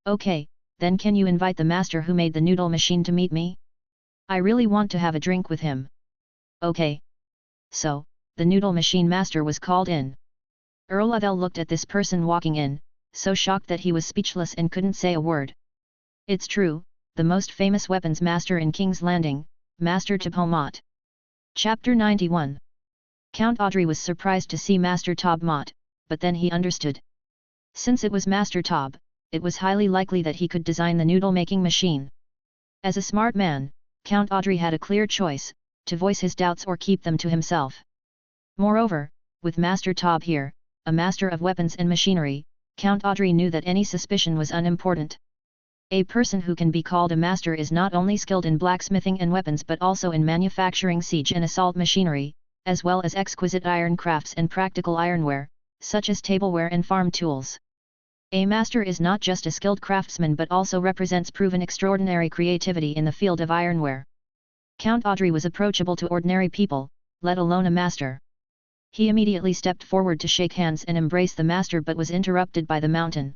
Okay, then can you invite the master who made the noodle machine to meet me? I really want to have a drink with him." "Okay." So, the noodle machine master was called in. Earl Uthel looked at this person walking in, so shocked that he was speechless and couldn't say a word. It's true, the most famous weapons master in King's Landing, Master Tob Mott. Chapter 91. Count Audrey was surprised to see Master Tob Mott, but then he understood. Since it was Master Tob, it was highly likely that he could design the noodle-making machine. As a smart man, Count Audrey had a clear choice, to voice his doubts or keep them to himself. Moreover, with Master Tob here, a master of weapons and machinery, Count Audrey knew that any suspicion was unimportant. A person who can be called a master is not only skilled in blacksmithing and weapons but also in manufacturing siege and assault machinery, as well as exquisite iron crafts and practical ironware, such as tableware and farm tools. A master is not just a skilled craftsman but also represents proven extraordinary creativity in the field of ironware. Count Audrey was approachable to ordinary people, let alone a master. He immediately stepped forward to shake hands and embrace the master but was interrupted by the Mountain.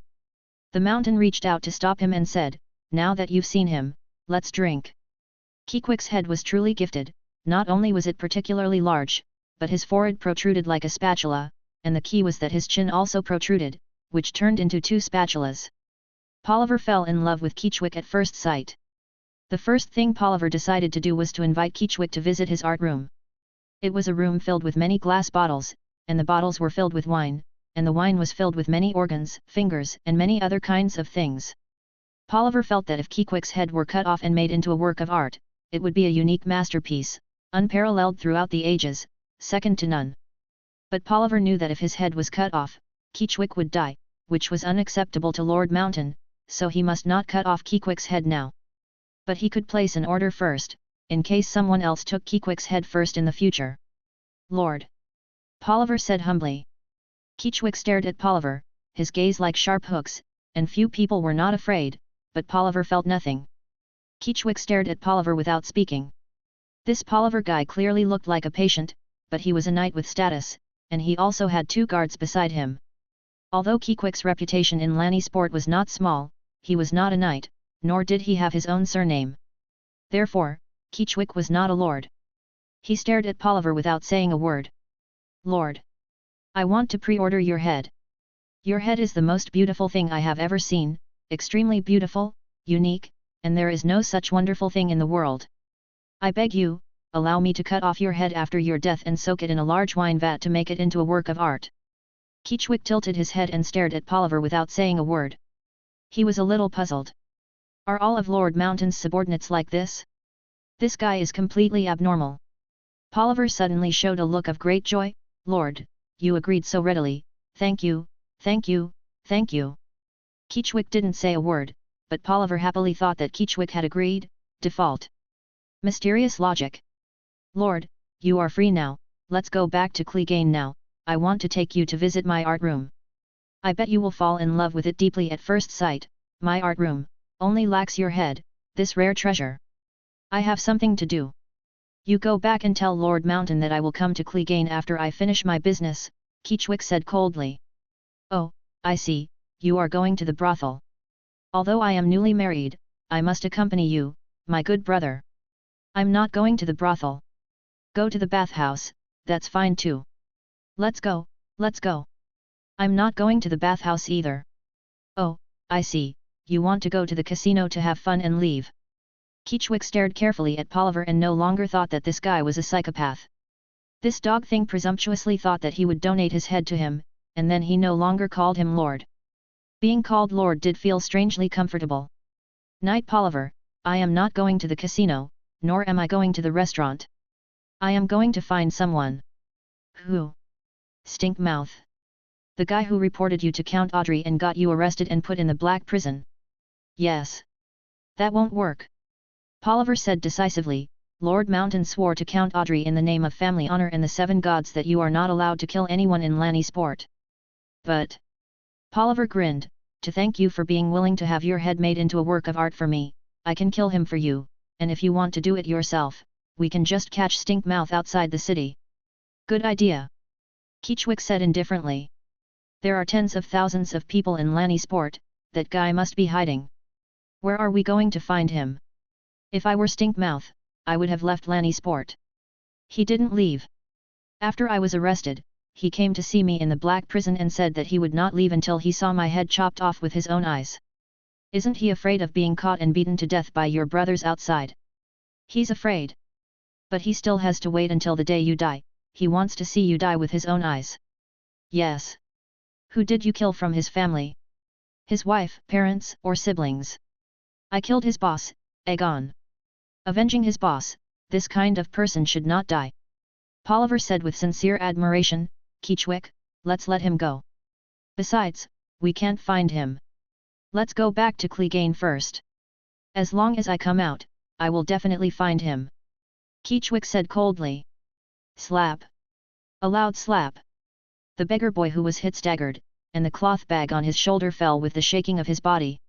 The Mountain reached out to stop him and said, "Now that you've seen him, let's drink." Keequick's head was truly gifted, not only was it particularly large, but his forehead protruded like a spatula, and the key was that his chin also protruded, which turned into two spatulas. Polliver fell in love with Keechwick at first sight. The first thing Polliver decided to do was to invite Keechwick to visit his art room. It was a room filled with many glass bottles, and the bottles were filled with wine, and the wine was filled with many organs, fingers, and many other kinds of things. Polliver felt that if Keequick's head were cut off and made into a work of art, it would be a unique masterpiece, unparalleled throughout the ages, second to none. But Polliver knew that if his head was cut off, Keechwick would die, which was unacceptable to Lord Mountain, so he must not cut off Keequick's head now. But he could place an order first, in case someone else took Keequick's head first in the future. "Lord," Polliver said humbly. Keechwick stared at Polliver, his gaze like sharp hooks, and few people were not afraid, but Polliver felt nothing. Keechwick stared at Polliver without speaking. This Polliver guy clearly looked like a patient, but he was a knight with status, and he also had 2 guards beside him. Although Keequick's reputation in Lanny sport was not small, he was not a knight, nor did he have his own surname. Therefore, Keechwick was not a lord. He stared at Polliver without saying a word. "Lord, I want to pre-order your head. Your head is the most beautiful thing I have ever seen, extremely beautiful, unique, and there is no such wonderful thing in the world. I beg you, allow me to cut off your head after your death and soak it in a large wine vat to make it into a work of art." Keechwick tilted his head and stared at Polliver without saying a word. He was a little puzzled. Are all of Lord Mountain's subordinates like this? This guy is completely abnormal. Polliver suddenly showed a look of great joy. "Lord, you agreed so readily, thank you, thank you, thank you." Keechwick didn't say a word, but Polliver happily thought that Keechwick had agreed. Default. Mysterious logic. "Lord, you are free now, let's go back to Clegane now, I want to take you to visit my art room. I bet you will fall in love with it deeply at first sight. My art room only lacks your head, this rare treasure. I have something to do. You go back and tell Lord Mountain that I will come to Clegane after I finish my business," Keechwick said coldly. "Oh, I see, you are going to the brothel. Although I am newly married, I must accompany you, my good brother." "I'm not going to the brothel. Go to the bathhouse, that's fine too." Let's go, let's go." "I'm not going to the bathhouse either." "Oh, I see, you want to go to the casino to have fun and leave." Keechwick stared carefully at Polliver and no longer thought that this guy was a psychopath. This dog thing presumptuously thought that he would donate his head to him, and then he no longer called him Lord. Being called Lord did feel strangely comfortable. "Knight Polliver, I am not going to the casino, nor am I going to the restaurant. I am going to find someone." "Who?" "Stinkmouth. The guy who reported you to Count Audrey and got you arrested and put in the black prison." "Yes. That won't work," Polliver said decisively. "Lord Mountain swore to Count Audrey in the name of family honor and the 7 gods that you are not allowed to kill anyone in Lanny sport." "But," Polliver grinned, "to thank you for being willing to have your head made into a work of art for me, I can kill him for you, and if you want to do it yourself, we can just catch Stinkmouth outside the city." "Good idea," Keechwick said indifferently. "There are tens of thousands of people in Lanny sport, that guy must be hiding. Where are we going to find him? If I were Stinkmouth, I would have left Lanny sport." "He didn't leave. After I was arrested, he came to see me in the black prison and said that he would not leave until he saw my head chopped off with his own eyes. Isn't he afraid of being caught and beaten to death by your brothers outside? He's afraid. But he still has to wait until the day you die, he wants to see you die with his own eyes. Yes. Who did you kill from his family? His wife, parents, or siblings? I killed his boss, Aegon. Avenging his boss, this kind of person should not die. Polliver said with sincere admiration, Keechwick, let's let him go. Besides, we can't find him. Let's go back to Clegane first. As long as I come out, I will definitely find him. Keechwick said coldly. Slap. A loud slap. The beggar boy who was hit staggered, and the cloth bag on his shoulder fell with the shaking of his body.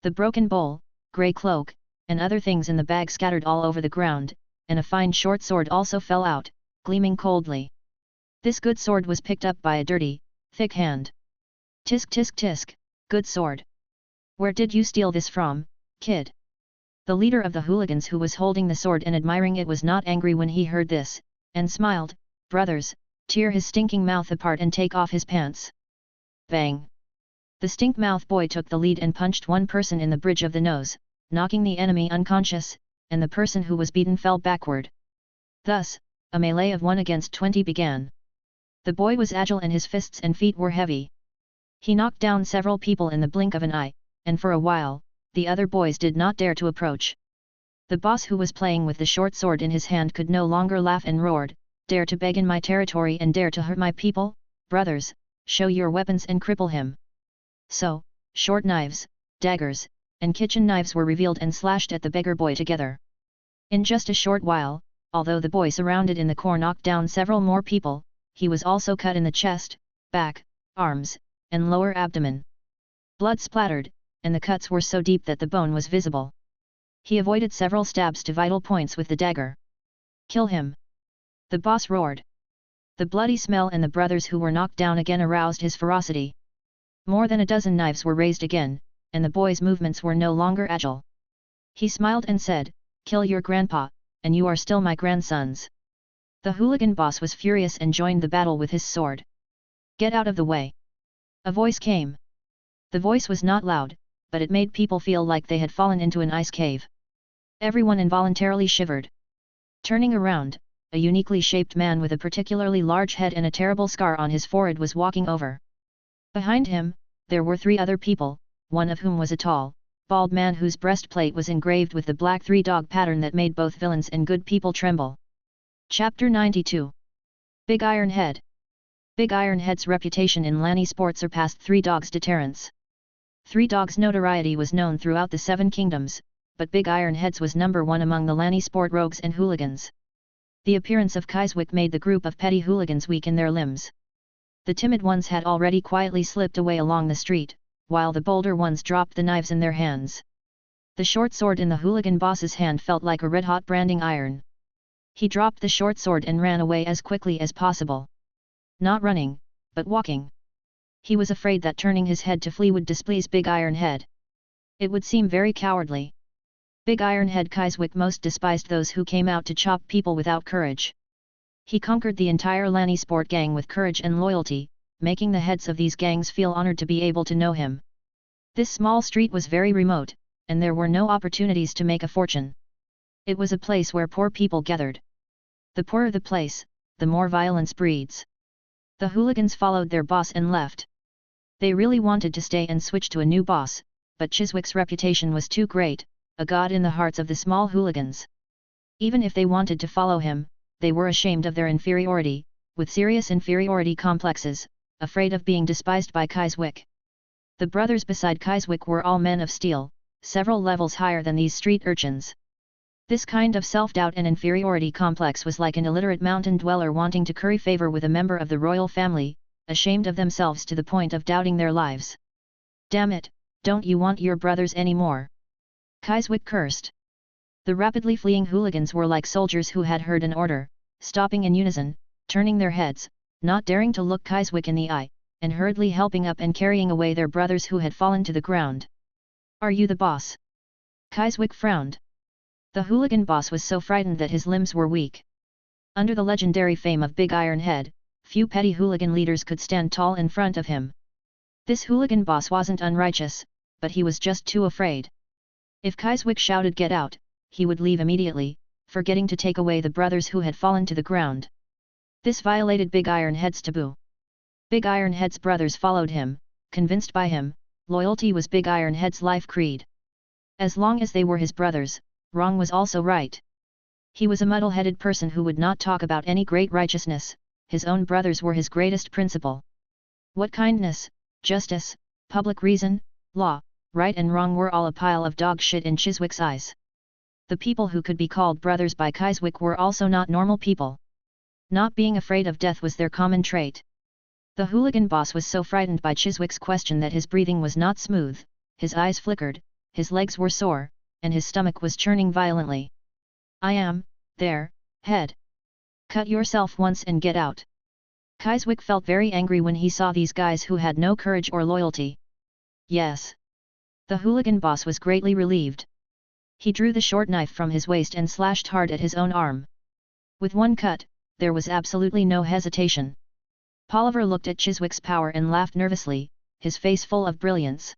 The broken bowl, grey cloak, and other things in the bag scattered all over the ground, and a fine short sword also fell out, gleaming coldly. This good sword was picked up by a dirty, thick hand. Tisk tisk tisk, good sword. Where did you steal this from, kid? The leader of the hooligans who was holding the sword and admiring it was not angry when he heard this, and smiled, brothers, tear his stinking mouth apart and take off his pants. Bang! The stink-mouth boy took the lead and punched one person in the bridge of the nose, knocking the enemy unconscious, and the person who was beaten fell backward. Thus, a melee of 1 against 20 began. The boy was agile and his fists and feet were heavy. He knocked down several people in the blink of an eye, and for a while, the other boys did not dare to approach. The boss who was playing with the short sword in his hand could no longer laugh and roared, "Dare to beg in my territory and dare to hurt my people? Brothers, show your weapons and cripple him." So, short knives, daggers, and kitchen knives were revealed and slashed at the beggar boy together. In just a short while, although the boy surrounded in the core knocked down several more people, he was also cut in the chest, back, arms, and lower abdomen. Blood splattered, and the cuts were so deep that the bone was visible. He avoided several stabs to vital points with the dagger. "Kill him!" the boss roared. The bloody smell and the brothers who were knocked down again aroused his ferocity. More than a dozen knives were raised again, and the boy's movements were no longer agile. He smiled and said, "Kill your grandpa, and you are still my grandsons." The hooligan boss was furious and joined the battle with his sword. "Get out of the way!" a voice came. The voice was not loud, but it made people feel like they had fallen into an ice cave. Everyone involuntarily shivered. Turning around, a uniquely shaped man with a particularly large head and a terrible scar on his forehead was walking over. Behind him, there were 3 other people, one of whom was a tall, bald man whose breastplate was engraved with the black 3-dog pattern that made both villains and good people tremble. Chapter 92. Big Iron Head. Big Iron Head's reputation in Lanny sport surpassed 3 Dogs' deterrence. 3 Dogs' notoriety was known throughout the 7 kingdoms, but Big Iron Head's was number 1 among the Lanny sport rogues and hooligans. The appearance of Keyswick made the group of petty hooligans weak in their limbs. The timid ones had already quietly slipped away along the street, while the bolder ones dropped the knives in their hands. The short sword in the hooligan boss's hand felt like a red-hot branding iron. He dropped the short sword and ran away as quickly as possible. Not running, but walking. He was afraid that turning his head to flee would displease Big Iron Head. It would seem very cowardly. Big Iron Head Keyswick most despised those who came out to chop people without courage. He conquered the entire Lanny sport gang with courage and loyalty, making the heads of these gangs feel honored to be able to know him. This small street was very remote, and there were no opportunities to make a fortune. It was a place where poor people gathered. The poorer the place, the more violence breeds. The hooligans followed their boss and left. They really wanted to stay and switch to a new boss, but Chiswick's reputation was too great, a god in the hearts of the small hooligans. Even if they wanted to follow him, they were ashamed of their inferiority, with serious inferiority complexes, afraid of being despised by Keyswick. The brothers beside Keyswick were all men of steel, several levels higher than these street urchins. This kind of self-doubt and inferiority complex was like an illiterate mountain dweller wanting to curry favor with a member of the royal family, ashamed of themselves to the point of doubting their lives. "Damn it, don't you want your brothers anymore?" Keyswick cursed. The rapidly fleeing hooligans were like soldiers who had heard an order, stopping in unison, turning their heads, not daring to look Keyswick in the eye, and hurriedly helping up and carrying away their brothers who had fallen to the ground. "Are you the boss?" Keyswick frowned. The hooligan boss was so frightened that his limbs were weak. Under the legendary fame of Big Iron Head, few petty hooligan leaders could stand tall in front of him. This hooligan boss wasn't unrighteous, but he was just too afraid. If Kyswick shouted "Get out!", he would leave immediately, forgetting to take away the brothers who had fallen to the ground. This violated Big Iron Head's taboo. Big Iron Head's brothers followed him, convinced by him, loyalty was Big Iron Head's life creed. As long as they were his brothers, wrong was also right. He was a muddle-headed person who would not talk about any great righteousness, his own brothers were his greatest principle. What kindness, justice, public reason, law, right and wrong were all a pile of dog shit in Chiswick's eyes. The people who could be called brothers by Kyswick were also not normal people. Not being afraid of death was their common trait. The hooligan boss was so frightened by Chiswick's question that his breathing was not smooth, his eyes flickered, his legs were sore, and his stomach was churning violently. "I am, there, head. Cut yourself once and get out." Kyswick felt very angry when he saw these guys who had no courage or loyalty. "Yes." The hooligan boss was greatly relieved. He drew the short knife from his waist and slashed hard at his own arm. With one cut, there was absolutely no hesitation. Polliver looked at Chiswick's power and laughed nervously, his face full of brilliance.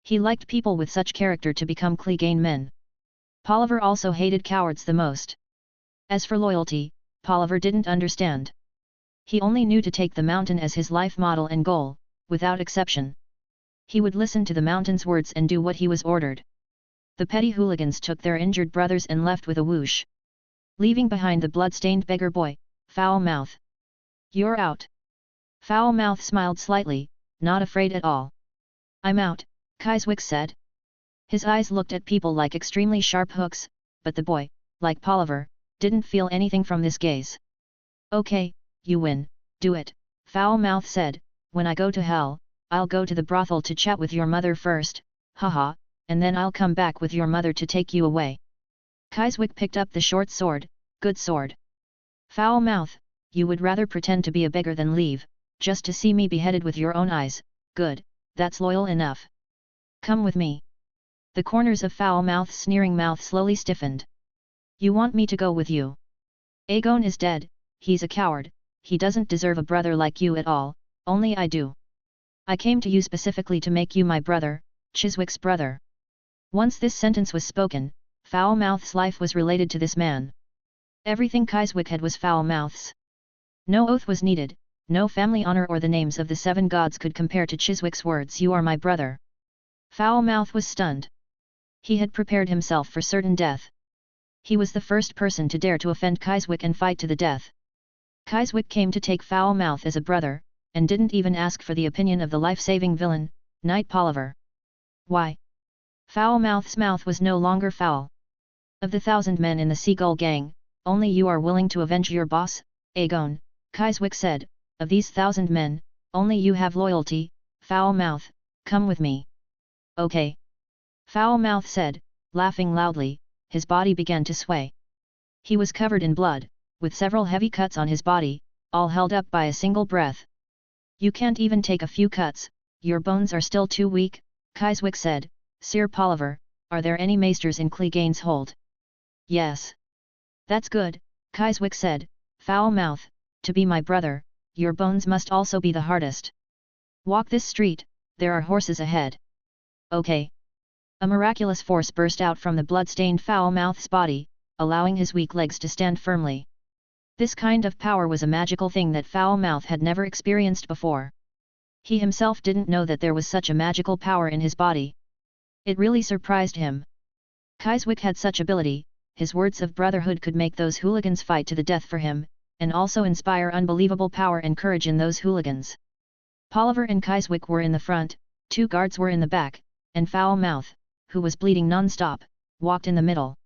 He liked people with such character to become Clegane men. Polliver also hated cowards the most. As for loyalty, Polliver didn't understand. He only knew to take the Mountain as his life model and goal, without exception. He would listen to the Mountain's words and do what he was ordered. The petty hooligans took their injured brothers and left with a whoosh, leaving behind the blood-stained beggar boy, Foul Mouth. "You're out." Foul Mouth smiled slightly, not afraid at all. "I'm out," Kyswick said. His eyes looked at people like extremely sharp hooks, but the boy, like Polliver, didn't feel anything from this gaze. "Okay, you win, do it," Foul Mouth said. "When I go to hell, I'll go to the brothel to chat with your mother first, haha, and then I'll come back with your mother to take you away." Kyswick picked up the short sword. "Good sword. Foul Mouth, you would rather pretend to be a beggar than leave, just to see me beheaded with your own eyes. Good, that's loyal enough. Come with me." The corners of Foul Mouth's sneering mouth slowly stiffened. "You want me to go with you? Aegon is dead, he's a coward, he doesn't deserve a brother like you at all, only I do. I came to you specifically to make you my brother, Chiswick's brother." Once this sentence was spoken, Foul Mouth's life was related to this man. Everything Kyswick had was Foul Mouth's. No oath was needed, no family honor or the names of the 7 gods could compare to Chiswick's words, "You are my brother." Foul Mouth was stunned. He had prepared himself for certain death. He was the first person to dare to offend Kyswick and fight to the death. Kyswick came to take Foul Mouth as a brother, and didn't even ask for the opinion of the life-saving villain, Knight Polliver. Why? Foul Mouth's mouth was no longer foul. "Of the 1,000 men in the Seagull gang, only you are willing to avenge your boss, Aegon," Kyswick said. "Of these 1,000 men, only you have loyalty, Foul Mouth, come with me." "Okay." Foul Mouth said, laughing loudly, his body began to sway. He was covered in blood, with several heavy cuts on his body, all held up by a single breath. "You can't even take a few cuts, your bones are still too weak," Kyswick said. "Sir Polliver, are there any maesters in Clegane's hold?" "Yes." "That's good," Kyswick said. "Foul Mouth, to be my brother, your bones must also be the hardest. Walk this street, there are horses ahead." "Okay." A miraculous force burst out from the blood-stained Foul Mouth's body, allowing his weak legs to stand firmly. This kind of power was a magical thing that Foul Mouth had never experienced before. He himself didn't know that there was such a magical power in his body. It really surprised him. Kyswick had such ability, his words of brotherhood could make those hooligans fight to the death for him, and also inspire unbelievable power and courage in those hooligans. Polliver and Kyswick were in the front, 2 guards were in the back, and Foul Mouth, who was bleeding non-stop, walked in the middle.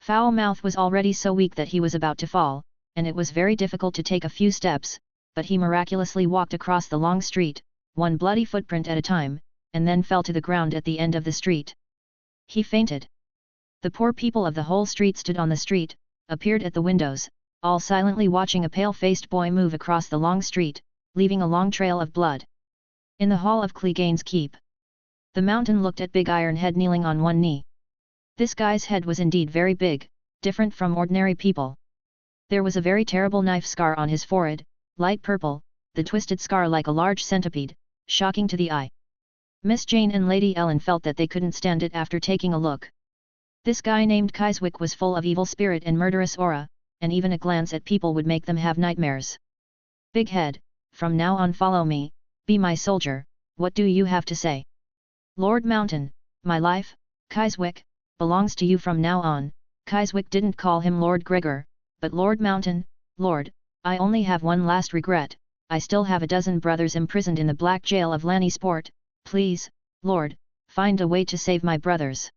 Foul Mouth was already so weak that he was about to fall, and it was very difficult to take a few steps, but he miraculously walked across the long street, one bloody footprint at a time, and then fell to the ground at the end of the street. He fainted. The poor people of the whole street stood on the street, appeared at the windows, all silently watching a pale-faced boy move across the long street, leaving a long trail of blood. In the hall of Clegane's keep, the Mountain looked at Big Iron Head kneeling on one knee. This guy's head was indeed very big, different from ordinary people. There was a very terrible knife scar on his forehead, light purple, the twisted scar like a large centipede, shocking to the eye. Miss Jane and Lady Ellen felt that they couldn't stand it after taking a look. This guy named Kiswick was full of evil spirit and murderous aura, and even a glance at people would make them have nightmares. Big head, from now on follow me, be my soldier, what do you have to say? Lord Mountain, my life, Kiswick, belongs to you from now on. Kiswick didn't call him Lord Gregor, but Lord Mountain. Lord, I only have one last regret, I still have a dozen brothers imprisoned in the black jail of Lannisport, please, Lord, find a way to save my brothers.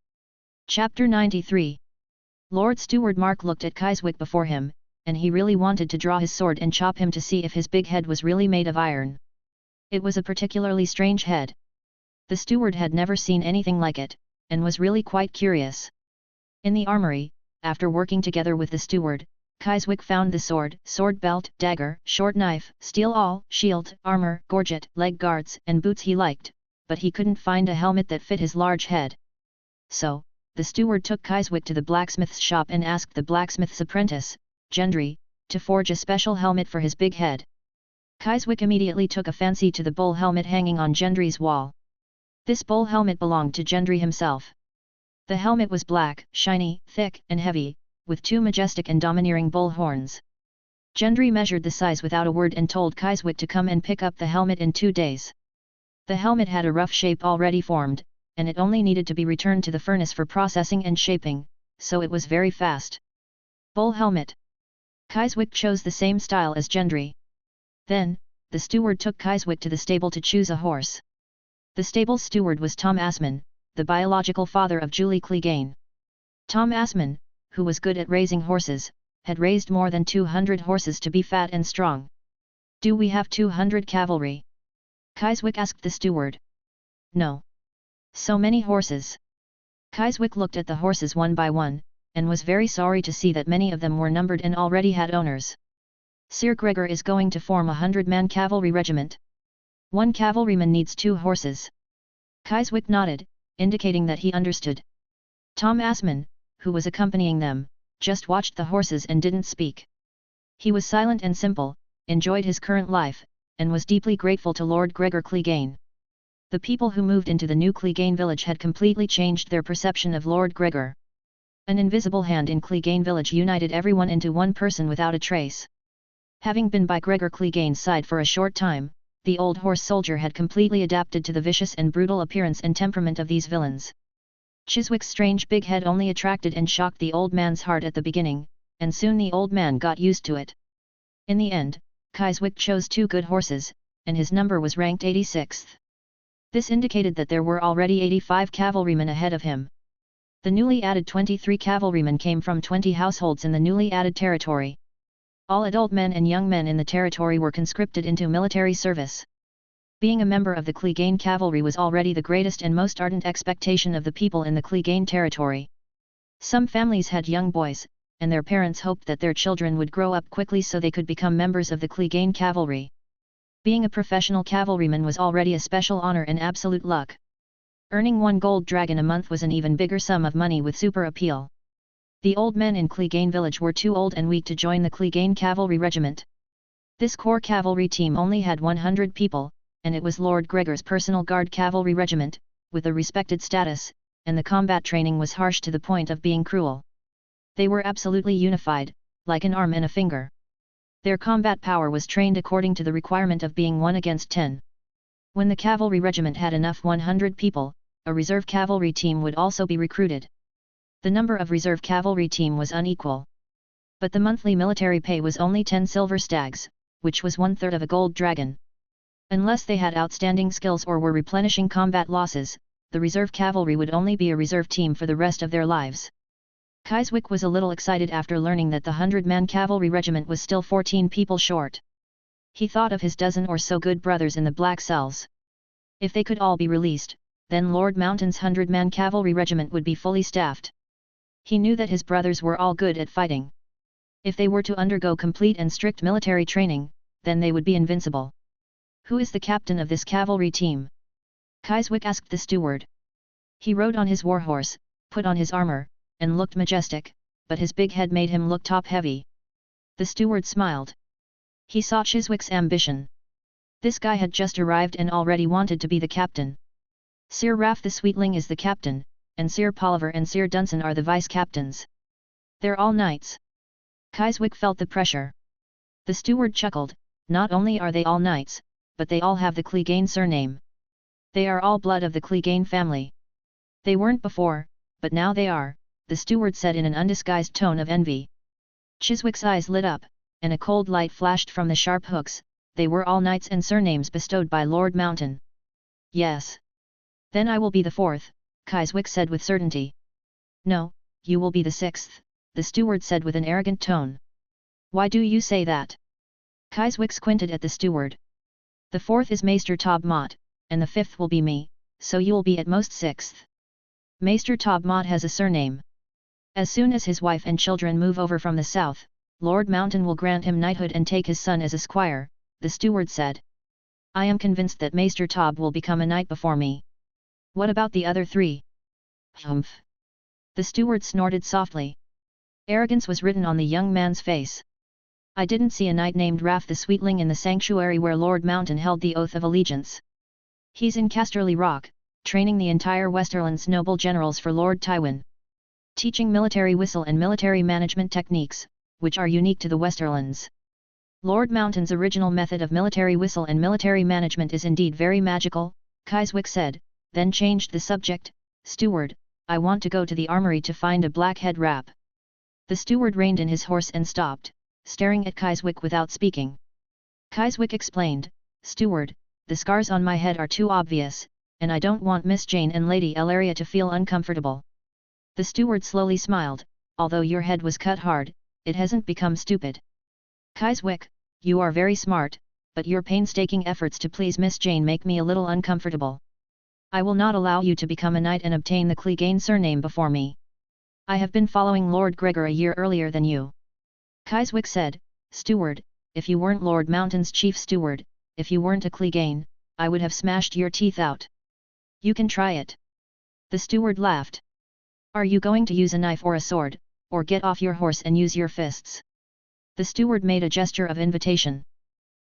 Chapter 93. Lord Steward Mark looked at Kiswick before him, and he really wanted to draw his sword and chop him to see if his big head was really made of iron. It was a particularly strange head. The steward had never seen anything like it, and was really quite curious. In the armory, after working together with the steward, Kiswick found the sword belt, dagger, short knife, steel awl, shield, armor, gorget, leg guards and boots he liked, but he couldn't find a helmet that fit his large head. So, the steward took Kiswick to the blacksmith's shop and asked the blacksmith's apprentice, Gendry, to forge a special helmet for his big head. Kiswick immediately took a fancy to the bull helmet hanging on Gendry's wall. This bull helmet belonged to Gendry himself. The helmet was black, shiny, thick and heavy, with two majestic and domineering bull horns. Gendry measured the size without a word and told Kiswick to come and pick up the helmet in 2 days. The helmet had a rough shape already formed, and it only needed to be returned to the furnace for processing and shaping, so it was very fast. Bull helmet. Kiswick chose the same style as Gendry. Then, the steward took Kiswick to the stable to choose a horse. The stable's steward was Tom Assman, the biological father of Julie Clegane. Tom Assman, who was good at raising horses, had raised more than 200 horses to be fat and strong. Do we have 200 cavalry? Kiswick asked the steward. No. So many horses. Kiswick looked at the horses one by one, and was very sorry to see that many of them were numbered and already had owners. Sir Gregor is going to form a 100-man cavalry regiment. 1 cavalryman needs 2 horses. Kiswick nodded, indicating that he understood. Tom Assman, who was accompanying them, just watched the horses and didn't speak. He was silent and simple, enjoyed his current life, and was deeply grateful to Lord Gregor Clegane. The people who moved into the new Clegane village had completely changed their perception of Lord Gregor. An invisible hand in Clegane village united everyone into one person without a trace. Having been by Gregor Clegane's side for a short time, the old horse soldier had completely adapted to the vicious and brutal appearance and temperament of these villains. Chiswick's strange big head only attracted and shocked the old man's heart at the beginning, and soon the old man got used to it. In the end, Kiswick chose 2 good horses, and his number was ranked 86th. This indicated that there were already 85 cavalrymen ahead of him. The newly added 23 cavalrymen came from 20 households in the newly added territory. All adult men and young men in the territory were conscripted into military service. Being a member of the Clegane cavalry was already the greatest and most ardent expectation of the people in the Clegane territory. Some families had young boys, and their parents hoped that their children would grow up quickly so they could become members of the Clegane cavalry. Being a professional cavalryman was already a special honor and absolute luck. Earning 1 gold dragon a month was an even bigger sum of money with super appeal. The old men in Clegane village were too old and weak to join the Clegane cavalry regiment. This core cavalry team only had 100 people, and it was Lord Gregor's personal guard cavalry regiment, with a respected status, and the combat training was harsh to the point of being cruel. They were absolutely unified, like an arm and a finger. Their combat power was trained according to the requirement of being 1 against 10. When the cavalry regiment had enough 100 people, a reserve cavalry team would also be recruited. The number of reserve cavalry team was unequal. But the monthly military pay was only 10 silver stags, which was 1/3 of a gold dragon. Unless they had outstanding skills or were replenishing combat losses, the reserve cavalry would only be a reserve team for the rest of their lives. Kiswick was a little excited after learning that the 100-man cavalry regiment was still 14 people short. He thought of his dozen or so good brothers in the black cells. If they could all be released, then Lord Mountain's 100-man cavalry regiment would be fully staffed. He knew that his brothers were all good at fighting. If they were to undergo complete and strict military training, then they would be invincible. Who is the captain of this cavalry team? Kiswick asked the steward. He rode on his warhorse, put on his armor, and looked majestic, but his big head made him look top-heavy. The steward smiled. He saw Chiswick's ambition. This guy had just arrived and already wanted to be the captain. Sir Ralph the Sweetling is the captain, and Sir Polliver and Sir Dunson are the vice-captains. They're all knights. Chiswick felt the pressure. The steward chuckled, not only are they all knights, but they all have the Clegane surname. They are all blood of the Clegane family. They weren't before, but now they are, the steward said in an undisguised tone of envy. Chiswick's eyes lit up, and a cold light flashed from the sharp hooks. They were all knights and surnames bestowed by Lord Mountain. Yes. Then I will be the fourth, Chiswick said with certainty. No, you will be the sixth, the steward said with an arrogant tone. Why do you say that? Chiswick squinted at the steward. The fourth is Maester Tob Mott, and the fifth will be me, so you'll be at most sixth. Maester Tob Mott has a surname. As soon as his wife and children move over from the south, Lord Mountain will grant him knighthood and take his son as a squire, the steward said. I am convinced that Maester Tob will become a knight before me. What about the other three? Humph. The steward snorted softly. Arrogance was written on the young man's face. I didn't see a knight named Ralph the Sweetling in the sanctuary where Lord Mountain held the oath of allegiance. He's in Casterly Rock, training the entire Westerland's noble generals for Lord Tywin. Teaching military whistle and military management techniques, which are unique to the Westerlands. Lord Mountain's original method of military whistle and military management is indeed very magical, Chiswick said, then changed the subject. Steward, I want to go to the armory to find a blackhead wrap. The steward reined in his horse and stopped, staring at Chiswick without speaking. Chiswick explained, Steward, the scars on my head are too obvious, and I don't want Miss Jane and Lady Elaria to feel uncomfortable. The steward slowly smiled, although your head was cut hard, it hasn't become stupid. Chiswick, you are very smart, but your painstaking efforts to please Miss Jane make me a little uncomfortable. I will not allow you to become a knight and obtain the Clegane surname before me. I have been following Lord Gregor a year earlier than you. Chiswick said, Steward, if you weren't Lord Mountain's chief steward, if you weren't a Clegane, I would have smashed your teeth out. You can try it. The steward laughed. Are you going to use a knife or a sword, or get off your horse and use your fists? The steward made a gesture of invitation.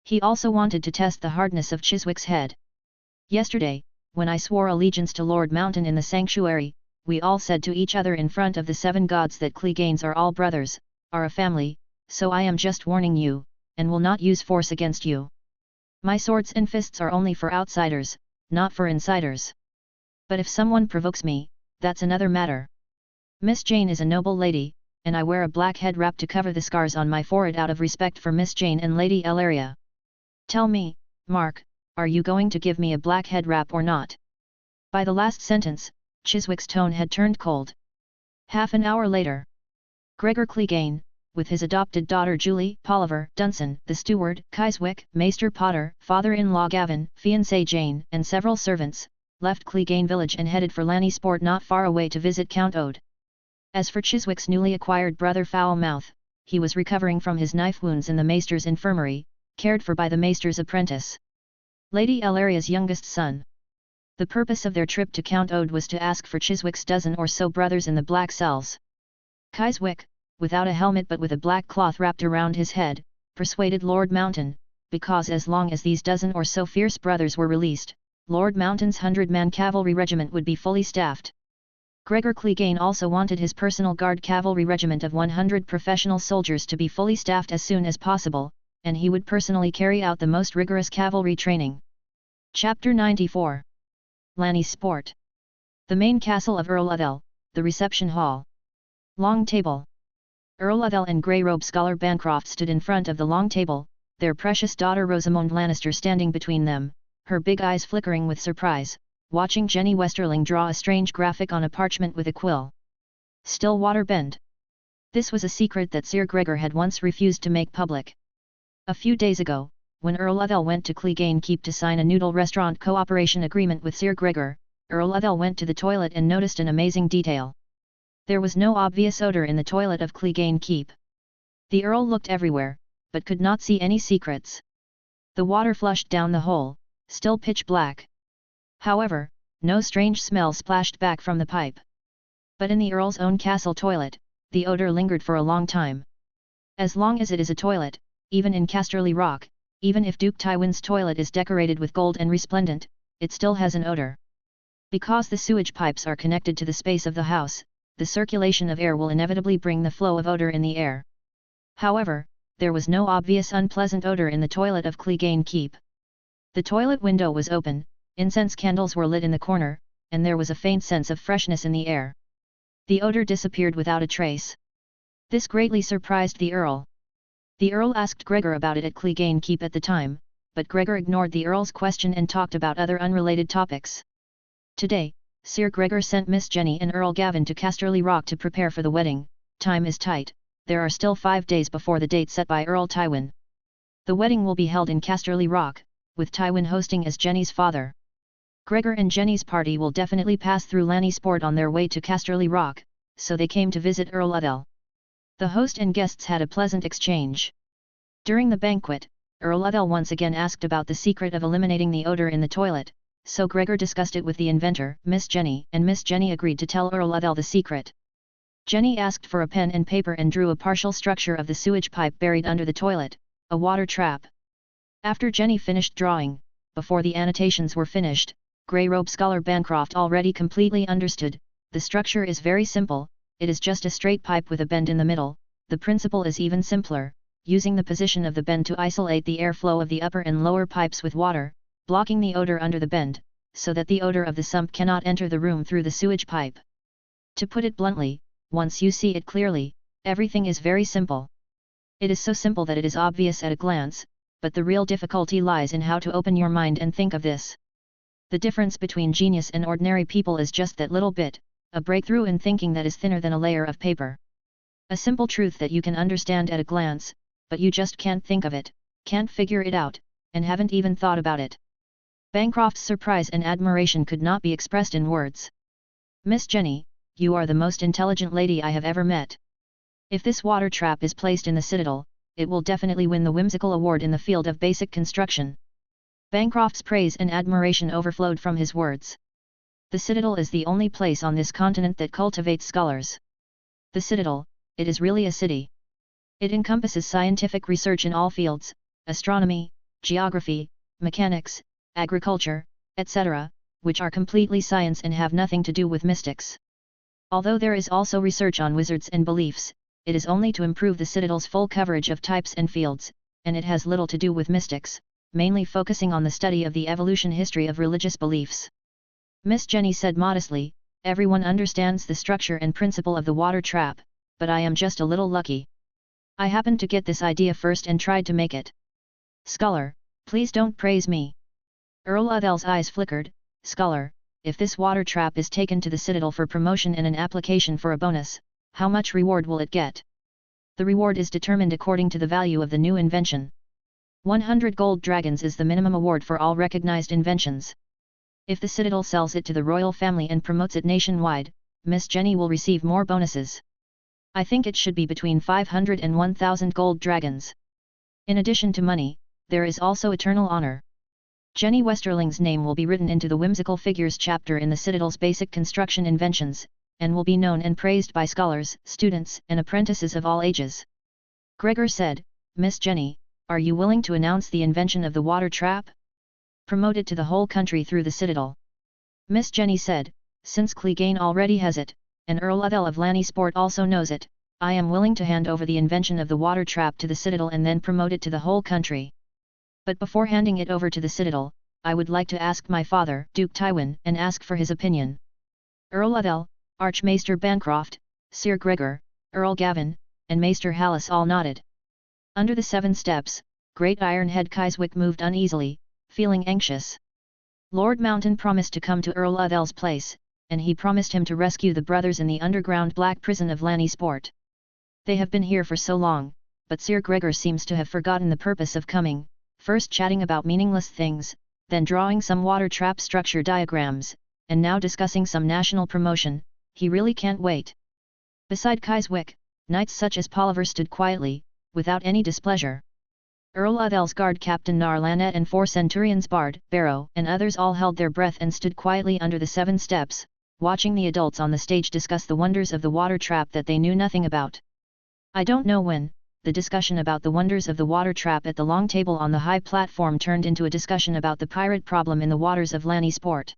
He also wanted to test the hardness of Chiswick's head. Yesterday, when I swore allegiance to Lord Mountain in the sanctuary, we all said to each other in front of the 7 gods that Cleganes are all brothers, are a family, so I am just warning you, and will not use force against you. My swords and fists are only for outsiders, not for insiders. But if someone provokes me, that's another matter. Miss Jane is a noble lady, and I wear a black head wrap to cover the scars on my forehead out of respect for Miss Jane and Lady Elaria. Tell me, Mark, are you going to give me a black head wrap or not? By the last sentence, Chiswick's tone had turned cold. Half an hour later, Gregor Clegane, with his adopted daughter Julie, Polliver, Dunson, the steward, Chiswick, Maester Potter, father-in-law Gavin, fiancée Jane, and several servants, left Clegane village and headed for Lannisport not far away to visit Count Ode. As for Chiswick's newly acquired brother Foulmouth, he was recovering from his knife wounds in the Maester's infirmary, cared for by the Maester's apprentice, Lady Elaria's youngest son. The purpose of their trip to Count Ode was to ask for Chiswick's dozen or so brothers in the black cells. Chiswick, without a helmet but with a black cloth wrapped around his head, persuaded Lord Mountain, because as long as these dozen or so fierce brothers were released, Lord Mountain's 100-man cavalry regiment would be fully staffed. Gregor Clegane also wanted his personal guard cavalry regiment of 100 professional soldiers to be fully staffed as soon as possible, and he would personally carry out the most rigorous cavalry training. Chapter 94. Lannisport. The main castle of Earl Uthel, the reception hall. Long table. Earl Uthel and grey-robed scholar Bancroft stood in front of the long table, their precious daughter Rosamund Lannister standing between them, her big eyes flickering with surprise, watching Jenny Westerling draw a strange graphic on a parchment with a quill. Stillwater Bend. This was a secret that Sir Gregor had once refused to make public. A few days ago, when Earl Uthel went to Clegane Keep to sign a noodle restaurant cooperation agreement with Sir Gregor, Earl Uthel went to the toilet and noticed an amazing detail. There was no obvious odor in the toilet of Clegane Keep. The Earl looked everywhere, but could not see any secrets. The water flushed down the hole, still pitch black. However, no strange smell splashed back from the pipe. But in the Earl's own castle toilet, the odor lingered for a long time. As long as it is a toilet, even in Casterly Rock, even if Duke Tywin's toilet is decorated with gold and resplendent, it still has an odor. Because the sewage pipes are connected to the space of the house, the circulation of air will inevitably bring the flow of odor in the air. However, there was no obvious unpleasant odor in the toilet of Clegane Keep. The toilet window was open, incense candles were lit in the corner, and there was a faint sense of freshness in the air. The odor disappeared without a trace. This greatly surprised the Earl. The Earl asked Gregor about it at Clegane Keep at the time, but Gregor ignored the Earl's question and talked about other unrelated topics. Today, Sir Gregor sent Miss Jenny and Earl Gavin to Casterly Rock to prepare for the wedding. Time is tight, there are still 5 days before the date set by Earl Tywin. The wedding will be held in Casterly Rock, with Tywin hosting as Jenny's father. Gregor and Jenny's party will definitely pass through Lannisport on their way to Casterly Rock, so they came to visit Earl Uthel. The host and guests had a pleasant exchange. During the banquet, Earl Uthel once again asked about the secret of eliminating the odor in the toilet, so Gregor discussed it with the inventor, Miss Jenny, and Miss Jenny agreed to tell Earl Uthel the secret. Jenny asked for a pen and paper and drew a partial structure of the sewage pipe buried under the toilet, a water trap. After Jenny finished drawing, before the annotations were finished, Grey-Robe scholar Bancroft already completely understood. The structure is very simple. It is just a straight pipe with a bend in the middle. The principle is even simpler, using the position of the bend to isolate the airflow of the upper and lower pipes with water, blocking the odor under the bend, so that the odor of the sump cannot enter the room through the sewage pipe. To put it bluntly, once you see it clearly, everything is very simple. It is so simple that it is obvious at a glance, but the real difficulty lies in how to open your mind and think of this. The difference between genius and ordinary people is just that little bit, a breakthrough in thinking that is thinner than a layer of paper. A simple truth that you can understand at a glance, but you just can't think of it, can't figure it out, and haven't even thought about it. Bancroft's surprise and admiration could not be expressed in words. Miss Jenny, you are the most intelligent lady I have ever met. If this water trap is placed in the Citadel, it will definitely win the whimsical award in the field of basic construction. Bancroft's praise and admiration overflowed from his words. The Citadel is the only place on this continent that cultivates scholars. The Citadel, it is really a city. It encompasses scientific research in all fields, astronomy, geography, mechanics, agriculture, etc., which are completely science and have nothing to do with mystics. Although there is also research on wizards and beliefs, it is only to improve the Citadel's full coverage of types and fields, and it has little to do with mystics, mainly focusing on the study of the evolution history of religious beliefs. Miss Jenny said modestly, everyone understands the structure and principle of the water trap, but I am just a little lucky. I happened to get this idea first and tried to make it. Scholar, please don't praise me. Earl Uthel's eyes flickered. Scholar, if this water trap is taken to the Citadel for promotion and an application for a bonus, how much reward will it get? The reward is determined according to the value of the new invention. 100 gold dragons is the minimum award for all recognized inventions. If the Citadel sells it to the royal family and promotes it nationwide, Miss Jenny will receive more bonuses. I think it should be between 500 and 1000 gold dragons. In addition to money, there is also eternal honor. Jenny Westerling's name will be written into the whimsical figures chapter in the Citadel's basic construction inventions, and will be known and praised by scholars, students, and apprentices of all ages. Gregor said, Miss Jenny, are you willing to announce the invention of the water trap? Promote it to the whole country through the Citadel. Miss Jenny said, since Clegane already has it, and Earl Uthel of Lannisport also knows it, I am willing to hand over the invention of the water trap to the Citadel and then promote it to the whole country. But before handing it over to the Citadel, I would like to ask my father, Duke Tywin, and ask for his opinion. Earl Uthel, Archmaester Bancroft, Sir Gregor, Earl Gavin, and Maester Hallis all nodded. Under the 7 steps, Great Ironhead Kyswick moved uneasily, feeling anxious. Lord Mountain promised to come to Earl Uthel's place, and he promised him to rescue the brothers in the underground black prison of Lannisport. They have been here for so long, but Sir Gregor seems to have forgotten the purpose of coming, first chatting about meaningless things, then drawing some water trap structure diagrams, and now discussing some national promotion. He really can't wait. Beside Kyswick, knights such as Polliver stood quietly, without any displeasure. Earl Uthel's guard captain Narlanet and 4 centurions Bard, Barrow, and others all held their breath and stood quietly under the 7 steps, watching the adults on the stage discuss the wonders of the water trap that they knew nothing about. I don't know when, the discussion about the wonders of the water trap at the long table on the high platform turned into a discussion about the pirate problem in the waters of Lannisport.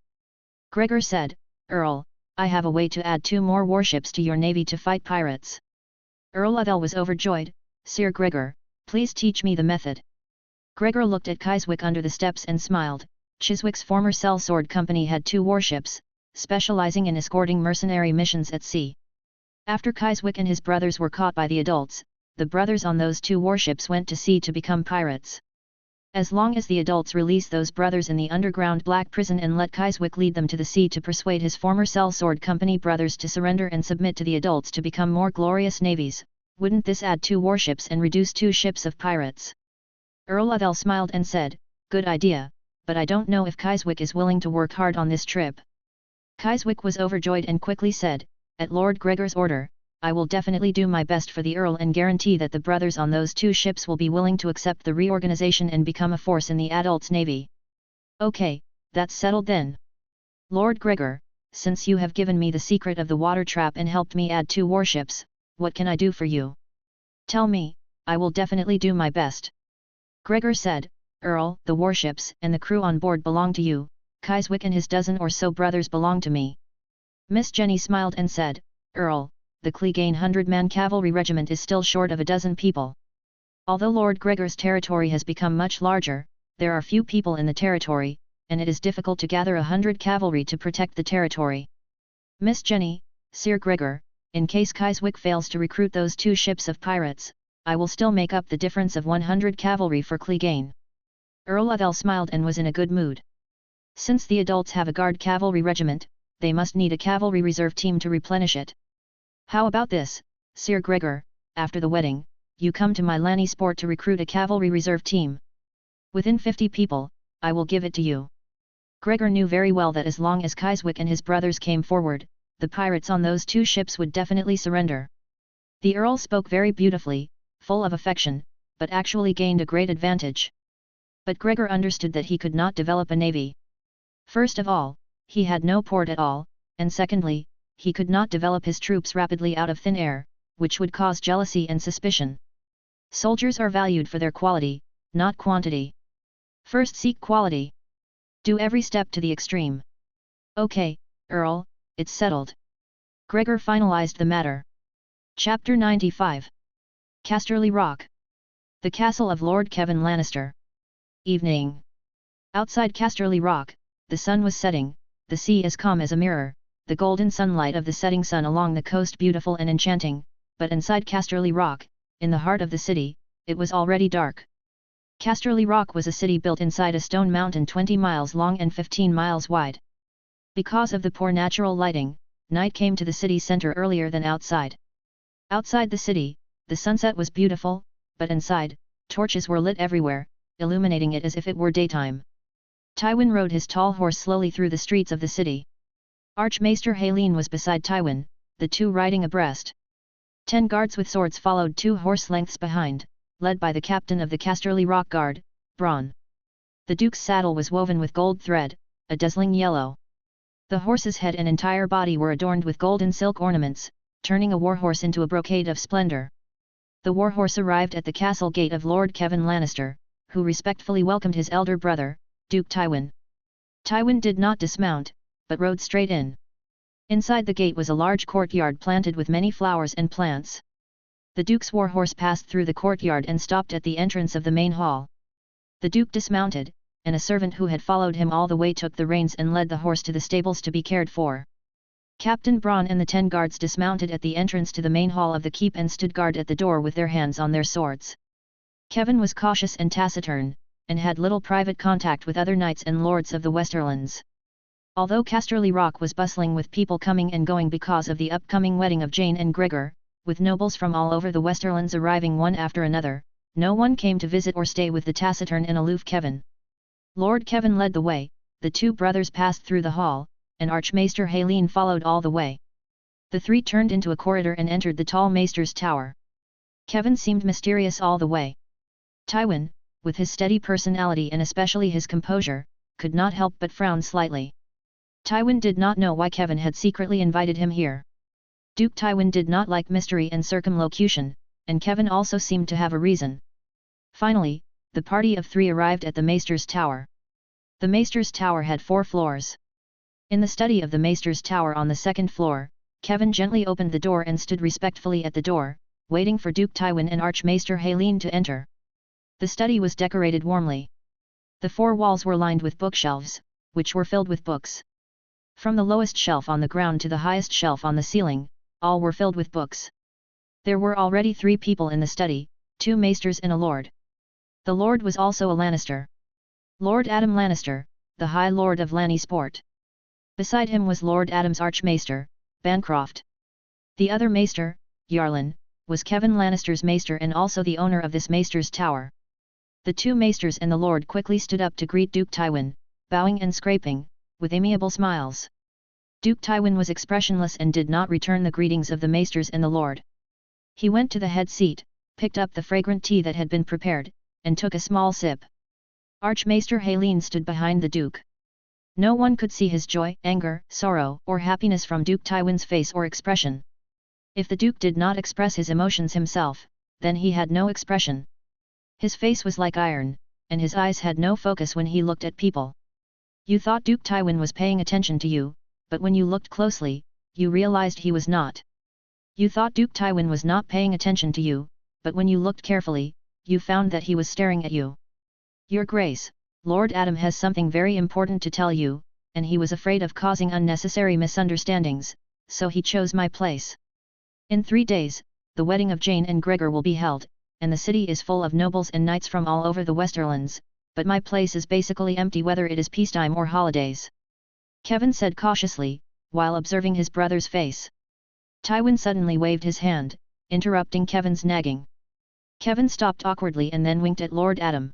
Gregor said, "Earl, I have a way to add 2 more warships to your navy to fight pirates." Earl Uthel was overjoyed. "Sir Gregor, please teach me the method." Gregor looked at Chiswick under the steps and smiled. Chiswick's former sellsword company had 2 warships, specializing in escorting mercenary missions at sea. After Chiswick and his brothers were caught by the adults, the brothers on those 2 warships went to sea to become pirates. As long as the adults released those brothers in the underground black prison and let Chiswick lead them to the sea to persuade his former sellsword company brothers to surrender and submit to the adults to become more glorious navies, wouldn't this add 2 warships and reduce 2 ships of pirates? Earl Uthel smiled and said, "Good idea, but I don't know if Chiswick is willing to work hard on this trip." Chiswick was overjoyed and quickly said, "At Lord Gregor's order, I will definitely do my best for the Earl and guarantee that the brothers on those 2 ships will be willing to accept the reorganization and become a force in the adults' navy." "Okay, that's settled then. Lord Gregor, since you have given me the secret of the water trap and helped me add 2 warships, what can I do for you? Tell me, I will definitely do my best." Gregor said, "Earl, the warships and the crew on board belong to you, Chiswick and his dozen or so brothers belong to me." Miss Jenny smiled and said, "Earl, the Clegane 100-man cavalry regiment is still short of a dozen people. Although Lord Gregor's territory has become much larger, there are few people in the territory, and it is difficult to gather 100 cavalry to protect the territory. Miss Jenny, Sir Gregor, in case Chiswick fails to recruit those 2 ships of pirates, I will still make up the difference of 100 cavalry for Clegane." Earl Uthel smiled and was in a good mood. Since the adults have a guard cavalry regiment, they must need a cavalry reserve team to replenish it. "How about this, Sir Gregor, after the wedding, you come to my Lannisport to recruit a cavalry reserve team. Within 50 people, I will give it to you." Gregor knew very well that as long as Chiswick and his brothers came forward, the pirates on those 2 ships would definitely surrender. The Earl spoke very beautifully, full of affection, but actually gained a great advantage. But Gregor understood that he could not develop a navy. First of all, he had no port at all, and secondly, he could not develop his troops rapidly out of thin air, which would cause jealousy and suspicion. Soldiers are valued for their quality, not quantity. First seek quality. Do every step to the extreme. "Okay, Earl, it's settled." Gregor finalized the matter. Chapter 95. Casterly Rock. The Castle of Lord Kevin Lannister. Evening. Outside Casterly Rock, the sun was setting, the sea as calm as a mirror, the golden sunlight of the setting sun along the coast beautiful and enchanting, but inside Casterly Rock, in the heart of the city, it was already dark. Casterly Rock was a city built inside a stone mountain 20 miles long and 15 miles wide. Because of the poor natural lighting, night came to the city center earlier than outside. Outside the city, the sunset was beautiful, but inside, torches were lit everywhere, illuminating it as if it were daytime. Tywin rode his tall horse slowly through the streets of the city. Archmaester Haleen was beside Tywin, the 2 riding abreast. 10 guards with swords followed 2 horse lengths behind, led by the captain of the Casterly Rock Guard, Bronn. The Duke's saddle was woven with gold thread, a dazzling yellow. The horse's head and entire body were adorned with gold and silk ornaments, turning a warhorse into a brocade of splendor. The warhorse arrived at the castle gate of Lord Kevin Lannister, who respectfully welcomed his elder brother, Duke Tywin. Tywin did not dismount, but rode straight in. Inside the gate was a large courtyard planted with many flowers and plants. The Duke's warhorse passed through the courtyard and stopped at the entrance of the main hall. The Duke dismounted, and a servant who had followed him all the way took the reins and led the horse to the stables to be cared for. Captain Bronn and the 10 guards dismounted at the entrance to the main hall of the keep and stood guard at the door with their hands on their swords. Kevin was cautious and taciturn, and had little private contact with other knights and lords of the Westerlands. Although Casterly Rock was bustling with people coming and going because of the upcoming wedding of Jane and Gregor, with nobles from all over the Westerlands arriving one after another, no one came to visit or stay with the taciturn and aloof Kevin. Lord Kevin led the way, the 2 brothers passed through the hall, and Archmaester Haleen followed all the way. The 3 turned into a corridor and entered the tall maester's tower. Kevin seemed mysterious all the way. Tywin, with his steady personality and especially his composure, could not help but frown slightly. Tywin did not know why Kevin had secretly invited him here. Duke Tywin did not like mystery and circumlocution, and Kevin also seemed to have a reason. Finally, the party of 3 arrived at the Maester's Tower. The Maester's Tower had 4 floors. In the study of the Maester's Tower on the 2nd floor, Kevin gently opened the door and stood respectfully at the door, waiting for Duke Tywin and Archmaester Haleen to enter. The study was decorated warmly. The 4 walls were lined with bookshelves, which were filled with books. From the lowest shelf on the ground to the highest shelf on the ceiling, all were filled with books. There were already 3 people in the study, 2 maesters and a lord. The lord was also a Lannister. Lord Adam Lannister, the High Lord of Lannisport. Beside him was Lord Adam's Archmaester, Bancroft. The other maester, Yarlin, was Kevin Lannister's maester and also the owner of this Maester's Tower. The 2 maesters and the lord quickly stood up to greet Duke Tywin, bowing and scraping, with amiable smiles. Duke Tywin was expressionless and did not return the greetings of the maesters and the lord. He went to the head seat, picked up the fragrant tea that had been prepared, and took a small sip. Archmaester Haleen stood behind the Duke. No one could see his joy, anger, sorrow, or happiness from Duke Tywin's face or expression. If the Duke did not express his emotions himself, then he had no expression. His face was like iron, and his eyes had no focus when he looked at people. You thought Duke Tywin was paying attention to you, but when you looked closely, you realized he was not. You thought Duke Tywin was not paying attention to you, but when you looked carefully, you found that he was staring at you. Your Grace, Lord Adam has something very important to tell you, and he was afraid of causing unnecessary misunderstandings, so he chose my place. In 3 days, the wedding of Jane and Gregor will be held, and the city is full of nobles and knights from all over the Westerlands, but my place is basically empty whether it is peacetime or holidays. Kevin said cautiously, while observing his brother's face. Tywin suddenly waved his hand, interrupting Kevin's nagging. Kevin stopped awkwardly and then winked at Lord Adam.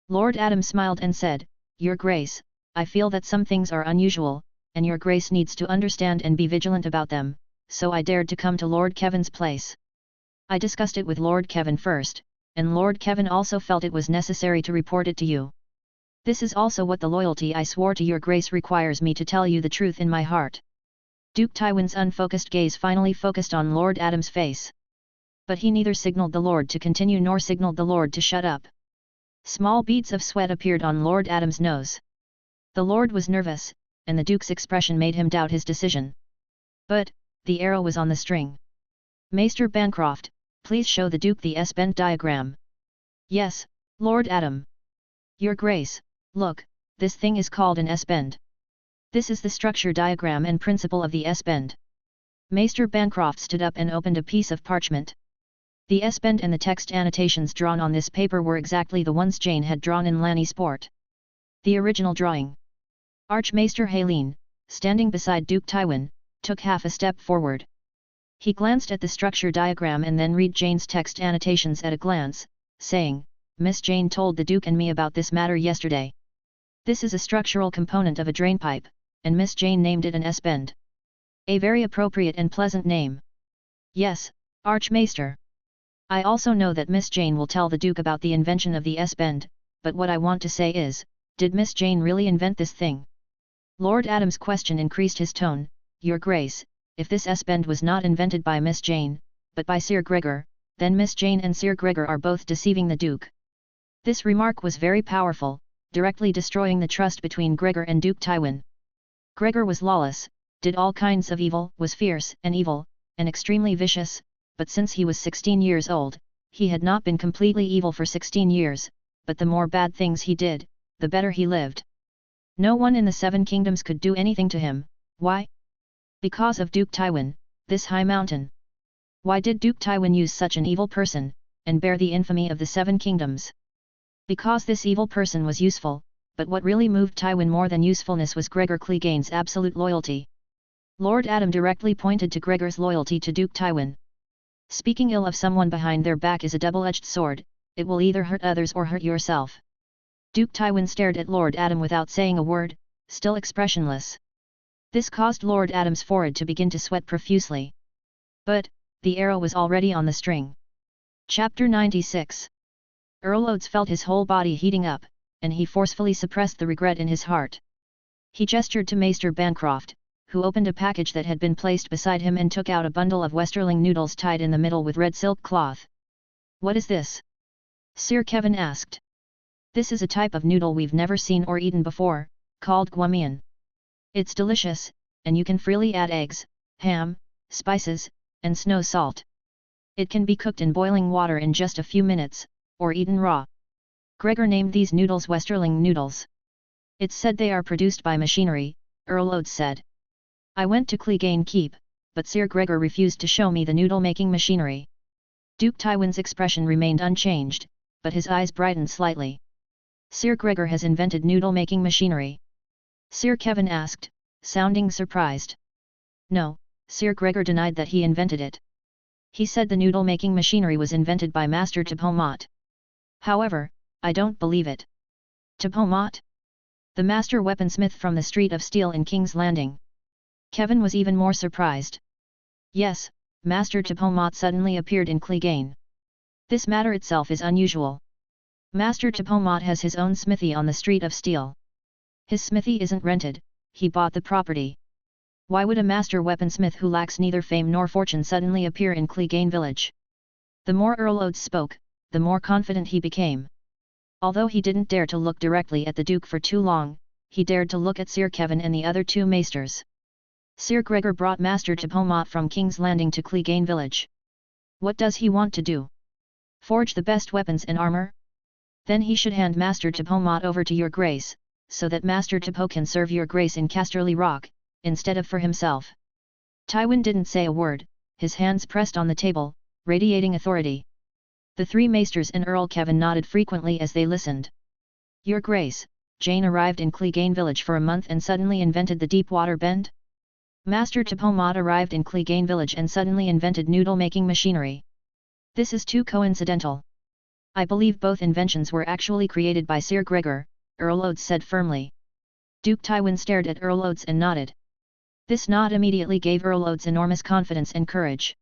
Lord Adam smiled and said, Your Grace, I feel that some things are unusual, and Your Grace needs to understand and be vigilant about them, so I dared to come to Lord Kevin's place. I discussed it with Lord Kevin first, and Lord Kevin also felt it was necessary to report it to you. This is also what the loyalty I swore to Your Grace requires me to tell you the truth in my heart. Duke Tywin's unfocused gaze finally focused on Lord Adam's face. But he neither signaled the Lord to continue nor signaled the Lord to shut up. Small beads of sweat appeared on Lord Adam's nose. The Lord was nervous, and the Duke's expression made him doubt his decision. But, the arrow was on the string. Maester Bancroft, please show the Duke the S-bend diagram. Yes, Lord Adam. Your Grace, look, this thing is called an S-bend. This is the structure diagram and principle of the S-bend. Maester Bancroft stood up and opened a piece of parchment. The S-bend and the text annotations drawn on this paper were exactly the ones Jane had drawn in Lannisport. The original drawing. Archmaester Haleen, standing beside Duke Tywin, took half a step forward. He glanced at the structure diagram and then read Jane's text annotations at a glance, saying, Miss Jane told the Duke and me about this matter yesterday. This is a structural component of a drainpipe, and Miss Jane named it an S-bend. A very appropriate and pleasant name. Yes, Archmaester. I also know that Miss Jane will tell the Duke about the invention of the S-bend, but what I want to say is, did Miss Jane really invent this thing? Lord Adam's question increased his tone, Your Grace, if this S-bend was not invented by Miss Jane, but by Sir Gregor, then Miss Jane and Sir Gregor are both deceiving the Duke. This remark was very powerful, directly destroying the trust between Gregor and Duke Tywin. Gregor was lawless, did all kinds of evil, was fierce and evil, and extremely vicious, but since he was 16 years old, he had not been completely evil for 16 years, but the more bad things he did, the better he lived. No one in the 7 kingdoms could do anything to him. Why? Because of Duke Tywin, this high mountain. Why did Duke Tywin use such an evil person, and bear the infamy of the 7 kingdoms? Because this evil person was useful, but what really moved Tywin more than usefulness was Gregor Clegane's absolute loyalty. Lord Adam directly pointed to Gregor's loyalty to Duke Tywin. Speaking ill of someone behind their back is a double-edged sword, it will either hurt others or hurt yourself. Duke Tywin stared at Lord Adam without saying a word, still expressionless. This caused Lord Adam's forehead to begin to sweat profusely. But, the arrow was already on the string. Chapter 96. Earl Oates felt his whole body heating up, and he forcefully suppressed the regret in his heart. He gestured to Maester Bancroft, who opened a package that had been placed beside him and took out a bundle of Westerling noodles tied in the middle with red silk cloth, What is this? Sir Kevin asked. This is a type of noodle we've never seen or eaten before, called guamian. It's delicious, and you can freely add eggs, ham, spices, and snow salt. It can be cooked in boiling water in just a few minutes, or eaten raw. Gregor named these noodles Westerling noodles. It's said they are produced by machinery, Earl Oates said. I went to Clegane Keep, but Sir Gregor refused to show me the noodle-making machinery. Duke Tywin's expression remained unchanged, but his eyes brightened slightly. Sir Gregor has invented noodle-making machinery? Sir Kevin asked, sounding surprised. No, Sir Gregor denied that he invented it. He said the noodle-making machinery was invented by Master Tipomot. However, I don't believe it. Tipomot? The master weaponsmith from the Street of Steel in King's Landing. Kevin was even more surprised. Yes, Master Tipomot suddenly appeared in Clegane. This matter itself is unusual. Master Tipomot has his own smithy on the Street of Steel. His smithy isn't rented, he bought the property. Why would a master weaponsmith who lacks neither fame nor fortune suddenly appear in Clegane village? The more Earl Oates spoke, the more confident he became. Although he didn't dare to look directly at the Duke for too long, he dared to look at Sir Kevin and the other two maesters. Sir Gregor brought Master Tipomot from King's Landing to Clegane village. What does he want to do? Forge the best weapons and armor? Then he should hand Master Tipomot over to your grace, so that Master Tipo can serve your grace in Casterly Rock, instead of for himself. Tywin didn't say a word, his hands pressed on the table, radiating authority. The three maesters and Earl Kevin nodded frequently as they listened. Your grace, Jane arrived in Clegane village for a month and suddenly invented the deep water bend? Master Tipomot arrived in Clegane village and suddenly invented noodle-making machinery. This is too coincidental. I believe both inventions were actually created by Sir Gregor, Earl Oates said firmly. Duke Tywin stared at Earl Oates and nodded. This nod immediately gave Earl Oates enormous confidence and courage.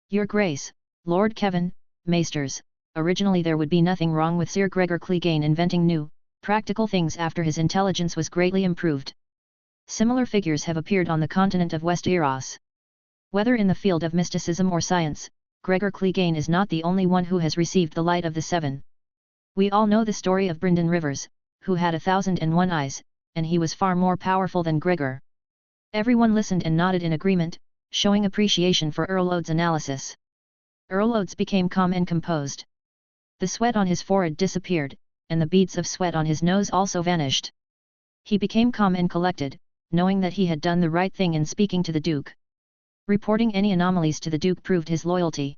Your Grace, Lord Kevin, maesters, originally there would be nothing wrong with Sir Gregor Clegane inventing new, practical things after his intelligence was greatly improved. Similar figures have appeared on the continent of Westeros. Whether in the field of mysticism or science, Gregor Clegane is not the only one who has received the light of the seven. We all know the story of Brynden Rivers, who had 1,001 eyes, and he was far more powerful than Gregor. Everyone listened and nodded in agreement, showing appreciation for Earl Oates' analysis. Earl Oates became calm and composed. The sweat on his forehead disappeared, and the beads of sweat on his nose also vanished. He became calm and collected, knowing that he had done the right thing in speaking to the Duke. Reporting any anomalies to the Duke proved his loyalty.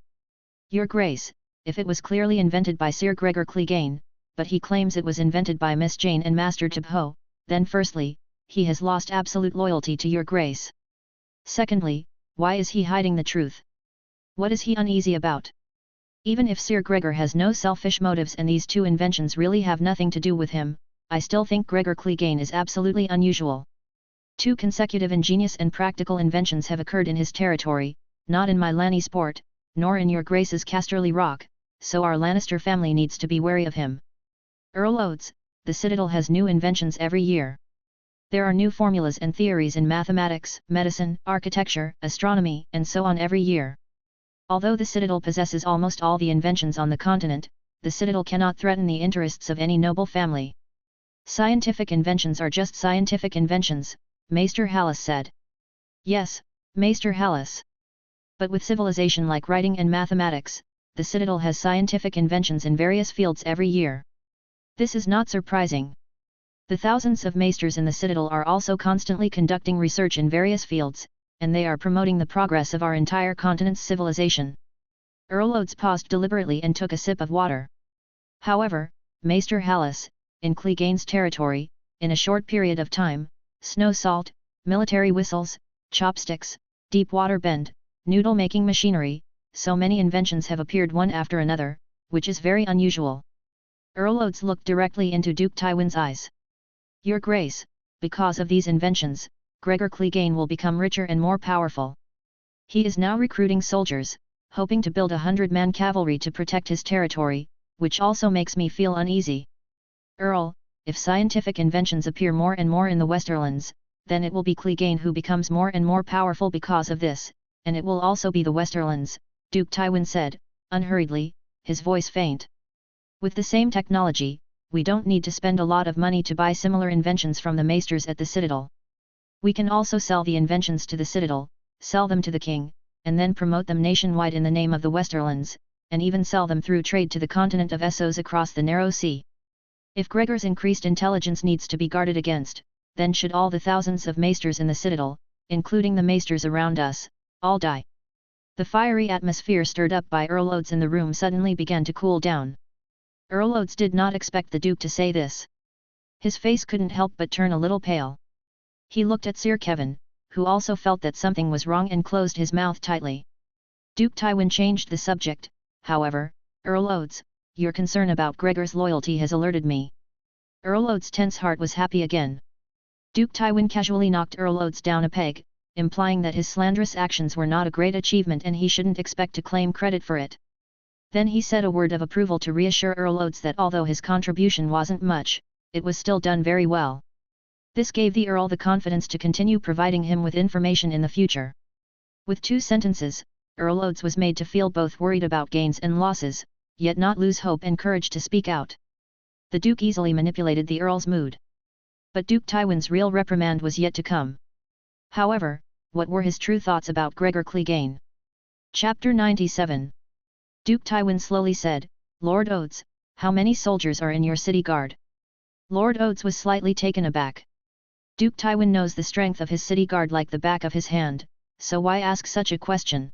Your Grace, if it was clearly invented by Sir Gregor Clegane, but he claims it was invented by Miss Jane and Master Tipo, then firstly, he has lost absolute loyalty to your Grace. Secondly, why is he hiding the truth? What is he uneasy about? Even if Sir Gregor has no selfish motives and these two inventions really have nothing to do with him, I still think Gregor Clegane is absolutely unusual. 2 consecutive ingenious and practical inventions have occurred in his territory, not in my Lanny sport, nor in your Grace's Casterly Rock, so our Lannister family needs to be wary of him. Earl Oates, the Citadel has new inventions every year. There are new formulas and theories in mathematics, medicine, architecture, astronomy, and so on every year. Although the Citadel possesses almost all the inventions on the continent, the Citadel cannot threaten the interests of any noble family. Scientific inventions are just scientific inventions, Maester Hallis said. Yes, Maester Hallis. But with civilization like writing and mathematics, the Citadel has scientific inventions in various fields every year. This is not surprising. The thousands of maesters in the Citadel are also constantly conducting research in various fields, and they are promoting the progress of our entire continent's civilization. Earl Oates paused deliberately and took a sip of water. However, Maester Hallis, in Clegane's territory, in a short period of time, snow salt, military whistles, chopsticks, deep water bend, noodle-making machinery, so many inventions have appeared one after another, which is very unusual. Earl Oates looked directly into Duke Tywin's eyes. Your Grace, because of these inventions, Gregor Clegane will become richer and more powerful. He is now recruiting soldiers, hoping to build 100-man cavalry to protect his territory, which also makes me feel uneasy. Earl, if scientific inventions appear more and more in the Westerlands, then it will be Clegane who becomes more and more powerful because of this, and it will also be the Westerlands, Duke Tywin said, unhurriedly, his voice faint. With the same technology, we don't need to spend a lot of money to buy similar inventions from the maesters at the Citadel. We can also sell the inventions to the Citadel, sell them to the king, and then promote them nationwide in the name of the Westerlands, and even sell them through trade to the continent of Essos across the narrow sea. If Gregor's increased intelligence needs to be guarded against, then should all the thousands of maesters in the Citadel, including the maesters around us, all die. The fiery atmosphere stirred up by Earl Oates in the room suddenly began to cool down. Earl Oates did not expect the Duke to say this. His face couldn't help but turn a little pale. He looked at Sir Kevin, who also felt that something was wrong and closed his mouth tightly. Duke Tywin changed the subject, however. Earl Oates, your concern about Gregor's loyalty has alerted me. Earl Oates' tense heart was happy again. Duke Tywin casually knocked Earl Oates down a peg, implying that his slanderous actions were not a great achievement and he shouldn't expect to claim credit for it. Then he said a word of approval to reassure Earl Oates that although his contribution wasn't much, it was still done very well. This gave the Earl the confidence to continue providing him with information in the future. With 2 sentences, Earl Oates was made to feel both worried about gains and losses, yet not lose hope and courage to speak out. The Duke easily manipulated the Earl's mood. But Duke Tywin's real reprimand was yet to come. However, what were his true thoughts about Gregor Clegane? Chapter 97. Duke Tywin slowly said, Lord Oates, how many soldiers are in your city guard? Lord Oates was slightly taken aback. Duke Tywin knows the strength of his city guard like the back of his hand, so why ask such a question?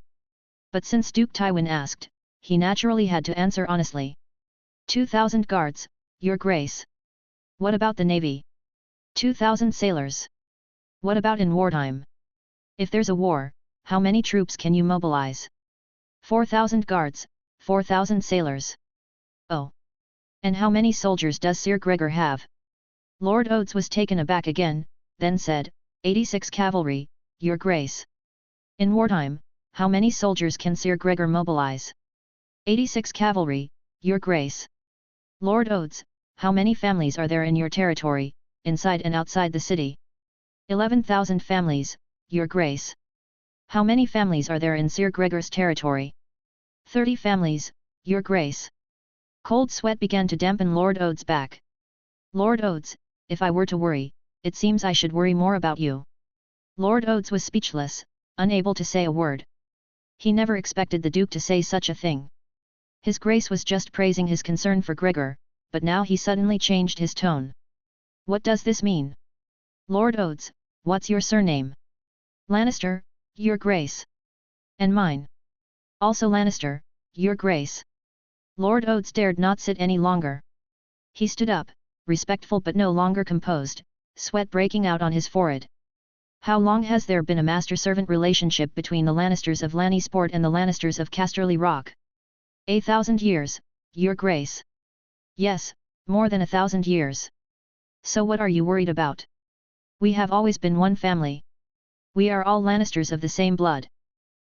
But since Duke Tywin asked, he naturally had to answer honestly. 2,000 guards, your grace. What about the navy? 2,000 sailors. What about in wartime? If there's a war, how many troops can you mobilize? 4,000 guards, 4,000 sailors. Oh. And how many soldiers does Sir Gregor have? Lord Oates was taken aback again, then said, 86 cavalry, your grace. In wartime, how many soldiers can Sir Gregor mobilize? 86 cavalry, your grace. Lord Oates, how many families are there in your territory, inside and outside the city? 11,000 families, your grace. How many families are there in Sir Gregor's territory? 30 families, your grace. Cold sweat began to dampen Lord Oates' back. Lord Oates, if I were to worry, it seems I should worry more about you. Lord Oates was speechless, unable to say a word. He never expected the Duke to say such a thing. His Grace was just praising his concern for Gregor, but now he suddenly changed his tone. What does this mean? Lord Oates, what's your surname? Lannister, your grace. And mine. Also Lannister, your grace. Lord Oates dared not sit any longer. He stood up, respectful but no longer composed, sweat breaking out on his forehead. How long has there been a master-servant relationship between the Lannisters of Lannisport and the Lannisters of Casterly Rock? 1,000 years, your grace. Yes, more than 1,000 years. So what are you worried about? We have always been one family. We are all Lannisters of the same blood.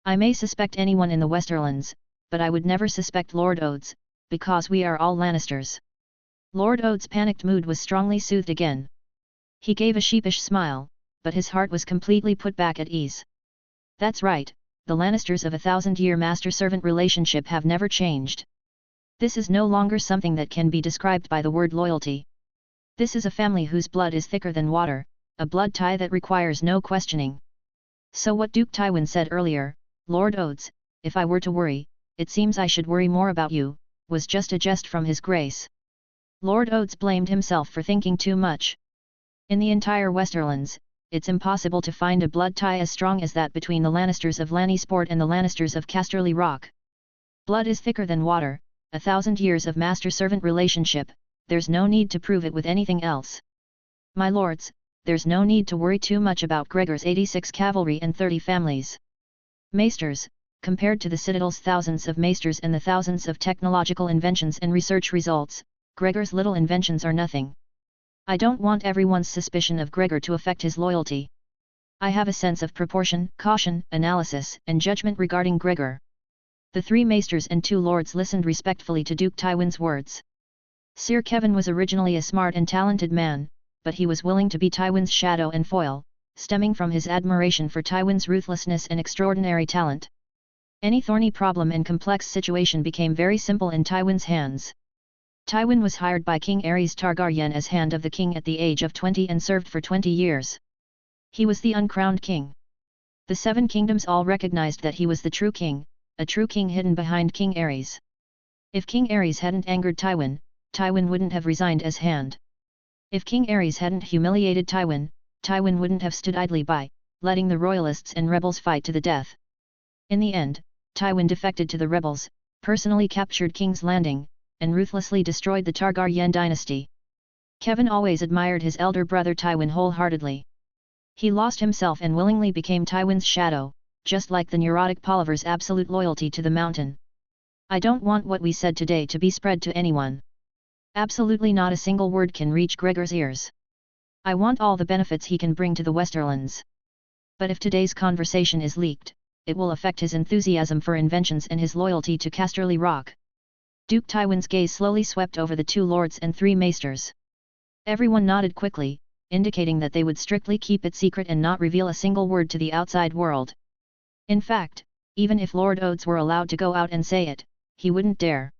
I may suspect anyone in the Westerlands, but I would never suspect Lord Oates, because we are all Lannisters. Lord Oates' panicked mood was strongly soothed again. He gave a sheepish smile, but his heart was completely put back at ease. That's right, the Lannisters of 1,000-year master-servant relationship have never changed. This is no longer something that can be described by the word loyalty. This is a family whose blood is thicker than water, a blood tie that requires no questioning. So what Duke Tywin said earlier, Lord Oates, if I were to worry, it seems I should worry more about you, was just a jest from his grace. Lord Oates blamed himself for thinking too much. In the entire Westerlands, it's impossible to find a blood tie as strong as that between the Lannisters of Lannisport and the Lannisters of Casterly Rock. Blood is thicker than water, 1,000 years of master-servant relationship, there's no need to prove it with anything else. My lords, there's no need to worry too much about Gregor's 86 cavalry and 30 families. Maesters, compared to the Citadel's thousands of maesters and the thousands of technological inventions and research results, Gregor's little inventions are nothing. I don't want everyone's suspicion of Gregor to affect his loyalty. I have a sense of proportion, caution, analysis, and judgment regarding Gregor. The 3 maesters and 2 lords listened respectfully to Duke Tywin's words. Sir Kevin was originally a smart and talented man, but he was willing to be Tywin's shadow and foil, stemming from his admiration for Tywin's ruthlessness and extraordinary talent. Any thorny problem and complex situation became very simple in Tywin's hands. Tywin was hired by King Aerys Targaryen as Hand of the King at the age of 20 and served for 20 years. He was the uncrowned king. The Seven Kingdoms all recognized that he was the true king, a true king hidden behind King Aerys. If King Aerys hadn't angered Tywin, Tywin wouldn't have resigned as Hand. If King Aerys hadn't humiliated Tywin, Tywin wouldn't have stood idly by, letting the royalists and rebels fight to the death. In the end, Tywin defected to the rebels, personally captured King's Landing, and ruthlessly destroyed the Targaryen dynasty. Kevan always admired his elder brother Tywin wholeheartedly. He lost himself and willingly became Tywin's shadow, just like the neurotic Polliver's absolute loyalty to the Mountain. I don't want what we said today to be spread to anyone. Absolutely not a single word can reach Gregor's ears. I want all the benefits he can bring to the Westerlands. But if today's conversation is leaked, it will affect his enthusiasm for inventions and his loyalty to Casterly Rock. Duke Tywin's gaze slowly swept over the 2 lords and 3 maesters. Everyone nodded quickly, indicating that they would strictly keep it secret and not reveal a single word to the outside world. In fact, even if Lord Oates were allowed to go out and say it, he wouldn't dare.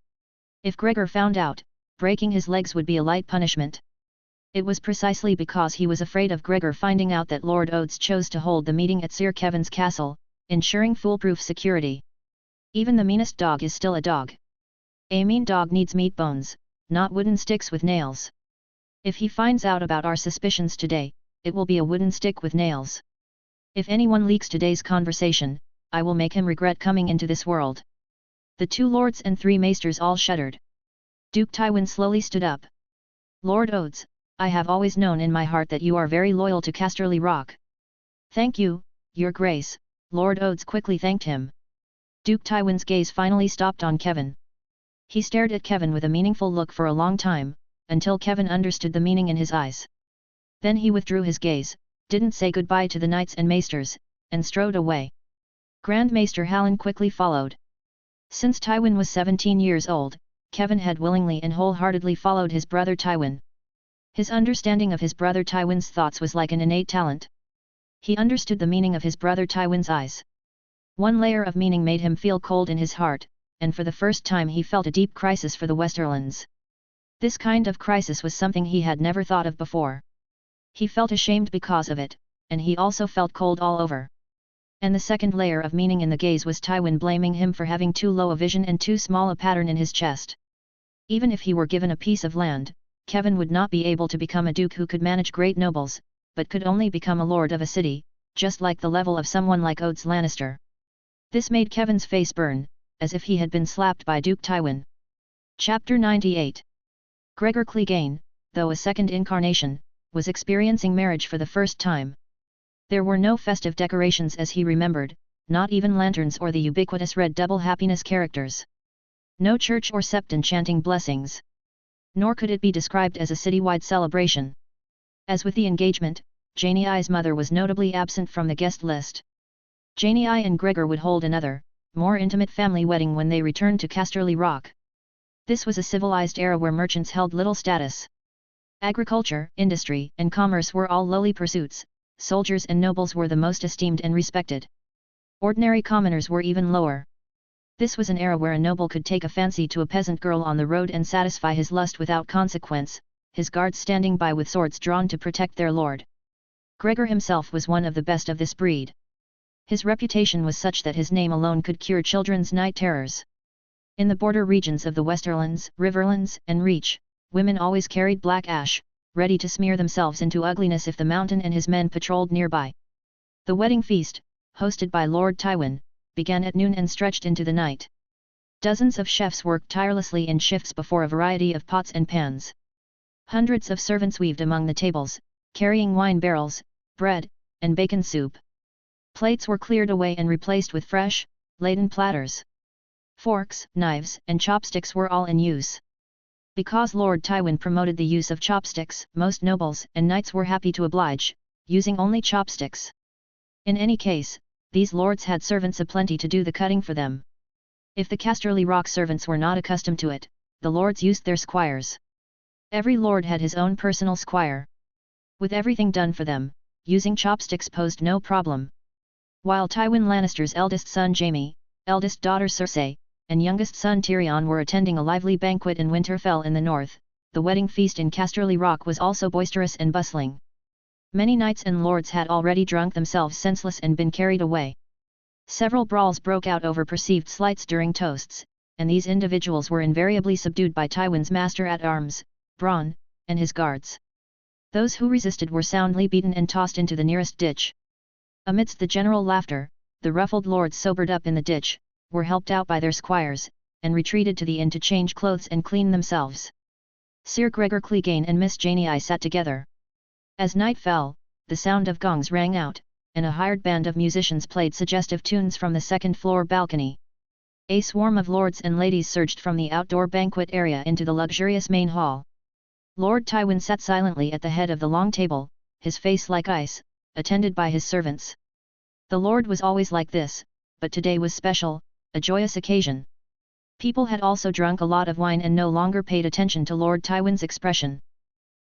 If Gregor found out, breaking his legs would be a light punishment. It was precisely because he was afraid of Gregor finding out that Lord Oates chose to hold the meeting at Sir Kevan's castle, ensuring foolproof security. Even the meanest dog is still a dog. A mean dog needs meat bones, not wooden sticks with nails. If he finds out about our suspicions today, it will be a wooden stick with nails. If anyone leaks today's conversation, I will make him regret coming into this world. The 2 lords and 3 maesters all shuddered. Duke Tywin slowly stood up. Lord Oates, I have always known in my heart that you are very loyal to Casterly Rock. Thank you, Your Grace, Lord Oates quickly thanked him. Duke Tywin's gaze finally stopped on Kevan. He stared at Kevan with a meaningful look for a long time, until Kevan understood the meaning in his eyes. Then he withdrew his gaze, didn't say goodbye to the knights and maesters, and strode away. Grand Maester Hallan quickly followed. Since Tywin was 17 years old, Kevan had willingly and wholeheartedly followed his brother Tywin. His understanding of his brother Tywin's thoughts was like an innate talent. He understood the meaning of his brother Tywin's eyes. One layer of meaning made him feel cold in his heart, and for the first time he felt a deep crisis for the Westerlands. This kind of crisis was something he had never thought of before. He felt ashamed because of it, and he also felt cold all over. And the second layer of meaning in the gaze was Tywin blaming him for having too low a vision and too small a pattern in his chest. Even if he were given a piece of land, Kevan would not be able to become a duke who could manage great nobles, but could only become a lord of a city, just like the level of someone like Oates Lannister. This made Kevan's face burn, as if he had been slapped by Duke Tywin. Chapter 98. Gregor Clegane, though a second incarnation, was experiencing marriage for the first time. There were no festive decorations as he remembered, not even lanterns or the ubiquitous red double happiness characters. No church or septon chanting blessings. Nor could it be described as a citywide celebration. As with the engagement, Janie I's mother was notably absent from the guest list. Janie I and Gregor would hold another, more intimate family wedding when they returned to Casterly Rock. This was a civilized era where merchants held little status. Agriculture, industry, and commerce were all lowly pursuits, soldiers and nobles were the most esteemed and respected. Ordinary commoners were even lower. This was an era where a noble could take a fancy to a peasant girl on the road and satisfy his lust without consequence, his guards standing by with swords drawn to protect their lord. Gregor himself was one of the best of this breed. His reputation was such that his name alone could cure children's night terrors. In the border regions of the Westerlands, Riverlands, and Reach, women always carried black ash, ready to smear themselves into ugliness if the Mountain and his men patrolled nearby. The wedding feast, hosted by Lord Tywin, began at noon and stretched into the night. Dozens of chefs worked tirelessly in shifts before a variety of pots and pans. Hundreds of servants weaved among the tables, carrying wine barrels, bread, and bacon soup. Plates were cleared away and replaced with fresh, laden platters. Forks, knives, and chopsticks were all in use. Because Lord Tywin promoted the use of chopsticks, most nobles and knights were happy to oblige, using only chopsticks. In any case, these lords had servants aplenty to do the cutting for them. If the Casterly Rock servants were not accustomed to it, the lords used their squires. Every lord had his own personal squire. With everything done for them, using chopsticks posed no problem. While Tywin Lannister's eldest son Jaime, eldest daughter Circe, and youngest son Tyrion were attending a lively banquet in Winterfell in the north. The wedding feast in Casterly Rock was also boisterous and bustling. Many knights and lords had already drunk themselves senseless and been carried away. Several brawls broke out over perceived slights during toasts, and these individuals were invariably subdued by Tywin's master-at-arms, Bronn, and his guards. Those who resisted were soundly beaten and tossed into the nearest ditch. Amidst the general laughter, the ruffled lords sobered up in the ditch, were helped out by their squires, and retreated to the inn to change clothes and clean themselves. Sir Gregor Clegane and Miss Janey sat together. As night fell, the sound of gongs rang out, and a hired band of musicians played suggestive tunes from the second-floor balcony. A swarm of lords and ladies surged from the outdoor banquet area into the luxurious main hall. Lord Tywin sat silently at the head of the long table, his face like ice, attended by his servants. The lord was always like this, but today was special, a joyous occasion. People had also drunk a lot of wine and no longer paid attention to Lord Tywin's expression.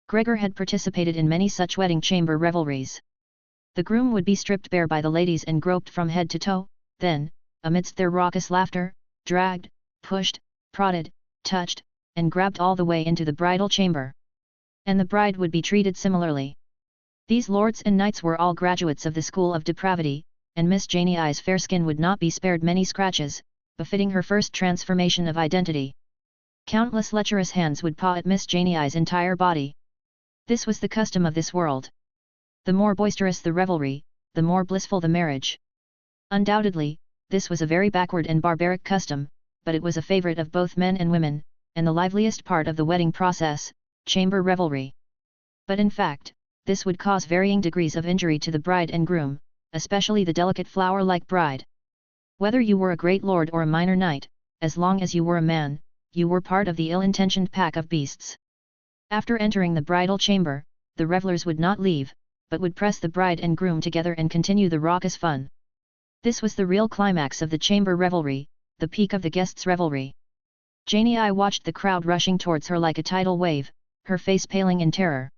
Gregor had participated in many such wedding chamber revelries. The groom would be stripped bare by the ladies and groped from head to toe, then, amidst their raucous laughter, dragged, pushed, prodded, touched, and grabbed all the way into the bridal chamber. And the bride would be treated similarly. These lords and knights were all graduates of the school of depravity, and Miss Janey's fair skin would not be spared many scratches, befitting her first transformation of identity. Countless lecherous hands would paw at Miss Janey's entire body. This was the custom of this world. The more boisterous the revelry, the more blissful the marriage. Undoubtedly, this was a very backward and barbaric custom, but it was a favorite of both men and women, and the liveliest part of the wedding process, chamber revelry. But in fact, this would cause varying degrees of injury to the bride and groom, especially the delicate flower-like bride. Whether you were a great lord or a minor knight, as long as you were a man, you were part of the ill-intentioned pack of beasts. After entering the bridal chamber, the revelers would not leave, but would press the bride and groom together and continue the raucous fun. This was the real climax of the chamber revelry, the peak of the guests' revelry. Janey watched the crowd rushing towards her like a tidal wave, her face paling in terror.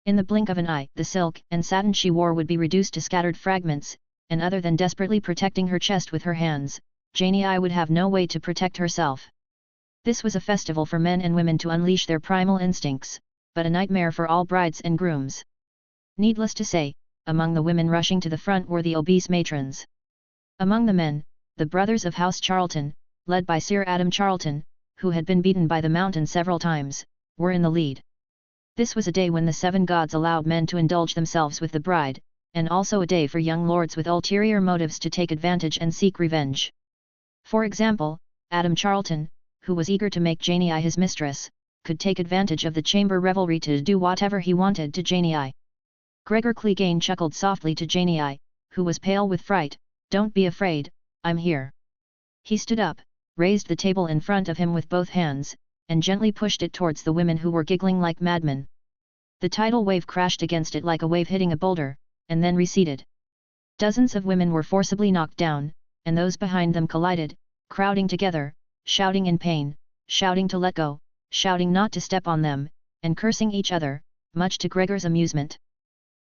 In the blink of an eye, the silk and satin she wore would be reduced to scattered fragments, and other than desperately protecting her chest with her hands, Janey would have no way to protect herself. This was a festival for men and women to unleash their primal instincts, but a nightmare for all brides and grooms. Needless to say, among the women rushing to the front were the obese matrons. Among the men, the brothers of House Charlton, led by Sir Adam Charlton, who had been beaten by the Mountain several times, were in the lead. This was a day when the seven gods allowed men to indulge themselves with the bride, and also a day for young lords with ulterior motives to take advantage and seek revenge. For example, Adam Charlton, who was eager to make Janey his mistress, could take advantage of the chamber revelry to do whatever he wanted to Janey. Gregor Clegane chuckled softly to Janey, who was pale with fright. "Don't be afraid, I'm here." He stood up, raised the table in front of him with both hands, and gently pushed it towards the women who were giggling like madmen. The tidal wave crashed against it like a wave hitting a boulder, and then receded. Dozens of women were forcibly knocked down, and those behind them collided, crowding together, shouting in pain, shouting to let go, shouting not to step on them, and cursing each other, much to Gregor's amusement.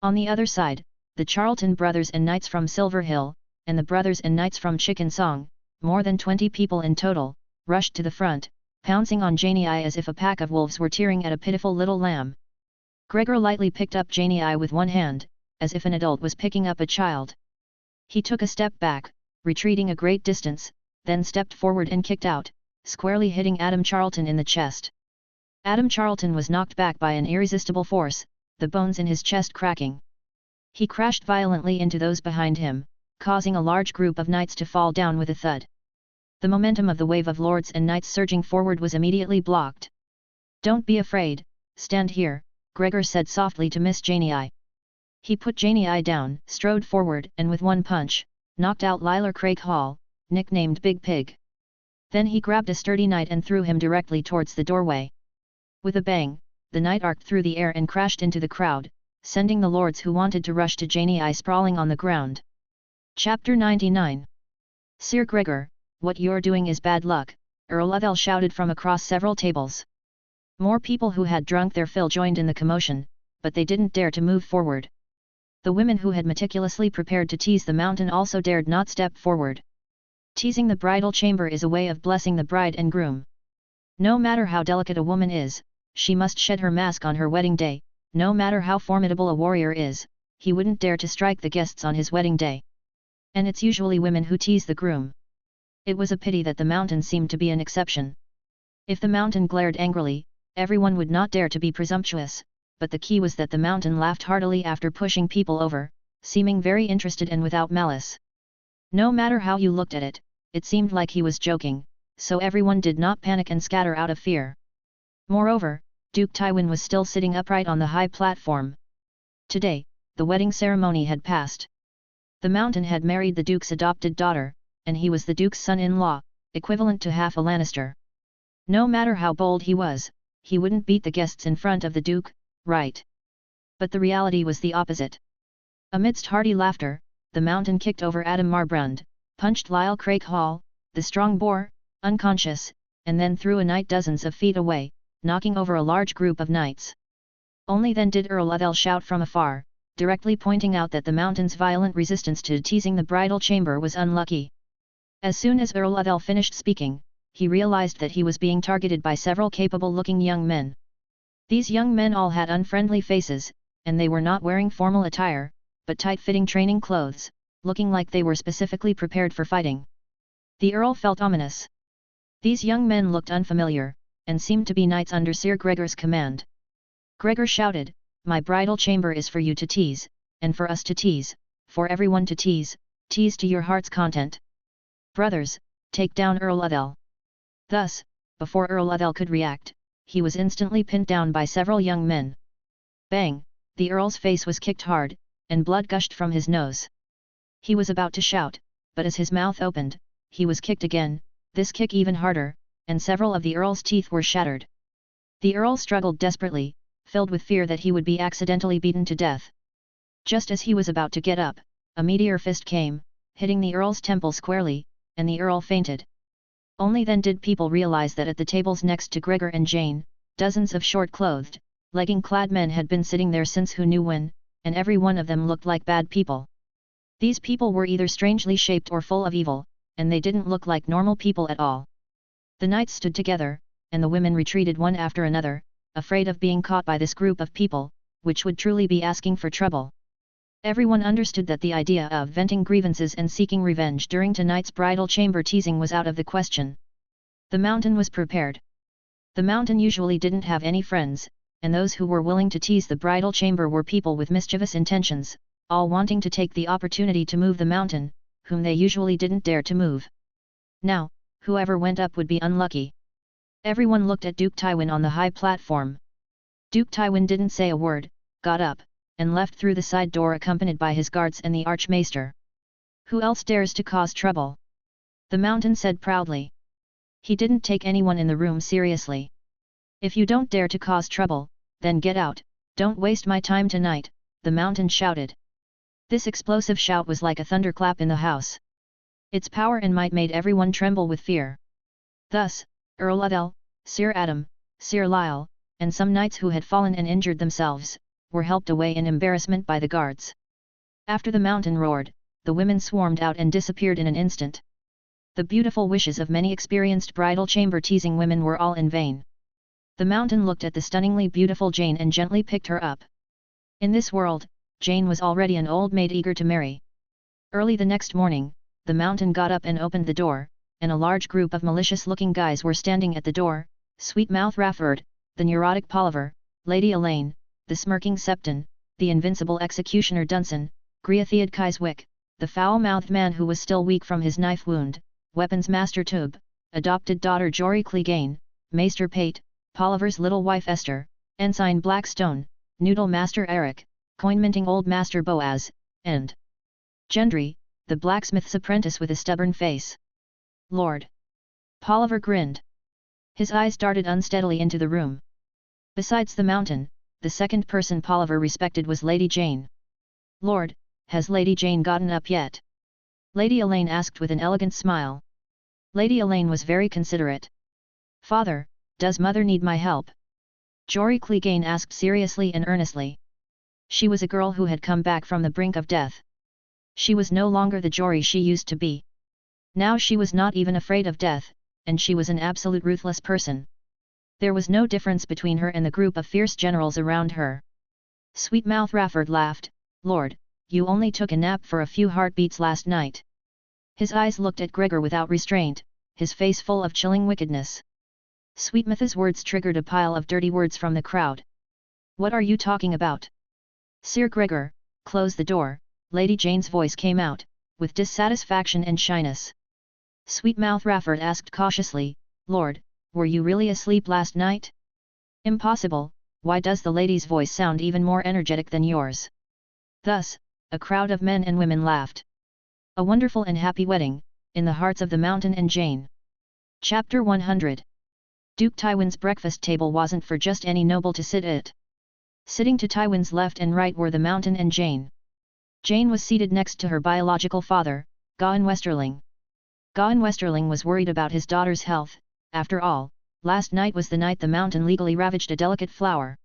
On the other side, the Charlton brothers and knights from Silver Hill, and the brothers and knights from Chicken Song, more than 20 people in total, rushed to the front, pouncing on Janey as if a pack of wolves were tearing at a pitiful little lamb. Gregor lightly picked up Janey with one hand, as if an adult was picking up a child. He took a step back, retreating a great distance, then stepped forward and kicked out, squarely hitting Adam Charlton in the chest. Adam Charlton was knocked back by an irresistible force, the bones in his chest cracking. He crashed violently into those behind him, causing a large group of knights to fall down with a thud. The momentum of the wave of lords and knights surging forward was immediately blocked. "Don't be afraid, stand here," Gregor said softly to Miss Janey. He put Janey down, strode forward and with one punch, knocked out Lilar Craig Hall, nicknamed Big Pig. Then he grabbed a sturdy knight and threw him directly towards the doorway. With a bang, the knight arced through the air and crashed into the crowd, sending the lords who wanted to rush to Janey sprawling on the ground. Chapter 99. "Sir Gregor, what you're doing is bad luck," Earl Uthel shouted from across several tables. More people who had drunk their fill joined in the commotion, but they didn't dare to move forward. The women who had meticulously prepared to tease the Mountain also dared not step forward. Teasing the bridal chamber is a way of blessing the bride and groom. No matter how delicate a woman is, she must shed her mask on her wedding day. No matter how formidable a warrior is, he wouldn't dare to strike the guests on his wedding day. And it's usually women who tease the groom. It was a pity that the mountain seemed to be an exception. If the mountain glared angrily, everyone would not dare to be presumptuous, but the key was that the mountain laughed heartily after pushing people over, seeming very interested and without malice. No matter how you looked at it, it seemed like he was joking, so everyone did not panic and scatter out of fear. Moreover, Duke Tywin was still sitting upright on the high platform. Today, the wedding ceremony had passed. The mountain had married the Duke's adopted daughter, and he was the Duke's son-in-law, equivalent to half a Lannister. No matter how bold he was, he wouldn't beat the guests in front of the Duke, right? But the reality was the opposite. Amidst hearty laughter, the mountain kicked over Adam Marbrand, punched Lyle Craig Hall, the strong boar, unconscious, and then threw a knight dozens of feet away, knocking over a large group of knights. Only then did Earl Uthel shout from afar, directly pointing out that the mountain's violent resistance to teasing the bridal chamber was unlucky. As soon as Earl Uthel finished speaking, he realized that he was being targeted by several capable-looking young men. These young men all had unfriendly faces, and they were not wearing formal attire, but tight-fitting training clothes, looking like they were specifically prepared for fighting. The Earl felt ominous. These young men looked unfamiliar, and seemed to be knights under Sir Gregor's command. Gregor shouted, "My bridal chamber is for you to tease, and for us to tease, for everyone to tease, tease to your heart's content. Brothers, take down Earl Uthel." Thus, before Earl Uthel could react, he was instantly pinned down by several young men. Bang! The Earl's face was kicked hard, and blood gushed from his nose. He was about to shout, but as his mouth opened, he was kicked again, this kick even harder, and several of the Earl's teeth were shattered. The Earl struggled desperately, filled with fear that he would be accidentally beaten to death. Just as he was about to get up, a meteor fist came, hitting the Earl's temple squarely, and the Earl fainted. Only then did people realize that at the tables next to Gregor and Jane, dozens of short-clothed, legging-clad men had been sitting there since who knew when, and every one of them looked like bad people. These people were either strangely shaped or full of evil, and they didn't look like normal people at all. The knights stood together, and the women retreated one after another, afraid of being caught by this group of people, which would truly be asking for trouble. Everyone understood that the idea of venting grievances and seeking revenge during tonight's bridal chamber teasing was out of the question. The mountain was prepared. The mountain usually didn't have any friends, and those who were willing to tease the bridal chamber were people with mischievous intentions, all wanting to take the opportunity to move the mountain, whom they usually didn't dare to move. Now, whoever went up would be unlucky. Everyone looked at Duke Tywin on the high platform. Duke Tywin didn't say a word, got up, and left through the side door accompanied by his guards and the Archmaester. "Who else dares to cause trouble?" the mountain said proudly. He didn't take anyone in the room seriously. "If you don't dare to cause trouble, then get out, don't waste my time tonight," the mountain shouted. This explosive shout was like a thunderclap in the house. Its power and might made everyone tremble with fear. Thus, Earl Uthel, Sir Adam, Sir Lyle, and some knights who had fallen and injured themselves, were helped away in embarrassment by the guards. After the mountain roared, the women swarmed out and disappeared in an instant. The beautiful wishes of many experienced bridal chamber teasing women were all in vain. The mountain looked at the stunningly beautiful Jane and gently picked her up. In this world, Jane was already an old maid eager to marry. Early the next morning, the mountain got up and opened the door, and a large group of malicious-looking guys were standing at the door: Sweetmouth Rafford, the neurotic Polliver, Lady Elaine, the smirking Septon, the invincible executioner Dunson, Griathead Kyswick, the foul-mouthed man who was still weak from his knife wound, Weapons Master Tube, adopted daughter Jory Clegane, Maester Pate, Polliver's little wife Esther, Ensign Blackstone, Noodle Master Eric, Coin-minting Old Master Boaz, and Gendry, the blacksmith's apprentice with a stubborn face. "Lord!" Polliver grinned. His eyes darted unsteadily into the room. Besides the mountain, the second person Polliver respected was Lady Jane. "Lord, has Lady Jane gotten up yet?" Lady Elaine asked with an elegant smile. Lady Elaine was very considerate. "Father, does Mother need my help?" Jory Clegane asked seriously and earnestly. She was a girl who had come back from the brink of death. She was no longer the Jory she used to be. Now she was not even afraid of death, and she was an absolute ruthless person. There was no difference between her and the group of fierce generals around her. Sweetmouth Rafford laughed, "Lord, you only took a nap for a few heartbeats last night." His eyes looked at Gregor without restraint, his face full of chilling wickedness. Sweetmouth's words triggered a pile of dirty words from the crowd. "What are you talking about? Sir Gregor, close the door," Lady Jane's voice came out, with dissatisfaction and shyness. Sweetmouth Rafford asked cautiously, "Lord, were you really asleep last night?" "Impossible, why does the lady's voice sound even more energetic than yours?" Thus, a crowd of men and women laughed. A wonderful and happy wedding, in the hearts of the Mountain and Jane. Chapter 100. Duke Tywin's breakfast table wasn't for just any noble to sit at. Sitting to Tywin's left and right were the Mountain and Jane. Jane was seated next to her biological father, Gawain Westerling. Gawain Westerling was worried about his daughter's health. After all, last night was the night the Mountain legally ravaged a delicate flower.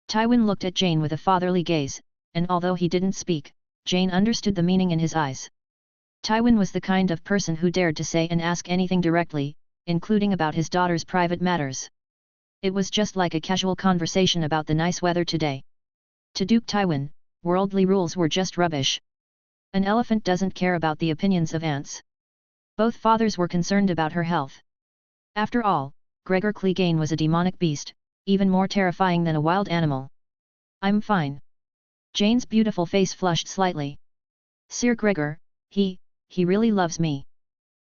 Tywin looked at Jane with a fatherly gaze, and although he didn't speak, Jane understood the meaning in his eyes. Tywin was the kind of person who dared to say and ask anything directly, including about his daughter's private matters. It was just like a casual conversation about the nice weather today. To Duke Tywin, worldly rules were just rubbish. An elephant doesn't care about the opinions of ants. Both fathers were concerned about her health. After all, Gregor Clegane was a demonic beast, even more terrifying than a wild animal. "I'm fine." Jane's beautiful face flushed slightly. "Sir Gregor, he really loves me."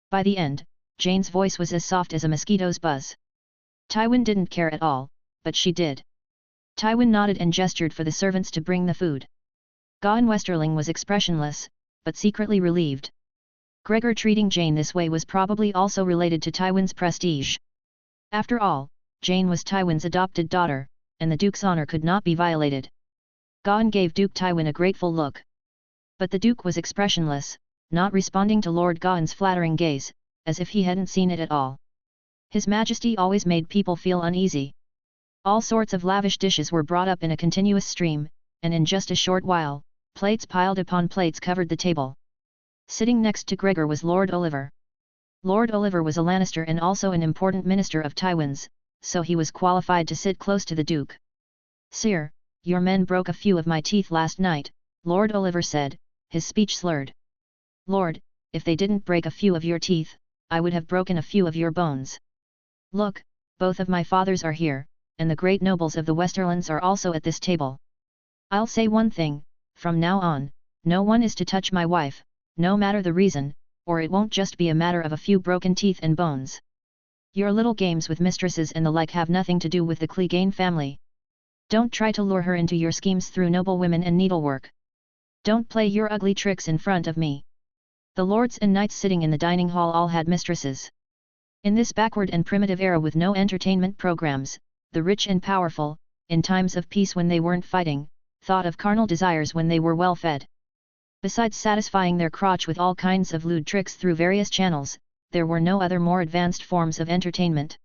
By the end, Jane's voice was as soft as a mosquito's buzz. Tywin didn't care at all, but she did. Tywin nodded and gestured for the servants to bring the food. Gawain Westerling was expressionless, but secretly relieved. Gregor treating Jane this way was probably also related to Tywin's prestige. After all, Jane was Tywin's adopted daughter, and the Duke's honor could not be violated. Gawain gave Duke Tywin a grateful look. But the Duke was expressionless, not responding to Lord Gawain's flattering gaze, as if he hadn't seen it at all. His Majesty always made people feel uneasy. All sorts of lavish dishes were brought up in a continuous stream, and in just a short while, plates piled upon plates covered the table. Sitting next to Gregor was Lord Oliver. Lord Oliver was a Lannister and also an important minister of Tywin's, so he was qualified to sit close to the Duke. "Sire, your men broke a few of my teeth last night," Lord Oliver said, his speech slurred. "Lord, if they didn't break a few of your teeth, I would have broken a few of your bones. Look, both of my fathers are here, and the great nobles of the Westerlands are also at this table. I'll say one thing, from now on, no one is to touch my wife, no matter the reason, or it won't just be a matter of a few broken teeth and bones. Your little games with mistresses and the like have nothing to do with the Clegane family. Don't try to lure her into your schemes through noble women and needlework. Don't play your ugly tricks in front of me." The lords and knights sitting in the dining hall all had mistresses. In this backward and primitive era with no entertainment programs, the rich and powerful, in times of peace when they weren't fighting, thought of carnal desires when they were well fed. Besides satisfying their crotch with all kinds of lewd tricks through various channels, there were no other more advanced forms of entertainment.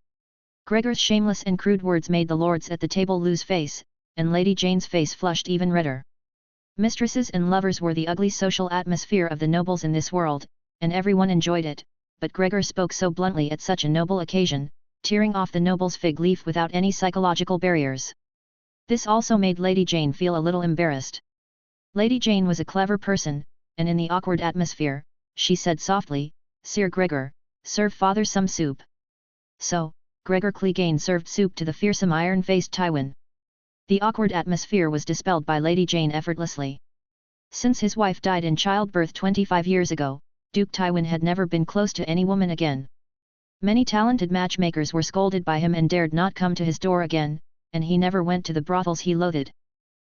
Gregor's shameless and crude words made the lords at the table lose face, and Lady Jane's face flushed even redder. Mistresses and lovers were the ugly social atmosphere of the nobles in this world, and everyone enjoyed it, but Gregor spoke so bluntly at such a noble occasion, tearing off the noble's fig leaf without any psychological barriers. This also made Lady Jane feel a little embarrassed. Lady Jane was a clever person, and in the awkward atmosphere, she said softly, "Sir Gregor, serve father some soup." So, Gregor Clegane served soup to the fearsome iron-faced Tywin. The awkward atmosphere was dispelled by Lady Jane effortlessly. Since his wife died in childbirth 25 years ago, Duke Tywin had never been close to any woman again. Many talented matchmakers were scolded by him and dared not come to his door again, and he never went to the brothels he loathed.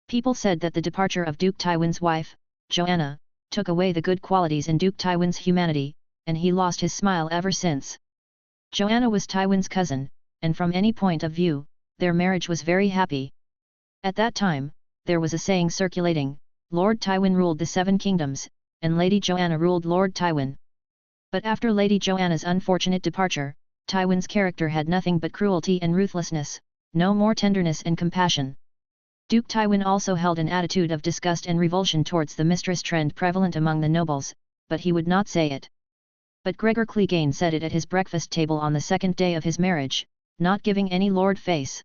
People said that the departure of Duke Tywin's wife, Joanna, took away the good qualities in Duke Tywin's humanity, and he lost his smile ever since. Joanna was Tywin's cousin, and from any point of view, their marriage was very happy. At that time, there was a saying circulating, Lord Tywin ruled the Seven Kingdoms, and Lady Joanna ruled Lord Tywin. But after Lady Joanna's unfortunate departure, Tywin's character had nothing but cruelty and ruthlessness, no more tenderness and compassion. Duke Tywin also held an attitude of disgust and revulsion towards the mistress trend prevalent among the nobles, but he would not say it. But Gregor Clegane said it at his breakfast table on the second day of his marriage, not giving any lord face.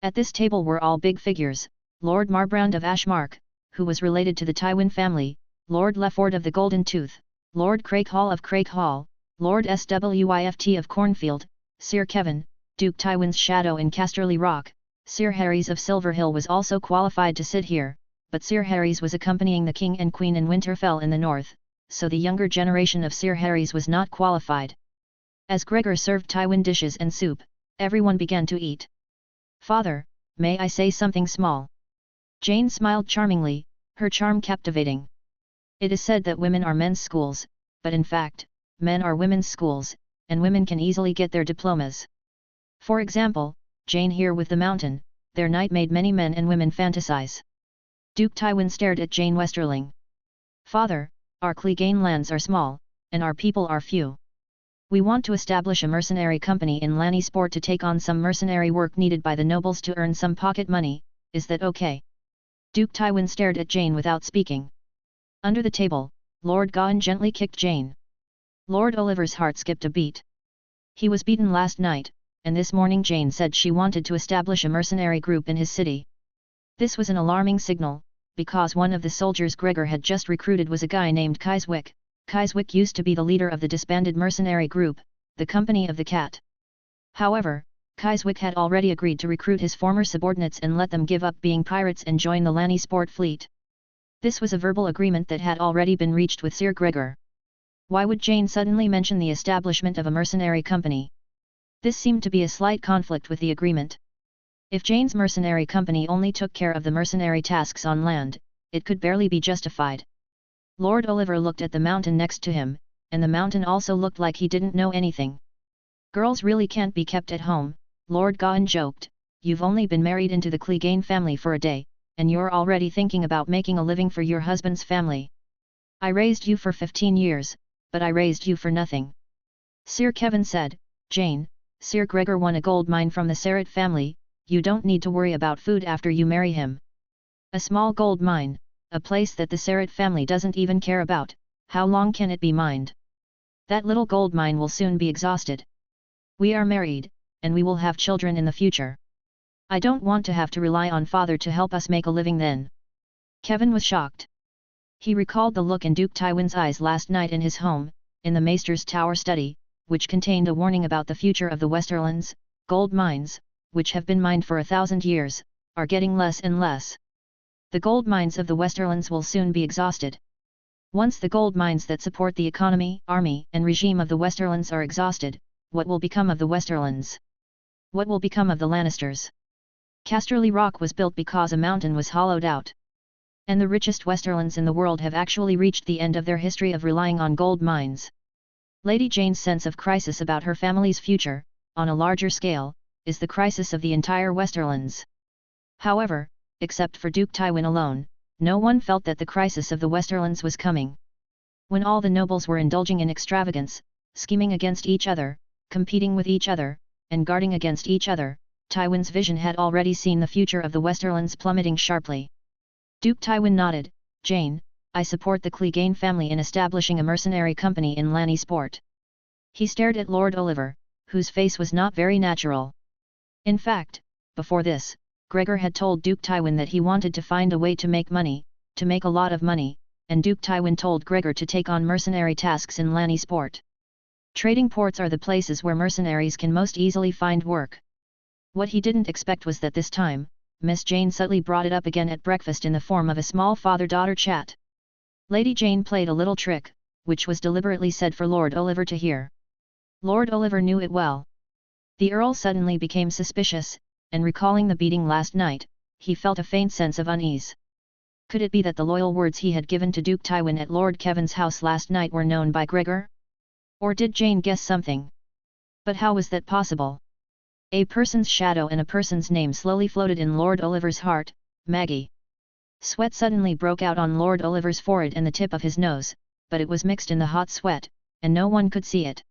At this table were all big figures, Lord Marbrand of Ashmark, who was related to the Tywin family, Lord Lefford of the Golden Tooth, Lord Craighall of Craighall, Lord Swift of Cornfield, Sir Kevin, Duke Tywin's shadow in Casterly Rock. Sir Harrys of Silverhill was also qualified to sit here, but Sir Harrys was accompanying the King and Queen in Winterfell in the north, so the younger generation of Sir Harrys was not qualified. As Gregor served Tywin dishes and soup, everyone began to eat. "Father, may I say something small?" Jane smiled charmingly, her charm captivating. It is said that women are men's schools, but in fact, men are women's schools, and women can easily get their diplomas. For example, Jane here with the mountain, their night made many men and women fantasize. Duke Tywin stared at Jane Westerling. "Father, our Clegane lands are small, and our people are few. We want to establish a mercenary company in Lannisport to take on some mercenary work needed by the nobles to earn some pocket money, is that okay?" Duke Tywin stared at Jane without speaking. Under the table, Lord Gawain gently kicked Jane. Lord Oliver's heart skipped a beat. He was beaten last night, and this morning Jane said she wanted to establish a mercenary group in his city. This was an alarming signal, because one of the soldiers Gregor had just recruited was a guy named Kyswick. Kyswick used to be the leader of the disbanded mercenary group, the Company of the Cat. However, Kyswick had already agreed to recruit his former subordinates and let them give up being pirates and join the Lannisport fleet. This was a verbal agreement that had already been reached with Sir Gregor. Why would Jane suddenly mention the establishment of a mercenary company? This seemed to be a slight conflict with the agreement. If Jane's mercenary company only took care of the mercenary tasks on land, it could barely be justified. Lord Oliver looked at the mountain next to him, and the mountain also looked like he didn't know anything. "Girls really can't be kept at home," Lord Gawain joked. "You've only been married into the Clegane family for a day, and you're already thinking about making a living for your husband's family. I raised you for 15 years, but I raised you for nothing." Sir Kevin said, "Jane, Sir Gregor won a gold mine from the Serret family, you don't need to worry about food after you marry him. A small gold mine, a place that the Serret family doesn't even care about, how long can it be mined? That little gold mine will soon be exhausted. We are married, and we will have children in the future. I don't want to have to rely on father to help us make a living then." Kevin was shocked. He recalled the look in Duke Tywin's eyes last night in his home, in the Maester's Tower study, which contained a warning about the future of the Westerlands. Gold mines, which have been mined for 1,000 years, are getting less and less. The gold mines of the Westerlands will soon be exhausted. Once the gold mines that support the economy, army, and regime of the Westerlands are exhausted, what will become of the Westerlands? What will become of the Lannisters? Casterly Rock was built because a mountain was hollowed out. And the richest Westerlands in the world have actually reached the end of their history of relying on gold mines. Lady Jane's sense of crisis about her family's future, on a larger scale, is the crisis of the entire Westerlands. However, except for Duke Tywin alone, no one felt that the crisis of the Westerlands was coming. When all the nobles were indulging in extravagance, scheming against each other, competing with each other, and guarding against each other, Tywin's vision had already seen the future of the Westerlands plummeting sharply. Duke Tywin nodded. "Jane, I support the Clegane family in establishing a mercenary company in Lannisport." He stared at Lord Oliver, whose face was not very natural. In fact, before this, Gregor had told Duke Tywin that he wanted to find a way to make money, to make a lot of money, and Duke Tywin told Gregor to take on mercenary tasks in Lannisport. Trading ports are the places where mercenaries can most easily find work. What he didn't expect was that this time, Miss Jane subtly brought it up again at breakfast in the form of a small father-daughter chat. Lady Jane played a little trick, which was deliberately said for Lord Oliver to hear. Lord Oliver knew it well. The Earl suddenly became suspicious, and recalling the beating last night, he felt a faint sense of unease. Could it be that the loyal words he had given to Duke Tywin at Lord Kevin's house last night were known by Gregor? Or did Jane guess something? But how was that possible? A person's shadow and a person's name slowly floated in Lord Oliver's heart, Maggie. Sweat suddenly broke out on Lord Oliver's forehead and the tip of his nose, but it was mixed in the hot sweat, and no one could see it.